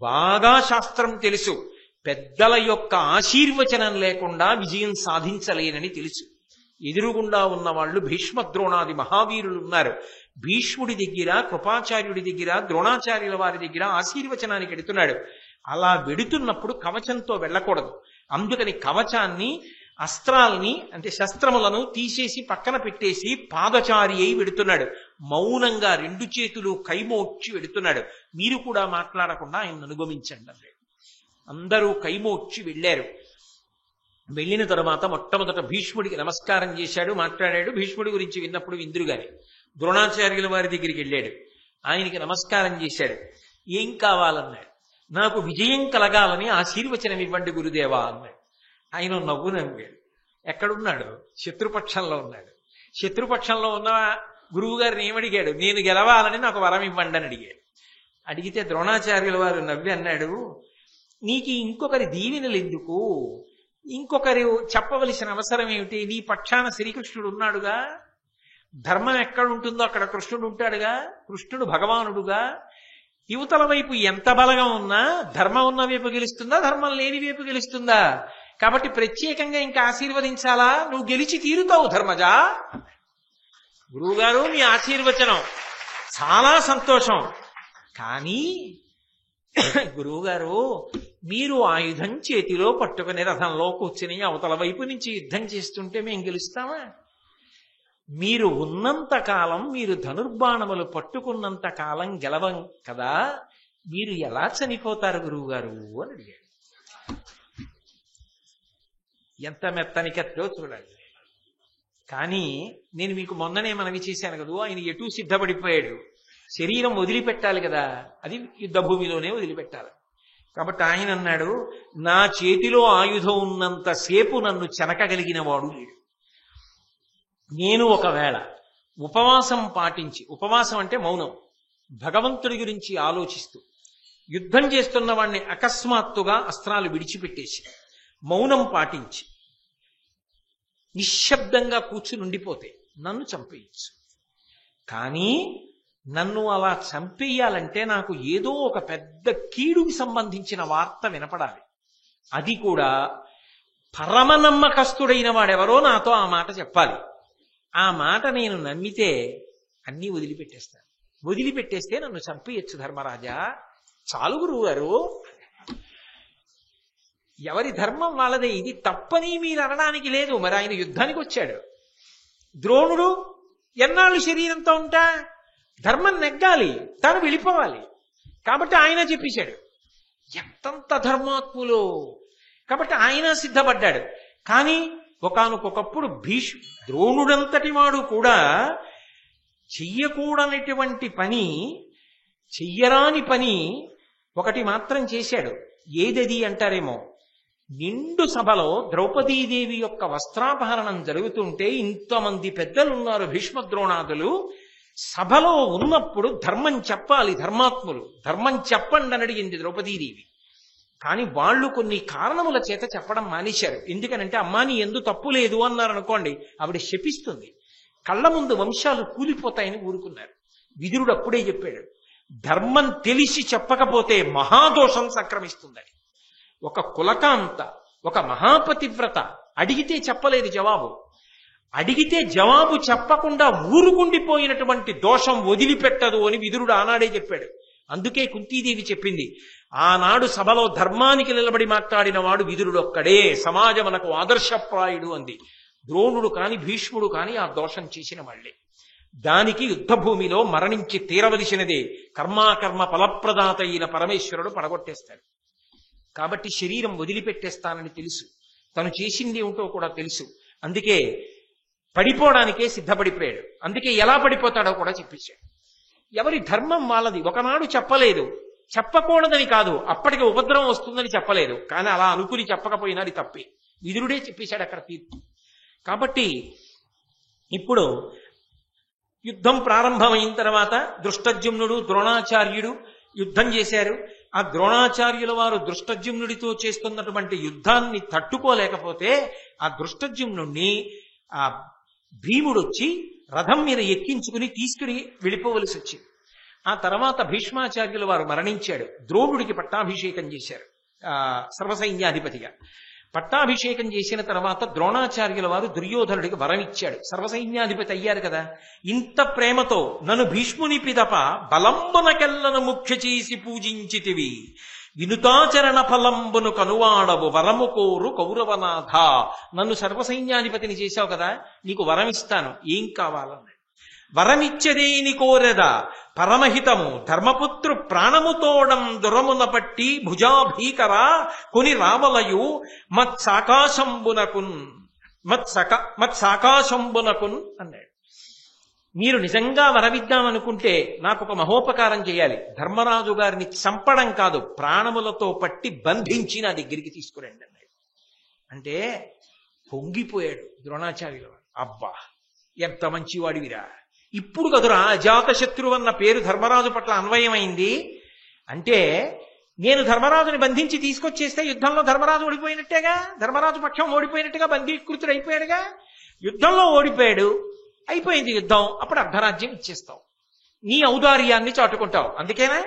[SPEAKER 1] బాగా శాస్త్రం తెలుసు, పెద్దల యొక్క ఆశీర్వచనం లేకుండా విజయం సాధించలేనని తెలుసు. ఎదురుగుండా ఉన్న వాళ్ళు భీష్మద్రోణాది మహావీరులు ఉన్నారు. భీష్ముడి దగ్గర, కృపాచార్యుడి దగ్గర, ద్రోణాచార్యుల వారి దగ్గర ఆశీర్వచనానికి వెడుతున్నాడు. అలా వెడుతున్నప్పుడు కవచంతో వెళ్ళకూడదు. అందుకని కవచాన్ని, అస్త్రాల్ని అంటే శస్త్రములను తీసేసి పక్కన పెట్టేసి పాదచారి అయి వెడుతున్నాడు. మౌనంగా 2 చేతులు కైమోడ్చి వెడుతున్నాడు. మీరు కూడా మాట్లాడకుండా ఆయన అనుగమించండి అన్నాడు. అందరూ కైమోడ్చి వెళ్ళారు. వెళ్ళిన తర్వాత మొట్టమొదట భీష్ముడికి నమస్కారం చేశాడు, మాట్లాడాడు. భీష్ముడి గురించి విన్నప్పుడు ఇంద్రుగాని ద్రోణాచార్యుల వారి దగ్గరికి వెళ్ళాడు. ఆయనకి నమస్కారం చేశాడు. ఏం కావాలన్నాడు. నాకు విజయం కలగాలని ఆశీర్వచనం ఇవ్వండి గురుదేవా అన్నాడు. ఆయన నవ్వు నవ్వాడు. ఎక్కడున్నాడు? శత్రుపక్షంలో ఉన్నాడు. శత్రుపక్షంలో ఉన్న గురువు గారిని ఏమడిగాడు? నేను గెలవాలని నాకు వరం ఇవ్వండి అని అడిగాడు. అడిగితే ద్రోణాచార్యుల వారు నవ్వి అన్నాడు, నీకు ఇంకొకరి దీవెనలు ఎందుకు? ఇంకొకరు చెప్పవలసిన అవసరం ఏమిటి? నీ పక్షాన శ్రీకృష్ణుడు ఉన్నాడుగా. ధర్మం ఎక్కడుంటుందో అక్కడ కృష్ణుడు ఉంటాడుగా. కృష్ణుడు భగవానుడుగా. యువతల వైపు ఎంత బలగా ఉన్నా ధర్మం ఉన్న వైపు గెలుస్తుందా, ధర్మం లేని వైపు గెలుస్తుందా? కాబట్టి ప్రత్యేకంగా ఇంకా ఆశీర్వదించాలా? నువ్వు గెలిచి తీరుతావు ధర్మజా. గురువుగారు మీ ఆశీర్వచనం చాలా సంతోషం. కానీ గురువుగారు మీరు ఆయుధం చేతిలో పట్టుకుని రథంలో కూర్చుని అవతల వైపు నుంచి యుద్ధం చేస్తుంటే మేము గెలుస్తామా? మీరు ఉన్నంత కాలం, మీరు ధనుర్బాణములు పట్టుకున్నంత కాలం గెలవం కదా, మీరు ఎలా చనిపోతారు గురువుగారు అని అడిగాడు. ఎంత మెత్తని కత్తో చూడండి. కానీ నేను మీకు మొన్ననే మనవి చేశాను కదా, ఆయన ఎటూ సిద్ధపడిపోయాడు. శరీరం వదిలిపెట్టాలి కదా, అది యుద్ధ భూమిలోనే వదిలిపెట్టాలి. కాబట్టి ఆయన అన్నాడు, నా చేతిలో ఆయుధం ఉన్నంతసేపు నన్ను చెనకగలిగిన వాడు లేడు. నేను ఒకవేళ ఉపవాసం పాటించి, ఉపవాసం అంటే మౌనం, భగవంతుడి గురించి ఆలోచిస్తూ యుద్ధం చేస్తున్న వాడిని అకస్మాత్తుగా అస్త్రాలు విడిచిపెట్టేసి మౌనం పాటించి నిశ్శబ్దంగా కూర్చుని ఉండిపోతే నన్ను చంపేయచ్చు. కానీ నన్ను అలా చంపేయాలంటే నాకు ఏదో ఒక పెద్ద కీడుకి సంబంధించిన వార్త వినపడాలి. అది కూడా పరమ నమ్మకస్తుడైన వాడెవరో నాతో ఆ మాట చెప్పాలి. ఆ మాట నేను నమ్మితే అన్నీ వదిలిపెట్టేస్తాను. వదిలిపెట్టేస్తే నన్ను చంపేయచ్చు ధర్మరాజా. చాలు గురువు గారు, ఎవరి ధర్మం వాళ్ళదే. ఇది తప్పని మీరు అనడానికి లేదు. మరి ఆయన యుద్ధానికి వచ్చాడు. ద్రోణుడు ఎన్నాళ్ళు శరీరంతో ఉంటా? ధర్మం నెగ్గాలి, తాను వెళ్ళిపోవాలి. కాబట్టి ఆయన చెప్పేశాడు. ఎంతంత ధర్మాత్ములు. కాబట్టి ఆయన సిద్ధపడ్డాడు. కానీ ఒకానొకప్పుడు ద్రోణుడంతటి వాడు కూడా చెయ్యకూడనటువంటి పని, చెయ్యరాని పని ఒకటి మాత్రం చేశాడు. ఏదది అంటారేమో, నిండు సభలో ద్రౌపదీదేవి యొక్క వస్త్రాపహరణం జరుగుతుంటే ఇంతమంది పెద్దలున్నారు, భీష్మద్రోణాదులు. సభలో ఉన్నప్పుడు ధర్మం చెప్పాలి, ధర్మాత్ములు ధర్మం చెప్పండి అని అడిగింది ద్రౌపదీదేవి. కానీ వాళ్ళు కొన్ని కారణముల చేత చెప్పడం మానేశారు. ఎందుకనంటే అమ్మా నీ ఎందు తప్పు లేదు అన్నారు అనుకోండి, ఆవిడ శపిస్తుంది, కళ్ళ ముందు వంశాలు కూలిపోతాయని ఊరుకున్నారు. విదురుడు అప్పుడే చెప్పాడు, ధర్మం తెలిసి చెప్పకపోతే మహాదోషం సంక్రమిస్తుందని. ఒక కులకాంత, ఒక మహాపతివ్రత అడిగితే చెప్పలేదు జవాబు. అడిగితే జవాబు చెప్పకుండా ఊరుకుండిపోయినటువంటి దోషం వదిలిపెట్టదు అని విదురుడు ఆనాడే చెప్పాడు. అందుకే కుంతీదేవి చెప్పింది, ఆనాడు సభలో ధర్మానికి నిలబడి మాట్లాడిన వాడు విదురుడు ఒక్కడే, సమాజమునకు ఆదర్శప్రాయుడు అంది. ద్రోణుడు కాని భీష్ముడు కాని ఆ దోషం చేసిన వాళ్లే. దానికి యుద్ధభూమిలో మరణించి తీరవలసినదే. కర్మాకర్మ ఫలప్రదాత అయిన పరమేశ్వరుడు పడగొట్టేస్తాడు. కాబట్టి శరీరం వదిలిపెట్టేస్తానని తెలుసు, తను చేసింది ఏమిటో కూడా తెలుసు. అందుకే పడిపోవడానికే సిద్ధపడిపోయాడు. అందుకే ఎలా పడిపోతాడో కూడా చెప్పించాడు. ఎవరి ధర్మం వాళ్ళది. ఒకనాడు చెప్పలేదు, చెప్పకూడదని కాదు, అప్పటికి ఉపద్రవం వస్తుందని చెప్పలేదు. కానీ అలా అనుకుని చెప్పకపోయినా అది తప్పే. విదురుడే చెప్పేశాడు అక్కడ తీర్పు. కాబట్టి ఇప్పుడు యుద్ధం ప్రారంభమైన తర్వాత దృష్టజ్యుమ్నుడు, ద్రోణాచార్యుడు యుద్ధం చేశారు. ఆ ద్రోణాచార్యుల వారు దృష్టజ్యుమ్నుడితో చేస్తున్నటువంటి యుద్ధాన్ని తట్టుకోలేకపోతే ఆ దృష్టజ్యుమ్నుడిని ఆ భీముడొచ్చి రథం మీద ఎక్కించుకుని తీసుకుని వెళ్ళిపోవలసి వచ్చింది. ఆ తర్వాత భీష్మాచార్యుల వారు మరణించాడు. ద్రోణుడికి పట్టాభిషేకం చేశారు సర్వసైన్యాధిపతిగా. పట్టాభిషేకం చేసిన తర్వాత ద్రోణాచార్యుల వారు దుర్యోధనుడికి వరం ఇచ్చాడు. సర్వసైన్యాధిపతి అయ్యారు కదా. ఇంత ప్రేమతో నన్ను భీష్ముని పిదప బలంబునకెల్లను ముఖ్య చేసి పూజించితివి, వినుతాచరణ ఫలంబును కనువాడవు వరము కోరు కౌరవనాథ. నన్ను సర్వసైన్యాధిపతిని చేశావు కదా, నీకు వరం ఇస్తాను, ఏం కావాలన్నాడు. వరమిచ్చదేని కోరెదా పరమహితము ధర్మపుత్రు ప్రాణముతోడం దురమున పట్టి భుజాభీకర కొని రామలయు మత్సాకాశంబునకున్ అన్నాడు. మీరు నిజంగా వరవిద్దామనుకుంటే నాకు ఒక మహోపకారం చేయాలి. ధర్మరాజు గారిని చంపడం కాదు, ప్రాణములతో పట్టి బంధించి నా దగ్గరికి తీసుకురండి అన్నాడు. అంటే పొంగిపోయాడు ద్రోణాచార్యుల వారు. అబ్బా ఎంత మంచివాడివిరా, ఇప్పుడు కదురా అజాతశత్రువు అన్న పేరు ధర్మరాజు పట్ల అన్వయమైంది. అంటే నేను ధర్మరాజుని బంధించి తీసుకొచ్చేస్తే యుద్ధంలో ధర్మరాజు ఓడిపోయినట్టేగా, ధర్మరాజు పక్షం ఓడిపోయినట్టుగా, బంధీకృతుడు అయిపోయాడుగా. యుద్ధంలో ఓడిపోయాడు, అయిపోయింది యుద్ధం, అప్పుడు అర్ధరాజ్యం ఇచ్చేస్తావు, నీ ఔదార్యాన్ని చాటుకుంటావు, అందుకేనా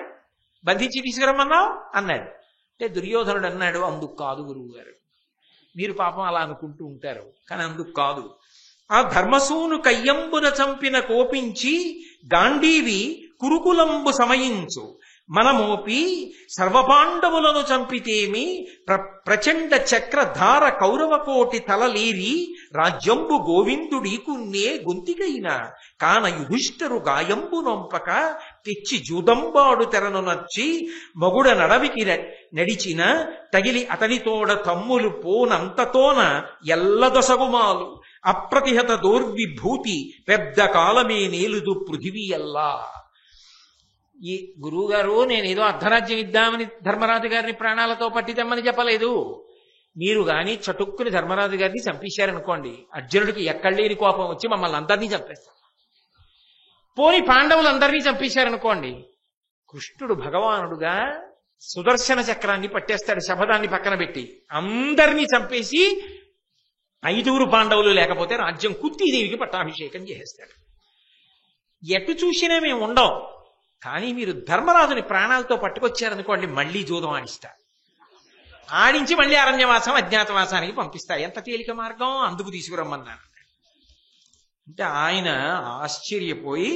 [SPEAKER 1] బంధించి తీసుకురమ్మన్నావు అన్నాడు. అంటే దుర్యోధనుడు అన్నాడు, అందుకు కాదు గురువు గారు, మీరు పాపం అలా అనుకుంటూ ఉంటారు, కానీ అందుకు కాదు. ఆ ధర్మసూను కయ్యంబున చంపిన కోపించి గాంధీవి కురుకులంబు సమయించు మనమోపి సర్వపాండవులను చంపితేమి ప్రచండ చక్రధార కౌరవకోటి తలలేరి రాజ్యంబు గోవిందుడీకున్నే గొంతికైన కాన యుధిష్ఠరు గాయంబు నొంపక తెచ్చి జూదంబాడు తెరను నచ్చి మగుడ నడవికి నడిచిన తగిలి అతనితోడ తమ్ములు పోనంతతోన ఎల్లదొసగుమాలు అప్రతిహత దోర్విభూతి పెద్ద కాలమే నేలుదు పృథివీ అల్లా. ఈ గురువుగారు నేనేదో అర్ధరాజ్యం ఇద్దామని ధర్మరాజు గారిని ప్రాణాలతో పట్టి తెమ్మని చెప్పలేదు. మీరు గాని చటుక్కుని ధర్మరాజు గారిని చంపేశారనుకోండి, అర్జునుడికి ఎక్కడలేని కోపం వచ్చి మమ్మల్ని అందరినీ చంపేస్తారు. పోని పాండవులందరినీ చంపేశారనుకోండి, కృష్ణుడు భగవానుడుగా సుదర్శన చక్రాన్ని పట్టేస్తాడు, శపథాన్ని పక్కన పెట్టి అందరినీ చంపేసి 5 పాండవులు లేకపోతే రాజ్యం కుంతీదేవికి పట్టాభిషేకం చేసేస్తాడు. ఎటు చూసినా మేము ఉండం, కానీ మీరు ధర్మరాజుని ప్రాణాలతో పట్టుకొచ్చారనుకోండి, మళ్ళీ జూదం ఆడిస్తా, ఆడించి మళ్ళీ అరణ్యవాసం అజ్ఞాతవాసానికి పంపిస్తా. ఎంత తేలిక మార్గం, అందుకు తీసుకురమ్మన్నాను. అంటే ఆయన ఆశ్చర్యపోయి,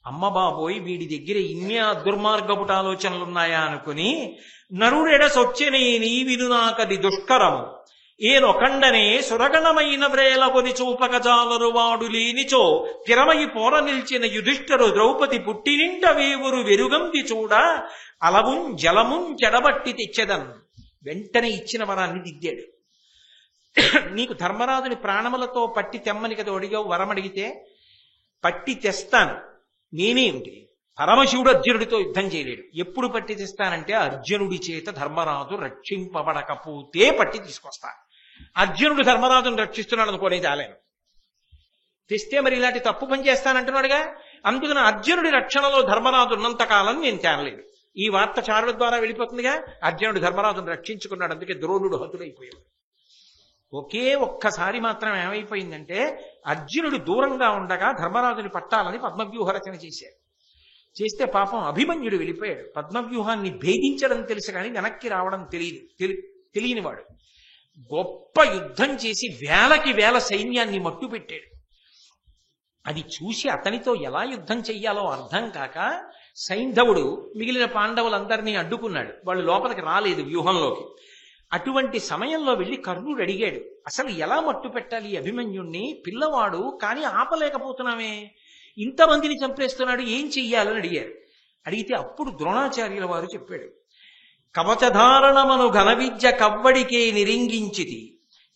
[SPEAKER 1] అమ్మ బాబోయ్ వీడి దగ్గర ఇన్ని దుర్మార్గపుట ఆలోచనలున్నాయా అనుకుని, నరుడెడ సొచ్చెనేని వినునాకది దుష్కరము ఏనొకండనే సురగణమైన వ్రేలకొని చూపకజాలరు వాడు లేనిచో తిరమయి పోర నిల్చిన యుధిష్ఠరు ద్రౌపది పుట్టినింట వేవురు వెరుగంది చూడ అలవుం జలముం చెడబట్టి తెచ్చెదన్. వెంటనే ఇచ్చిన వరాన్ని దిద్దాడు. నీకు ధర్మరాజుని ప్రాణములతో పట్టి తెమ్మని కదా అడిగావు, వరం అడిగితే పట్టి తెస్తాను. నేనేమిటి, పరమశివుడు అర్జునుడితో యుద్ధం చేయలేడు. ఎప్పుడు పట్టి తెస్తానంటే అర్జునుడి చేత ధర్మరాజు రక్షింపబడకపోతే పట్టి తీసుకొస్తా. అర్జునుడు ధర్మరాజును రక్షిస్తున్నాడు అనుకోనే చాలేను, తెస్తే మరి ఇలాంటి తప్పు పని చేస్తానంటున్నాడుగా. అందుకని అర్జునుడి రక్షణలో ధర్మరాజు ఉన్నంతకాలం నేను తేనలేదు. ఈ వార్త చారుల ద్వారా వెళ్ళిపోతుందిగా, అర్జునుడు ధర్మరాజును రక్షించుకున్నాడు, అందుకే ద్రోణుడు హతుడైపోయాడు. ఒకే ఒక్కసారి మాత్రం ఏమైపోయిందంటే, అర్జునుడు దూరంగా ఉండగా ధర్మరాజుని పట్టాలని పద్మవ్యూహ రచన చేశారు. చేస్తే పాపం అభిమన్యుడు వెళ్ళిపోయాడు. పద్మవ్యూహాన్ని భేదించడం తెలుసు కానీ వెనక్కి రావడం తెలియనివాడు. గొప్ప యుద్ధం చేసి వేలకి వేల సైన్యాన్ని మట్టు పెట్టాడు. అది చూసి అతనితో ఎలా యుద్ధం చెయ్యాలో అర్థం కాక సైంధవుడు మిగిలిన పాండవులందరినీ అడ్డుకున్నాడు. వాళ్ళు లోపలికి రాలేదు వ్యూహంలోకి. అటువంటి సమయంలో వెళ్ళి కర్ణుడు అడిగాడు, అసలు ఎలా మట్టు పెట్టాలి అభిమన్యుణ్ణి, పిల్లవాడు కానీ ఆపలేకపోతున్నామే, ఇంతమందిని చంపేస్తున్నాడు, ఏం చెయ్యాలని అడిగారు. అడిగితే అప్పుడు ద్రోణాచార్యుల వారు చెప్పాడు, కవచధారణమను ఘన విద్య కవ్వడికే నిరింగించితి,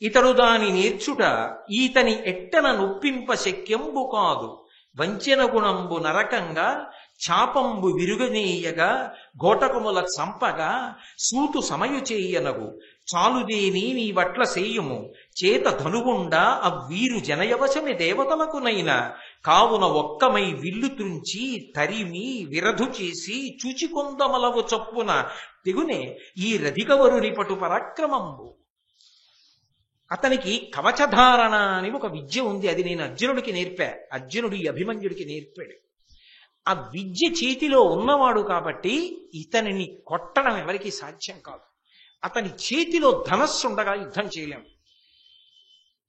[SPEAKER 1] ఇతడు దాని నేర్చుట ఈతని ఎట్టన నొప్పింప శక్యంబు కాదు, వంచెన గుణంబు నరకంగా చాపంబు విరుగనీయగా ఘోటకముల చంపగా సూటు సమయు చేయనగు చాలుదేని నీ వట్ల సేయుము చేత ధనుగుండా అవ్వీరు జనయవశమి దేవతలకునైనా కావున ఒక్కమై విల్లు త్రుంచి తరిమి విరధు చేసి చూచికొందమలవు చొప్పున తెగునే ఈ రధికవరుని పటు పరాక్రమంబు. అతనికి కవచధారణ అని ఒక విద్య ఉంది, అది నేను అర్జునుడికి నేర్పా, అర్జునుడు ఈ అభిమన్యుడికి నేర్పాడు. ఆ విద్య చేతిలో ఉన్నవాడు కాబట్టి ఇతనిని కొట్టడం ఎవరికి సాధ్యం కాదు. అతని చేతిలో ధనస్సు ఉండగా యుద్ధం చేయలేం.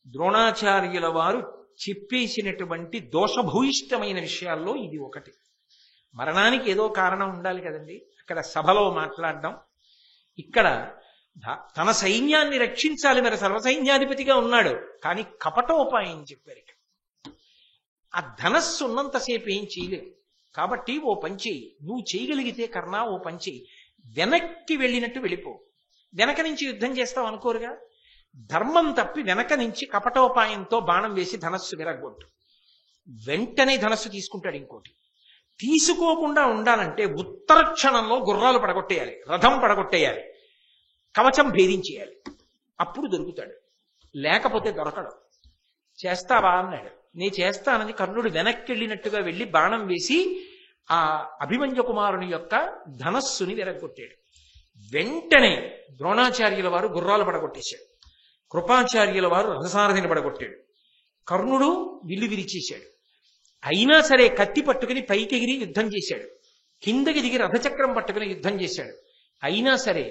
[SPEAKER 1] ద్రోణాచార్యుల వారు చెప్పేసినటువంటి దోషభూయిష్టమైన విషయాల్లో ఇది ఒకటి. మరణానికి ఏదో కారణం ఉండాలి కదండి. అక్కడ సభలో మాట్లాడడం, ఇక్కడ తన సైన్యాన్ని రక్షించాలి, మరి సర్వసైన్యాధిపతిగా ఉన్నాడు, కానీ కపటోపాయం చెప్పారు. ఆ ధనస్సు ఉన్నంతసేపు ఏం చేయలేవు. కాబట్టి ఓ పంచేయి, నువ్వు చేయగలిగితే కర్ణ ఓ పంచేయి, వెనక్కి వెళ్ళినట్టు వెళ్ళిపో. వెనక నుంచి యుద్ధం చేస్తావు అనుకోరుగా, ధర్మం తప్పి వెనక నుంచి కపటోపాయంతో బాణం వేసి ధనస్సు విరగొట్టు. వెంటనే ధనస్సు తీసుకుంటాడు. ఇంకోటి తీసుకోకుండా ఉండాలంటే ఉత్తర క్షణంలో గుర్రాలు పడగొట్టేయాలి, రథం పడగొట్టేయాలి, కవచం భేదించేయాలి, అప్పుడు దొరుకుతాడు. లేకపోతే దొరకడు. చేస్తావా అన్నాడు. నేను చేస్తానని కర్ణుడు వెనక్కి వెళ్ళినట్టుగా వెళ్ళి బాణం వేసి ఆ అభిమన్యు కుమారుని యొక్క ధనస్సుని విరగొట్టాడు. వెంటనే ద్రోణాచార్యుల వారు గుర్రాలు పడగొట్టేశాడు, కృపాచార్యుల వారు రథసారథిని పడగొట్టాడు, కర్ణుడు విల్లు విరిచేశాడు. అయినా సరే కత్తి పట్టుకుని పైకి ఎగిరి యుద్ధం చేశాడు, కిందకి దిగి రథచక్రం పట్టుకుని యుద్ధం చేశాడు. అయినా సరే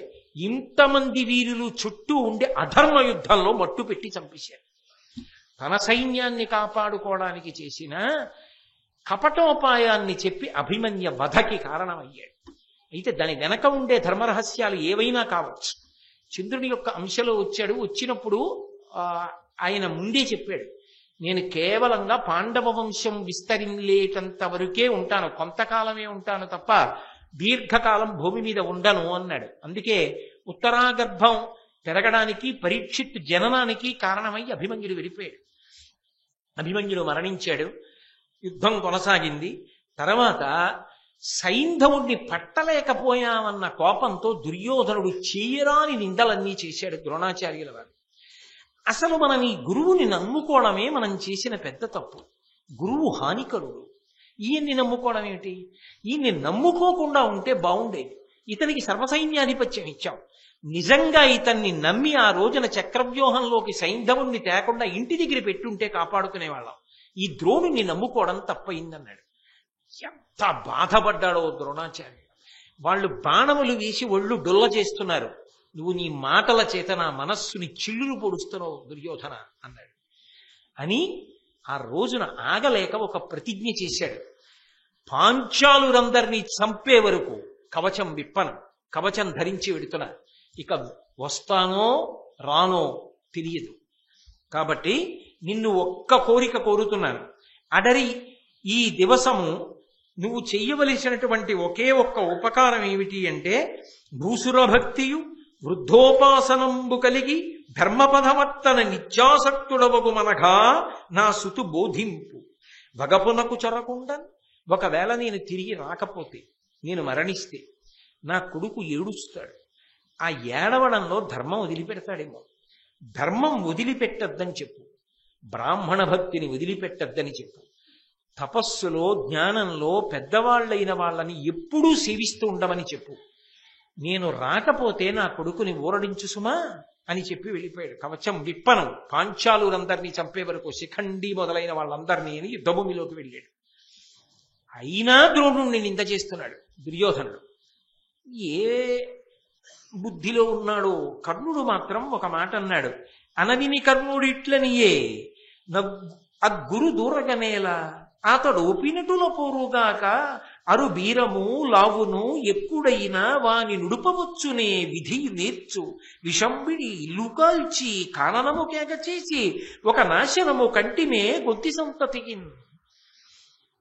[SPEAKER 1] ఇంతమంది వీరులు చుట్టూ ఉండే అధర్మ యుద్ధంలో మట్టు పెట్టి చంపేశాడు. తన సైన్యాన్ని కాపాడుకోవడానికి చేసిన కపటోపాయాన్ని చెప్పి అభిమన్య వధకి కారణమయ్యాడు. అయితే దాని వెనక ఉండే ధర్మరహస్యాలు ఏవైనా కావచ్చు. చంద్రుడి యొక్క అంశలో వచ్చాడు. వచ్చినప్పుడు ఆయన ముందే చెప్పాడు, నేను కేవలంగా పాండవ వంశం విస్తరించేటంత వరకే ఉంటాను, కొంతకాలమే ఉంటాను తప్ప దీర్ఘకాలం భూమి మీద ఉండను అన్నాడు. అందుకే ఉత్తరాగర్భం పెరగడానికి, పరీక్షిత్ జననానికి కారణమై అభిమన్యుడు వెళ్ళిపోయాడు. అభిమన్యుడు మరణించాడు. యుద్ధం కొనసాగింది. తర్వాత సైంధవుణ్ణి పట్టలేకపోయామన్న కోపంతో దుర్యోధనుడు చేయరాని నిందలన్నీ చేశాడు ద్రోణాచార్యుల వారు. అసలు మనం ఈ గురువుని నమ్ముకోవడమే మనం చేసిన పెద్ద తప్పు. గురువు హానికరుడు. ఈయన్ని నమ్ముకోవడం ఏమిటి? ఈయన్ని నమ్ముకోకుండా ఉంటే బాగుండేది. ఇతనికి సర్వసైన్యాధిపత్యం ఇచ్చాం. నిజంగా ఇతన్ని నమ్మి ఆ రోజున చక్రవ్యూహంలోకి సైంధవుణ్ణి తేకుండా ఇంటి దగ్గర పెట్టుంటే కాపాడుకునేవాళ్ళం. ఈ ద్రోణుణ్ణి నమ్ముకోవడం తప్పయిందన్నాడు. ఎంత బాధపడ్డాడో ద్రోణాచార్య. వాళ్ళు బాణములు వేసి ఒళ్ళు డొల్ల చేస్తున్నారు, నువ్వు నీ మాటల చేత నా మనస్సుని చిల్లులు పొడుస్తున్నావు దుర్యోధన అన్నాడు. అని ఆ రోజున ఆగలేక ఒక ప్రతిజ్ఞ చేశాడు. పాంచాలురందరినీ చంపే వరకు కవచం విప్పను, కవచం ధరించి వెడుతున్నా, ఇక వస్తానో రానో తెలియదు. కాబట్టి నిన్ను ఒక్క కోరిక కోరుతున్నాను. అడరి ఈ దివసము నువ్వు చెయ్యవలసినటువంటి ఒకే ఒక్క ఉపకారం ఏమిటి అంటే, భూసురభక్తియు వృద్ధోపాసనంబు కలిగి ధర్మపదవర్తన నిత్యాసక్తుడవగు మనగా నా సుతు బోధింపు. వగపునకు చొరకుండా ఒకవేళ నేను తిరిగి రాకపోతే, నేను మరణిస్తే నా కొడుకు ఏడుస్తాడు. ఆ ఏడవడంలో ధర్మం వదిలిపెడతాడేమో. ధర్మం వదిలిపెట్టద్దని చెప్పు, బ్రాహ్మణ భక్తిని వదిలిపెట్టద్దని చెప్పు, తపస్సులో జ్ఞానంలో పెద్దవాళ్ళైన వాళ్ళని ఎప్పుడూ సేవిస్తూ ఉండమని చెప్పు. నేను రాకపోతే నా కొడుకుని ఊరడించు సుమా అని చెప్పి వెళ్ళిపోయాడు. కవచం విప్పనం, పాంచాలురందరినీ చంపే వరకు, శిఖండి మొదలైన వాళ్ళందరినీ అని యుద్ధభూమిలోకి వెళ్ళాడు. అయినా ద్రోణుణ్ణి నింద చేస్తున్నాడు దుర్యోధనుడు. ఏ బుద్ధిలో ఉన్నాడో. కర్ణుడు మాత్రం ఒక మాట అన్నాడు, అనవిని కర్ణుడు ఇట్లనియే అగ్గురు దూరగనేలా అతడు ఒపినటుల పోరుగాక అరు బీరము లావును ఎప్పుడైనా వాని నుడుపవచ్చునే విధి నేర్చు విషంబిడి ఇల్లు కాల్చి కాననము కేక చేసి ఒక నాశనము కంటిమే గొంతి సంతతికి.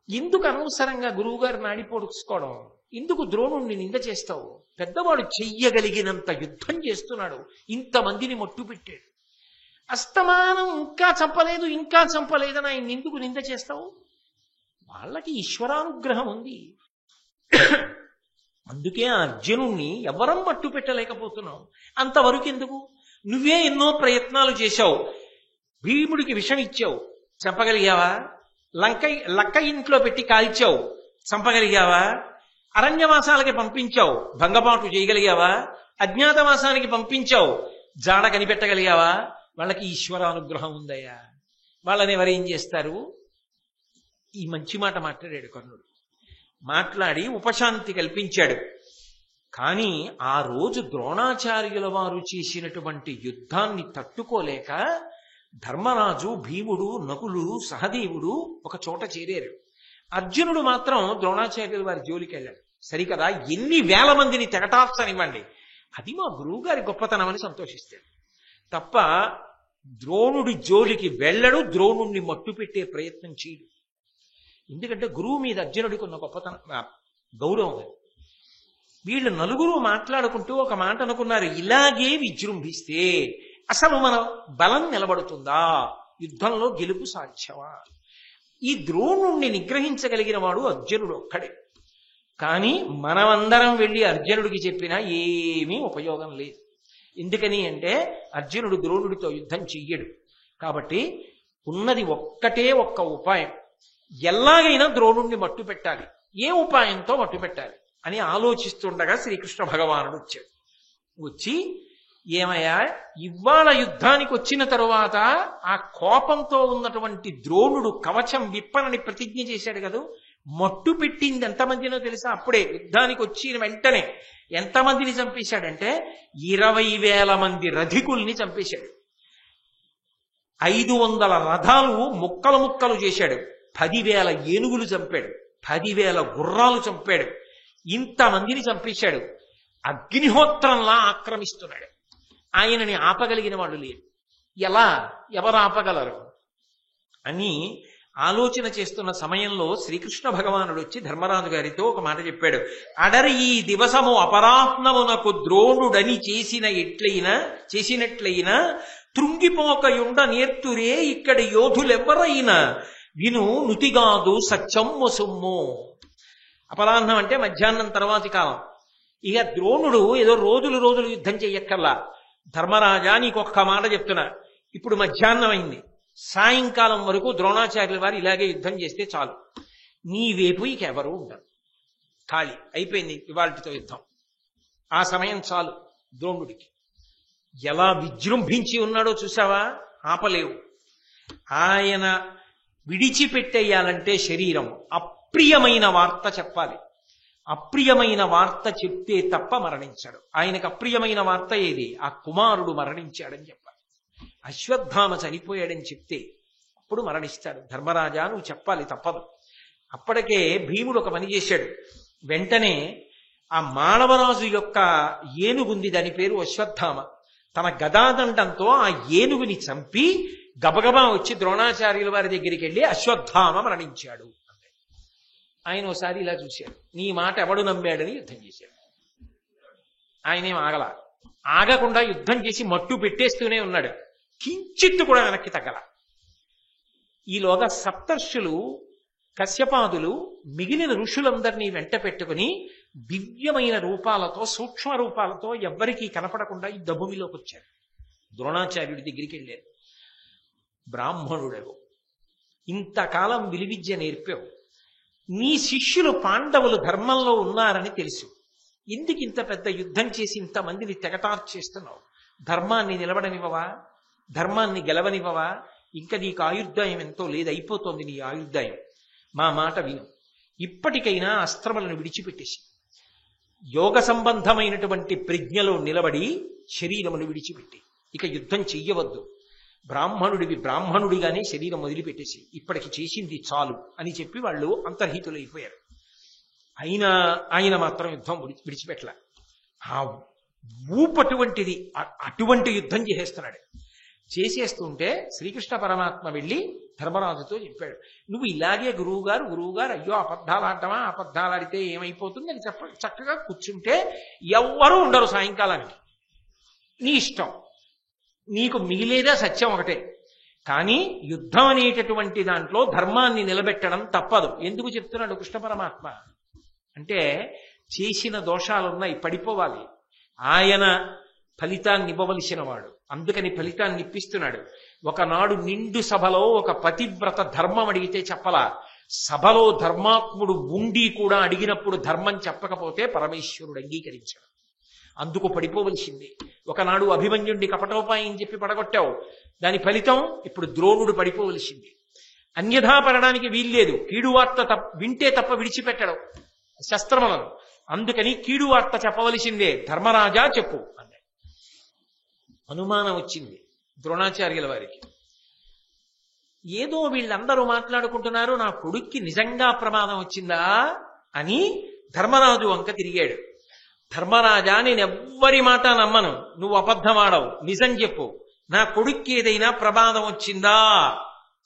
[SPEAKER 1] ఎందుకు అనవసరంగా గురువుగారు నాడి పొడుచుకోవడం? ఎందుకు ద్రోణుణ్ణి నింద చేస్తావు? పెద్దవాడు చెయ్యగలిగినంత యుద్ధం చేస్తున్నాడు, ఇంతమందిని మట్టు పెట్టాడు. అస్తమానం ఇంకా చంపలేదు ఇంకా చంపలేదని ఆయన ఎందుకు నింద చేస్తావు? వాళ్ళకి ఈశ్వరానుగ్రహం ఉంది. అందుకే ఆ అర్జునుణ్ణి ఎవరం మట్టు పెట్టలేకపోతున్నావు. అంతవరకు ఎందుకు? నువ్వే ఎన్నో ప్రయత్నాలు చేశావు. భీముడికి విషం ఇచ్చావు, చంపగలిగావా? లక్క ఇంట్లో పెట్టి కాల్చావు, చంపగలిగావా? అరణ్యవాసాలకి పంపించావు, భంగపాటు చేయగలిగావా? అజ్ఞాతవాసానికి పంపించావు, జాడ కనిపెట్టగలిగావా? వాళ్ళకి ఈశ్వరానుగ్రహం ఉందయ్యా. వాళ్ళని ఎవరేం చేస్తారు? ఈ మంచి మాట మాట్లాడాడు కర్ణుడు. మాట్లాడి ఉపశాంతి కల్పించాడు. కానీ ఆ రోజు ద్రోణాచార్యుల వారు చేసినటువంటి యుద్ధాన్ని తట్టుకోలేక ధర్మరాజు, భీముడు, నకులు, సహదేవుడు ఒక చోట చేరారు. అర్జునుడు మాత్రం ద్రోణాచార్యుల వారి జోలికి వెళ్ళాడు. సరికదా, ఎన్ని వేల మందిని తెగటార్చనివ్వండి, అది మా గురువు గారి గొప్పతనం అని సంతోషిస్తాడు తప్ప ద్రోణుడి జోలికి వెళ్ళడు, ద్రోణుణ్ణి మట్టు పెట్టే ప్రయత్నం చేయడు. ఎందుకంటే గురువు మీద అర్జునుడికి ఉన్న గొప్పతనం, గౌరవం. వీళ్ళు నలుగురు మాట్లాడుకుంటూ ఒక మాట అనుకున్నారు, ఇలాగే విజృంభిస్తే అసలు మన బలం నిలబడుతుందా, యుద్ధంలో గెలుపు సాధ్యమా? ఈ ద్రోణుణ్ణి నిగ్రహించగలిగిన వాడు అర్జునుడు ఒక్కడే. కానీ మనమందరం వెళ్ళి అర్జునుడికి చెప్పినా ఏమీ ఉపయోగం లేదు. ఎందుకని అంటే అర్జునుడు ద్రోణుడితో యుద్ధం చెయ్యడు. కాబట్టి ఉన్నది ఒక్కటే ఒక్క ఉపాయం, ఎలాగైనా ద్రోణుణ్ణి మట్టు పెట్టాలి, ఏ ఉపాయంతో మట్టు పెట్టాలి అని ఆలోచిస్తుండగా శ్రీకృష్ణ భగవానుడు వచ్చాడు. వచ్చి, ఏమయ్యా, ఇవాళ యుద్ధానికి వచ్చిన తరువాత ఆ కోపంతో ఉన్నటువంటి ద్రోణుడు కవచం విప్పనని ప్రతిజ్ఞ చేశాడు కదా, మట్టు పెట్టింది ఎంతమందినో తెలుసా? అప్పుడే యుద్ధానికి వచ్చిన వెంటనే ఎంతమందిని చంపేశాడంటే 20,000 మంది రథికుల్ని చంపేశాడు. 500 రథాలు ముక్కలు ముక్కలు చేశాడు. 10,000 ఏనుగులు చంపాడు. 10,000 గుర్రాలు చంపాడు. ఇంతమందిని చంపేశాడు. అగ్నిహోత్రంలా ఆక్రమిస్తున్నాడు. ఆయనని ఆపగలిగిన వాళ్ళు లేరు. ఎవరు ఆపగలరు అని ఆలోచన చేస్తున్న సమయంలో శ్రీకృష్ణ భగవానుడు వచ్చి ధర్మరాజు గారితో ఒక మాట చెప్పాడు. అడరి ఈ దివసము అపరాహ్నమునకు ద్రోణుడని చేసినట్లయినా తృంగిపోకయుండ నేర్తురే ఇక్కడి యోధులెవ్వరైనా విను నుతిగాదు సత్యమ్ము సొమ్ము. అపరాహ్నం అంటే మధ్యాహ్నం తర్వాతి కాలం. ఇక ద్రోణుడు ఏదో రోజులు యుద్ధం చెయ్యక్కర్లా. ధర్మరాజా, నీకొక్క మాట చెప్తున్నా, ఇప్పుడు మధ్యాహ్నం అయింది, సాయంకాలం వరకు ద్రోణాచార్యుల వారు ఇలాగే యుద్ధం చేస్తే చాలు, నీ వైపు ఇంకెవరూ ఉండరు, ఖాళీ అయిపోయింది ఇవాళతో యుద్ధం. ఆ సమయం చాలు ద్రోణుడికి. ఎలా విజృంభించి ఉన్నాడో చూసావా? ఆపలేవు. ఆయన విడిచిపెట్టేయాలంటే శరీరం అప్రియమైన వార్త చెప్పాలి. అప్రియమైన వార్త చెప్తే తప్ప మరణించాడు. ఆయనకు అప్రియమైన వార్త ఏది? ఆ కుమారుడు మరణించాడని చెప్పాలి. అశ్వత్థామ చనిపోయాడని చెప్తే అప్పుడు మరణిస్తాడు. ధర్మరాజా, నువ్వు చెప్పాలి, తప్పదు. అప్పటికే భీముడు ఒక పని చేశాడు. వెంటనే ఆ మానవరాజు యొక్క ఏనుగుంది, దాని పేరు అశ్వత్థామ. తన గదాదండంతో ఆ ఏనుగుని చంపి గబగబా వచ్చి ద్రోణాచార్యుల వారి దగ్గరికి వెళ్ళి అశ్వత్థామ మరణించాడు. ఆయన ఒకసారి ఇలా చూశాడు, నీ మాట ఎవడు నమ్మాడని యుద్ధం చేశాడు. ఆయనేం ఆగకుండా యుద్ధం చేసి మట్టు పెట్టేస్తూనే ఉన్నాడు. కించిత్తు కూడా వెనక్కి తగ్గల. ఈలోగా సప్తర్షులు, కశ్యపాదులు, మిగిలిన ఋషులందరినీ వెంట పెట్టుకుని దివ్యమైన రూపాలతో, సూక్ష్మ రూపాలతో ఎవ్వరికీ కనపడకుండా ఈ భూమిలోకి వచ్చారు. ద్రోణాచార్యుడి దగ్గరికి వెళ్ళారు. బ్రాహ్మణుడవు, ఇంతకాలం విలువిద్య నేర్పావు, నీ శిష్యులు పాండవులు ధర్మంలో ఉన్నారని తెలుసు, ఎందుకు ఇంత పెద్ద యుద్ధం చేసి ఇంతమందిని తెగటార్చేస్తున్నావు? ధర్మాన్ని నిలబడనివ్వవా? ధర్మాన్ని గెలవనివ్వవా? ఇంకా నీకు ఆయుర్దాయం ఎంతో లేదు, అయిపోతోంది నీ ఆయుర్దాయం. మా మాట విను, ఇప్పటికైనా అస్త్రములను విడిచిపెట్టేసి యోగ సంబంధమైనటువంటి ప్రజ్ఞలో నిలబడి శరీరమును విడిచిపెట్టి ఇక యుద్ధం చెయ్యవద్దు. బ్రాహ్మణుడిగానే శరీరం వదిలిపెట్టేసి ఇప్పటికి చేసింది చాలు అని చెప్పి వాళ్ళు అంతర్హితులైపోయారు. ఆయన మాత్రం యుద్ధం విడిచిపెట్టలే. ఆ ఊపటువంటిది, అటువంటి యుద్ధం చేసేస్తుంటే శ్రీకృష్ణ పరమాత్మ వెళ్ళి ధర్మరాజుతో చెప్పాడు, నువ్వు ఇలాగే గురువుగారు అయ్యో అబద్ధాలు ఆడటమా, అబద్ధాలు ఆడితే ఏమైపోతుంది అని చక్కగా కూర్చుంటే ఎవ్వరూ ఉండరు సాయంకాలానికి, నీ ఇష్టం, నీకు మిగిలేదా సత్యం ఒకటే. కానీ యుద్ధం అనేటటువంటి దాంట్లో ధర్మాన్ని నిలబెట్టడం తప్పదు. ఎందుకు చెప్తున్నాడు కృష్ణ పరమాత్మ అంటే, చేసిన దోషాలున్నాయి, పడిపోవాలి. ఆయన ఫలితాన్ని ఇవ్వవలసిన వాడు, అందుకని ఫలితాన్ని ఇప్పిస్తున్నాడు. ఒకనాడు నిండు సభలో ఒక పతివ్రత ధర్మం అడిగితే చెప్పలా, సభలో ధర్మాత్ముడు ఉండి కూడా అడిగినప్పుడు ధర్మం చెప్పకపోతే పరమేశ్వరుడు అంగీకరించాడు, అందుకు పడిపోవలసింది. ఒకనాడు అభిమన్యుడిని కపటోపాయం చెప్పి పడగొట్టావు, దాని ఫలితం ఇప్పుడు ద్రోణుడు పడిపోవలసింది. అన్యథా పడడానికి వీల్లేదు, కీడు వార్త వింటే తప్ప విడిచిపెట్టడం. శస్త్రములను. అందుకని కీడు వార్త చెప్పవలసిందే, ధర్మరాజా చెప్పు అన్నాడు. అనుమానం వచ్చింది ద్రోణాచార్యుల వారికి. ఏదో వీళ్ళందరూ మాట్లాడుకుంటున్నారు, నా కొడుక్కి నిజంగా ప్రమాదం వచ్చిందా అని ధర్మరాజు వంక తిరిగాడు. ధర్మరాజా, నేనెవ్వరి మాట నమ్మను, నువ్వు అబద్ధమాడవు, నిజం చెప్పు, నా కొడుక్కి ఏదైనా ప్రమాదం వచ్చిందా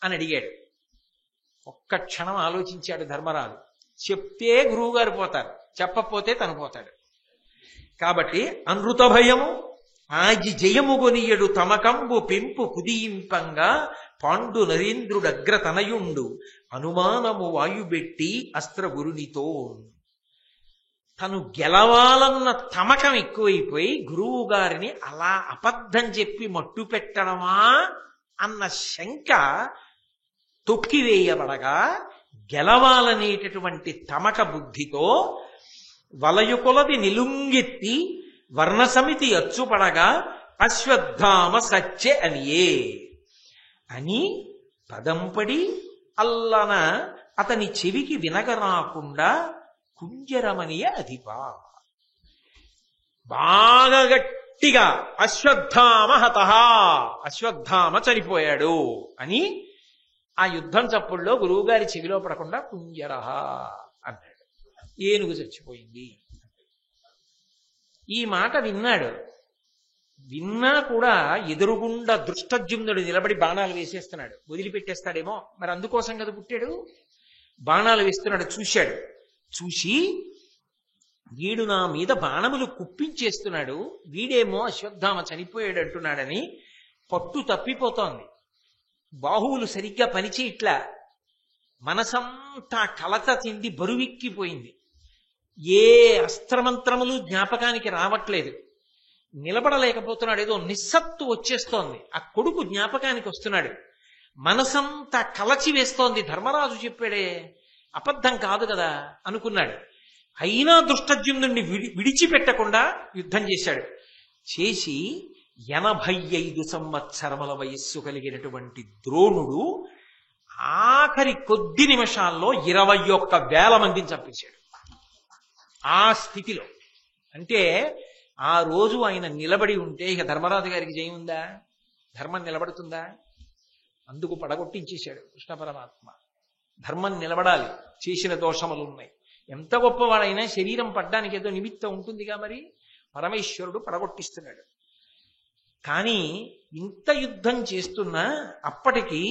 [SPEAKER 1] అని అడిగాడు. ఒక్క క్షణం ఆలోచించాడు ధర్మరాజు. చెప్తే గురువుగారు పోతారు, చెప్పకపోతే తను పోతాడు. కాబట్టి అనృత భయము ఆగి జయము గొనియడు తమకంబు పెంపు కుదియింపంగా పాండు నరేంద్రుడగ్రతనయుండు అనుమానము వాయుబెట్టి అస్త్రగురునితో. తను గెలవాలన్న తమకం ఎక్కువైపోయి గురువు గారిని అలా అబద్ధం చెప్పి మట్టు పెట్టడమా అన్న శంక తొక్కివేయబడగా, గెలవాలనేటటువంటి తమక బుద్ధితో వలయుకొలది నిలుంగెత్తి వర్ణసమితి అచ్చుపడగా అశ్వత్థామ సత్య అనియే అని పదంపడి అల్లన అతని చెవికి వినగరాకుండా కుంజరమనియ అధిపా బాగా గట్టిగా అశ్వత్థామ హతః, అశ్వత్థామ చనిపోయాడు అని ఆ యుద్ధం చప్పుల్లో గురువుగారి చెవిలో పడకుండా కుంజరహ అన్నాడు. ఏనుగు చచ్చిపోయింది. ఈ మాట విన్నాడు. విన్నా కూడా ఎదురుగుండా దృష్టజ్యుమ్నుడు నిలబడి బాణాలు వేసేస్తున్నాడు. వదిలిపెట్టేస్తాడేమో, మరి అందుకోసం కదా పుట్టాడు. బాణాలు వేస్తున్నాడు. చూశాడు. చూసి వీడు నా మీద బాణములు కుప్పించేస్తున్నాడు, వీడేమో అశ్వత్థామ చనిపోయాడు అంటున్నాడని పట్టు తప్పిపోతోంది. బాహువులు సరిగ్గా పనిచేయట్లా. మనసంతా కలత చెంది బరువెక్కిపోయింది. ఏ అస్త్రమంత్రములు జ్ఞాపకానికి రావట్లేదు. నిలబడలేకపోతున్నాడు. ఏదో నిస్సత్తు వచ్చేస్తోంది. ఆ కొడుకు జ్ఞాపకానికి వస్తున్నాడు. మనసంతా కలచి వేస్తోంది. ధర్మరాజు చెప్పాడే, అబద్ధం కాదు కదా అనుకున్నాడు. అయినా దుష్టజ్యుమ్నుడిని విడిచిపెట్టకుండా యుద్ధం చేశాడు. చేసి 85 సంవత్సరముల వయస్సు కలిగినటువంటి ద్రోణుడు ఆఖరి కొద్ది నిమిషాల్లో 21,000 మందిని చంపేశాడు. ఆ స్థితిలో. అంటే ఆ రోజు ఆయన నిలబడి ఉంటే ఇక ధర్మరాజు గారికి జయం ఉందా? ధర్మం నిలబడుతుందా? అందుకు పడగొట్టించేశాడు కృష్ణ పరమాత్మ. ధర్మం నిలబడాలి, చేసిన దోషములు ఉన్నాయి. ఎంత గొప్పవాడైనా శరీరం పడ్డానికి ఏదో నిమిత్తం ఉంటుందిగా. మరి పరమేశ్వరుడు పడగొట్టిస్తున్నాడు. కానీ ఇంత యుద్ధం చేస్తున్నా అప్పటికి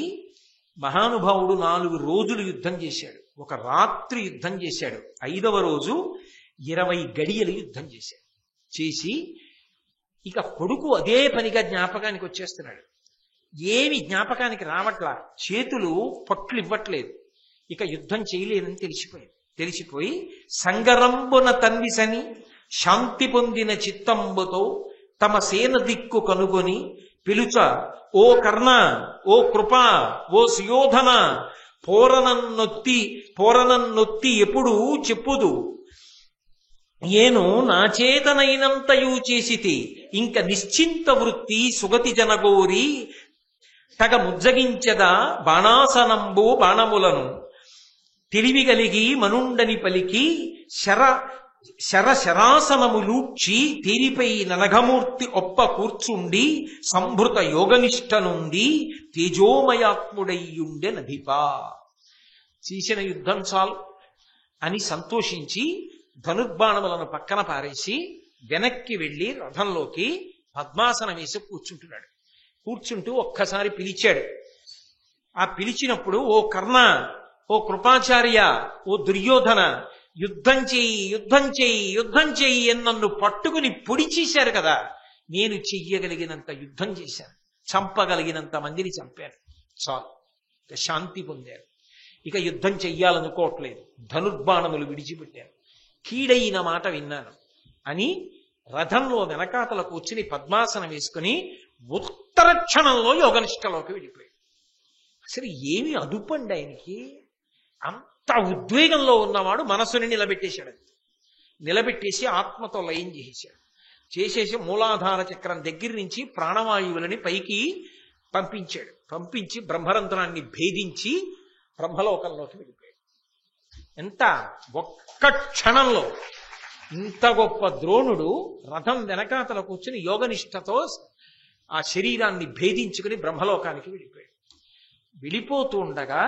[SPEAKER 1] మహానుభావుడు 4 రోజులు యుద్ధం చేశాడు. ఒక రాత్రి యుద్ధం చేశాడు. 5వ రోజు 20 గడియలు యుద్ధం చేశాడు. చేసి ఇక కొడుకు అదే పనిగా జ్ఞాపకానికి వచ్చేస్తున్నాడు. ఏమి జ్ఞాపకానికి రావట్లా. చేతులు పట్లు ఇవ్వట్లేదు. ఇక యుద్ధం చేయలేదని తెలిసిపోయి సంగరంబున తన్విసని శాంతి పొందిన చిత్తంబుతో తమ సేన దిక్కు కనుగొని పిలుచ, ఓ కర్ణ, ఓ కృప, ఓ సుయోధన, పోరనన్నొత్తి ఎప్పుడు చెప్పుదు, ఏను నా చేతనైనంతయు చేసితి, ఇంక నిశ్చింత వృత్తి సుగతి జనగోరి తగ ముజ్జగించదా బాణాసనంబు బాణములను తెలివి కలిగి మనుండని పలికి శరాసనములూడ్చి తీరిపై ననఘమూర్తి ఒప్ప కూర్చుండి సంభృత యోగనిష్ట నుండి తేజోమయాత్ముడయ్యుండె నధిపా. చేసిన యుద్ధం చాలు అని సంతోషించి ధనుర్బాణములను పక్కన పారేసి వెనక్కి వెళ్లి రథంలోకి పద్మాసనం వేసి కూర్చుంటున్నాడు. కూర్చుంటూ ఒక్కసారి పిలిచాడు. ఆ పిలిచినప్పుడు, ఓ కర్ణ, ఓ కృపాచార్య, ఓ దుర్యోధన, యుద్ధం చెయ్యి, యుద్ధం చెయ్యి, యుద్ధం చెయ్యి అని నన్ను పట్టుకుని పొడి చేశారు కదా. నేను చెయ్యగలిగినంత యుద్ధం చేశాను, చంపగలిగినంత మందిని చంపాను, చాలు. ఇక శాంతి పొందారు. ఇక యుద్ధం చెయ్యాలనుకోవట్లేదు. ధనుర్బాణములు విడిచిపెట్టారు. కీడైన మాట విన్నాను అని రథంలో వెనకాతల కూర్చుని పద్మాసనం వేసుకుని ఉత్తర క్షణంలో యోగనిష్టలోకి వెళ్ళిపోయాడు. అసలు ఏమి అదుపండి ఆయనకి. అంత ఉద్వేగంలో ఉన్నవాడు మనసుని నిలబెట్టేశాడు. నిలబెట్టేసి ఆత్మతో లయం చేసేసి మూలాధార చక్రం దగ్గర నుంచి ప్రాణవాయువులని పైకి పంపించాడు. పంపించి బ్రహ్మరంధ్రాన్ని భేదించి బ్రహ్మలోకంలోకి వెళ్ళిపోయాడు. ఎంత ఒక్క క్షణంలో ఇంత గొప్ప ద్రోణుడు రథం వెనకాతల కూర్చుని యోగనిష్టతో ఆ శరీరాన్ని భేదించుకుని బ్రహ్మలోకానికి వెళ్ళిపోయాడు. వెళ్ళిపోతూ ఉండగా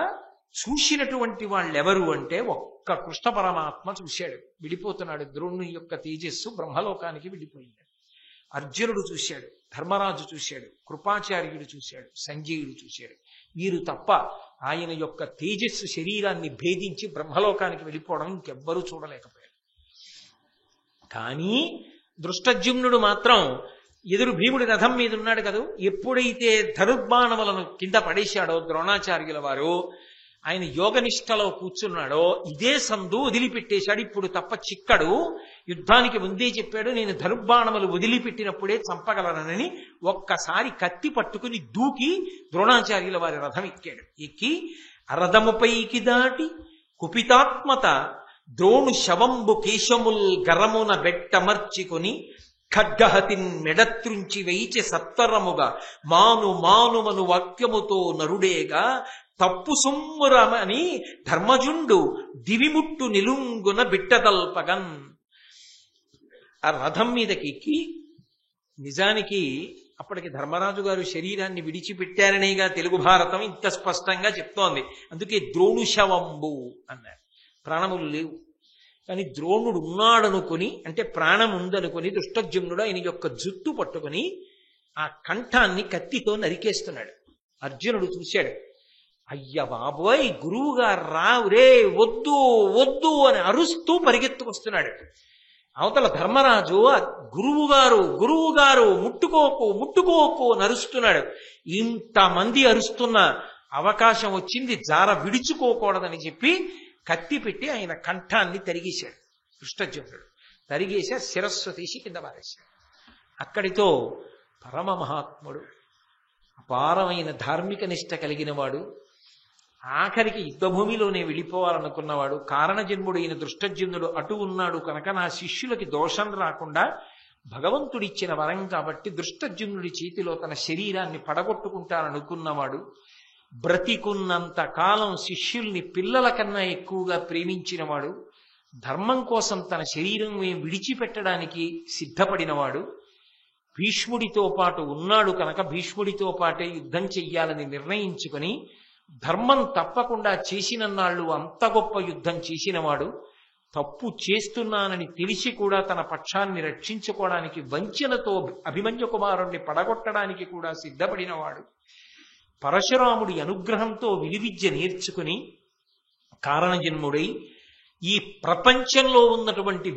[SPEAKER 1] చూసినటువంటి వాళ్ళెవరు అంటే ఒక్క కృష్ణ పరమాత్మ చూశాడు. వెళ్ళిపోతున్నాడు ద్రోణుని యొక్క తేజస్సు బ్రహ్మలోకానికి వెళ్ళిపోయింది. అర్జునుడు చూశాడు, ధర్మరాజు చూశాడు, కృపాచార్యుడు చూశాడు, సంజయుడు చూశాడు. వీరు తప్ప ఆయన యొక్క తేజస్సు శరీరాన్ని భేదించి బ్రహ్మలోకానికి వెళ్ళిపోవడం ఇంకెవ్వరూ చూడలేకపోయారు. కానీ దృష్టజ్యుమ్నుడు మాత్రం ఎదురు భీముడి రథం మీద ఉన్నాడు కదా, ఎప్పుడైతే ధనుర్బాణములను కింద పడేశాడో ద్రోణాచార్యుల వారు, ఆయన యోగనిష్టలో కూర్చున్నాడో ఇదే సందు వదిలిపెట్టేశాడు. ఇప్పుడు తప్ప చిక్కడు. యుద్ధానికి ముందే చెప్పాడు, నేను ధనుర్బాణములు వదిలిపెట్టినప్పుడే చంపగలనని. ఒక్కసారి కత్తి పట్టుకుని దూకి ద్రోణాచార్యుల వారి రథం ఎక్కాడు. ఎక్కి అరథముపైకి దాటి కుపితాత్మత ద్రోణు శవంబు కేశముల్ గరమున బెట్టమర్చికొని ఖడ్గహతిన్ మెడత్రుంచి వేయిచి సత్వరముగా మాను మానుమను వాక్యముతో నరుడేగా తప్పు సుమ్మురమని ధర్మజుండు దివిముట్టు నిలుంగున బిట్టదల్పగన్. ఆ రథం మీదకి ఎక్కి, నిజానికి అప్పటికి ధర్మరాజు గారు శరీరాన్ని విడిచిపెట్టారనేగా తెలుగు భారతం ఇంత స్పష్టంగా చెప్తోంది. అందుకే ద్రోణుశవంబు అన్నారు, ప్రాణములు లేవు. కానీ ద్రోణుడు ఉన్నాడనుకుని, అంటే ప్రాణం ఉందనుకుని దుష్టజ్యుమ్నుడు ఆయన యొక్క జుట్టు పట్టుకుని ఆ కంఠాన్ని కత్తితో నరికేస్తున్నాడు. అర్జునుడు చూశాడు, అయ్య బాబోయ్ గురువుగారు రావురే, వద్దు వద్దు అని అరుస్తూ పరిగెత్తుకొస్తున్నాడు. అవతల ధర్మరాజు గురువుగారు గురువుగారు ముట్టుకోకు ముట్టుకోకు అని అరుస్తున్నాడు. ఇంతమంది అరుస్తున్న అవకాశం వచ్చింది, జార విడుచుకోకూడదని చెప్పి కత్తి పెట్టి ఆయన కంఠాన్ని తరిగేశాడు. దృష్టజ్యుమ్నుడు తరిగేశా, శిరస్సు తీసి కింద పారేశాడు. అక్కడితో పరమ మహాత్ముడు, అపారమైన ధార్మిక నిష్ట కలిగిన వాడు, ఆఖరికి యుద్ధభూమిలోనే వెళ్ళిపోవాలనుకున్నవాడు, కారణజన్ముడైన దృష్టజ్యుమ్నుడు అటు ఉన్నాడు కనుక నా శిష్యులకి దోషం రాకుండా భగవంతుడిచ్చిన వరం కాబట్టి దృష్టజ్యుమ్నుడి చేతిలో తన శరీరాన్ని పడగొట్టుకుంటాననుకున్నవాడు, బ్రతికున్నంత కాలం శిష్యుల్ని పిల్లల కన్నా ఎక్కువగా ప్రేమించినవాడు, ధర్మం కోసం తన శరీరం విడిచిపెట్టడానికి సిద్ధపడినవాడు, భీష్ముడితో పాటు ఉన్నాడు కనుక భీష్ముడితో పాటే యుద్ధం చెయ్యాలని నిర్ణయించుకుని ధర్మం తప్పకుండా చేసినన్నాళ్ళు అంత గొప్ప యుద్ధం చేసినవాడు, తప్పు చేస్తున్నానని తెలిసి కూడా తన పక్షాన్ని రక్షించుకోవడానికి వంచనతో అభిమన్యు కుమారుణ్ణి పడగొట్టడానికి కూడా సిద్ధపడినవాడు, పరశురాముడి అనుగ్రహంతో విలువిద్య నేర్చుకుని కారణజన్ముడై ఈ ప్రపంచంలో ఉన్నటువంటి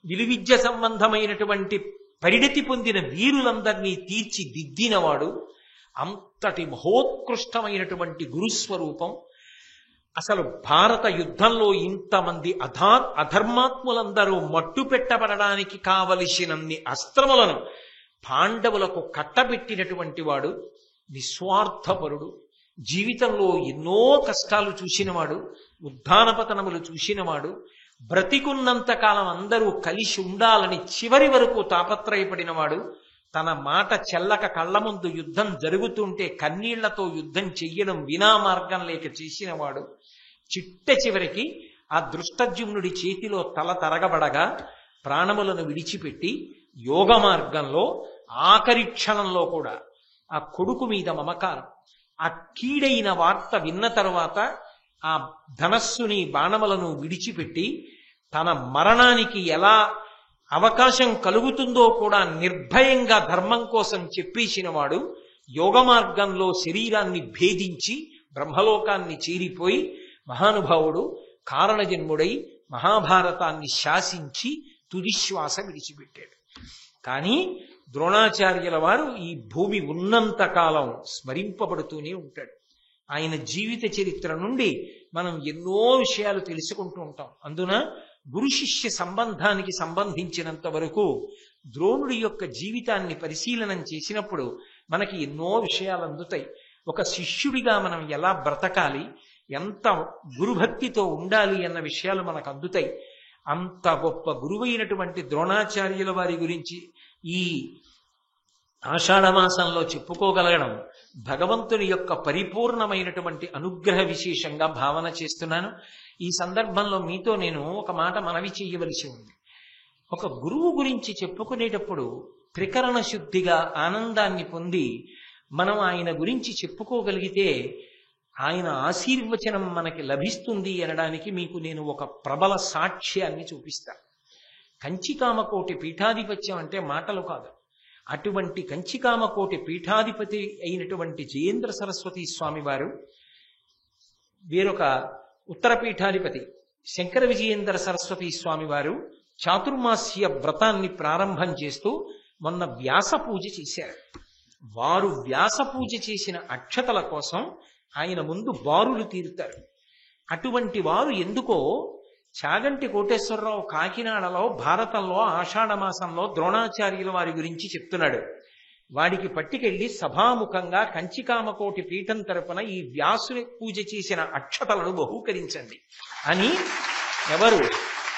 [SPEAKER 1] విలువిద్య సంబంధమైనటువంటి పరిణతి పొందిన వీరులందరినీ తీర్చిదిద్దినవాడు, అంతటి మహోత్కృష్టమైనటువంటి గురుస్వరూపం. అసలు భారత యుద్ధంలో ఇంతమంది అధర్మాత్ములందరూ మట్టు పెట్టబడడానికి కావలసినన్ని అస్త్రములను పాండవులకు కట్టబెట్టినటువంటి వాడు, నిస్వార్థపరుడు, జీవితంలో ఎన్నో కష్టాలు చూసినవాడు, ఉద్ధానపతనములు చూసినవాడు, బ్రతికున్నంత కాలం అందరూ కలిసి ఉండాలని చివరి వరకు తాపత్రయపడినవాడు, తన మాట చెల్లక కళ్ళ ముందు యుద్ధం జరుగుతుంటే కన్నీళ్లతో యుద్ధం చెయ్యడం వినా మార్గం లేక చేసినవాడు, చిట్ట చివరికి ఆ దృష్టజ్యుమ్నుడి చేతిలో తల తరగబడగా ప్రాణములను విడిచిపెట్టి యోగ మార్గంలో ఆఖరి క్షణంలో కూడా ఆ కొడుకు మీద మమకారం, ఆ కీడైన వార్త విన్న తరువాత ఆ ధనస్సుని బాణములను విడిచిపెట్టి తన మరణానికి ఎలా అవకాశం కలుగుతుందో కూడా నిర్భయంగా ధర్మం కోసం చెప్పేసినవాడు, యోగ మార్గంలో శరీరాన్ని భేదించి బ్రహ్మలోకాన్ని చేరిపోయి మహానుభావుడు కారణజన్ముడై మహాభారతాన్ని శాసించి తుదిశ్వాస విడిచిపెట్టాడు. కానీ ద్రోణాచార్యుల వారు ఈ భూమి ఉన్నంత కాలం స్మరింపబడుతూనే ఉంటాడు. ఆయన జీవిత చరిత్ర నుండి మనం ఎన్నో విషయాలు తెలుసుకుంటూ ఉంటాం. అందున గురు శిష్య సంబంధానికి సంబంధించినంత వరకు ద్రోణుడి యొక్క జీవితాన్ని పరిశీలనం చేసినప్పుడు మనకి ఎన్నో విషయాలు అందుతాయి. ఒక శిష్యుడిగా మనం ఎలా బ్రతకాలి, ఎంత గురుభక్తితో ఉండాలి అన్న విషయాలు మనకు అందుతాయి. అంత గొప్ప గురువైనటువంటి ద్రోణాచార్యుల వారి గురించి ఈ ఆషాఢమాసంలో చెప్పుకోగలగడం భగవంతుని యొక్క పరిపూర్ణమైనటువంటి అనుగ్రహ విశేషంగా భావన చేస్తున్నాను. ఈ సందర్భంలో మీతో నేను ఒక మాట మనవి చేయవలసి ఉంది. ఒక గురువు గురించి చెప్పుకునేటప్పుడు త్రికరణ శుద్ధిగా ఆనందాన్ని పొంది మనం ఆయన గురించి చెప్పుకోగలిగితే ఆయన ఆశీర్వచనం మనకి లభిస్తుంది అనడానికి మీకు నేను ఒక ప్రబల సాక్ష్యాన్ని చూపిస్తాను. కంచికామకోటి పీఠాధిపత్యం అంటే మాటలు కాదు. అటువంటి కంచికామకోటి పీఠాధిపతి అయినటువంటి జయేంద్ర సరస్వతి స్వామి వారు, వేరొక ఉత్తర పీఠాధిపతి శంకర విజయేంద్ర సరస్వతి స్వామి వారు చాతుర్మాస్య వ్రతాన్ని ప్రారంభం చేస్తూ మొన్న వ్యాస పూజ చేశారు. వారు వ్యాస పూజ చేసిన అక్షతల కోసం ఆయన ముందు బారులు తీరుతారు. అటువంటి వారు ఎందుకో చాగంటి కోటేశ్వరరావు కాకినాడలో భారతంలో ఆషాఢమాసంలో ద్రోణాచార్యుల వారి గురించి చెప్తున్నాడు. వాడికి పట్టుకెళ్లి సభాముఖంగా కంచికామకోటి పీఠం తరపున ఈ వ్యాసుని పూజ చేసిన అక్షతలను బహూకరించండి అని ఎవరు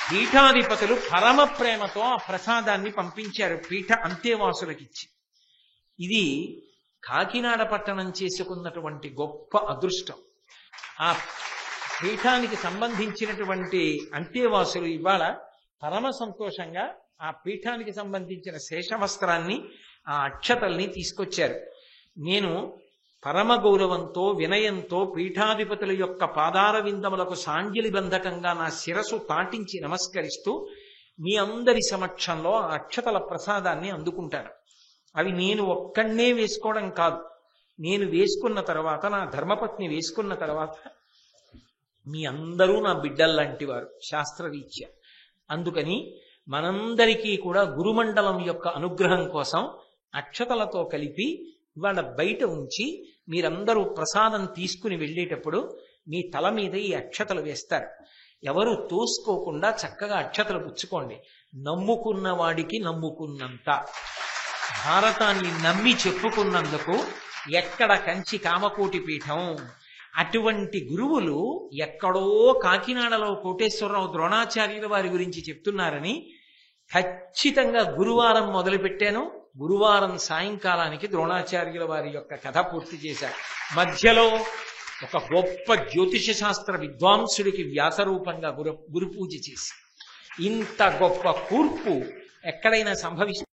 [SPEAKER 1] పీఠాధిపతులు పరమ ప్రేమతో ఆ ప్రసాదాన్ని పంపించారు పీఠ అంతేవాసులకిచ్చి. ఇది కాకినాడ పట్టణం చేసుకున్నటువంటి గొప్ప అదృష్టం. ఆ పీఠానికి సంబంధించినటువంటి అంతేవాసులు ఇవాళ పరమ సంతోషంగా ఆ పీఠానికి సంబంధించిన శేషవస్త్రాన్ని, ఆ అక్షతల్ని తీసుకొచ్చారు. నేను పరమ గౌరవంతో వినయంతో పీఠాధిపతుల యొక్క పాదార విందములకు సాంజలి బంధకంగా నా శిరసు తాటించి నమస్కరిస్తూ మీ అందరి సమక్షంలో ఆ అక్షతల ప్రసాదాన్ని అందుకుంటాను. అవి నేను ఒక్కడే వేసుకోవడం కాదు, నేను వేసుకున్న తర్వాత నా ధర్మపత్ని వేసుకున్న తర్వాత మీ అందరూ నా బిడ్డల్లాంటి వారు శాస్త్రరీత్యా. అందుకని మనందరికీ కూడా గురుమండలం యొక్క అనుగ్రహం కోసం అక్షతలతో కలిపి ఇవాళ బయట ఉంచి మీరందరూ ప్రసాదం తీసుకుని వెళ్ళేటప్పుడు మీ తల మీద ఈ అక్షతలు వేస్తారు. ఎవరు తోసుకోకుండా చక్కగా అక్షతలు పుచ్చుకోండి. నమ్ముకున్న వాడికి నమ్ముకున్నంత, భారతాన్ని నమ్మి చెప్పుకున్నందుకు ఎక్కడ కంచి కామకోటి పీఠం. అటువంటి గురువులు ఎక్కడో కాకినాడలో కోటేశ్వరరావు ద్రోణాచార్యుల వారి గురించి చెప్తున్నారని ఖచ్చితంగా గురువారం మొదలుపెట్టాను. గురువారం సాయంకాలానికి ద్రోణాచార్యుల వారి యొక్క కథ పూర్తి చేశారు. మధ్యలో ఒక గొప్ప జ్యోతిష శాస్త్ర విద్వాంసుడికి వ్యాసరూపంగా గురు పూజ చేసి ఇంత గొప్ప కూర్పు ఎక్కడైనా సంభవిస్తుంది?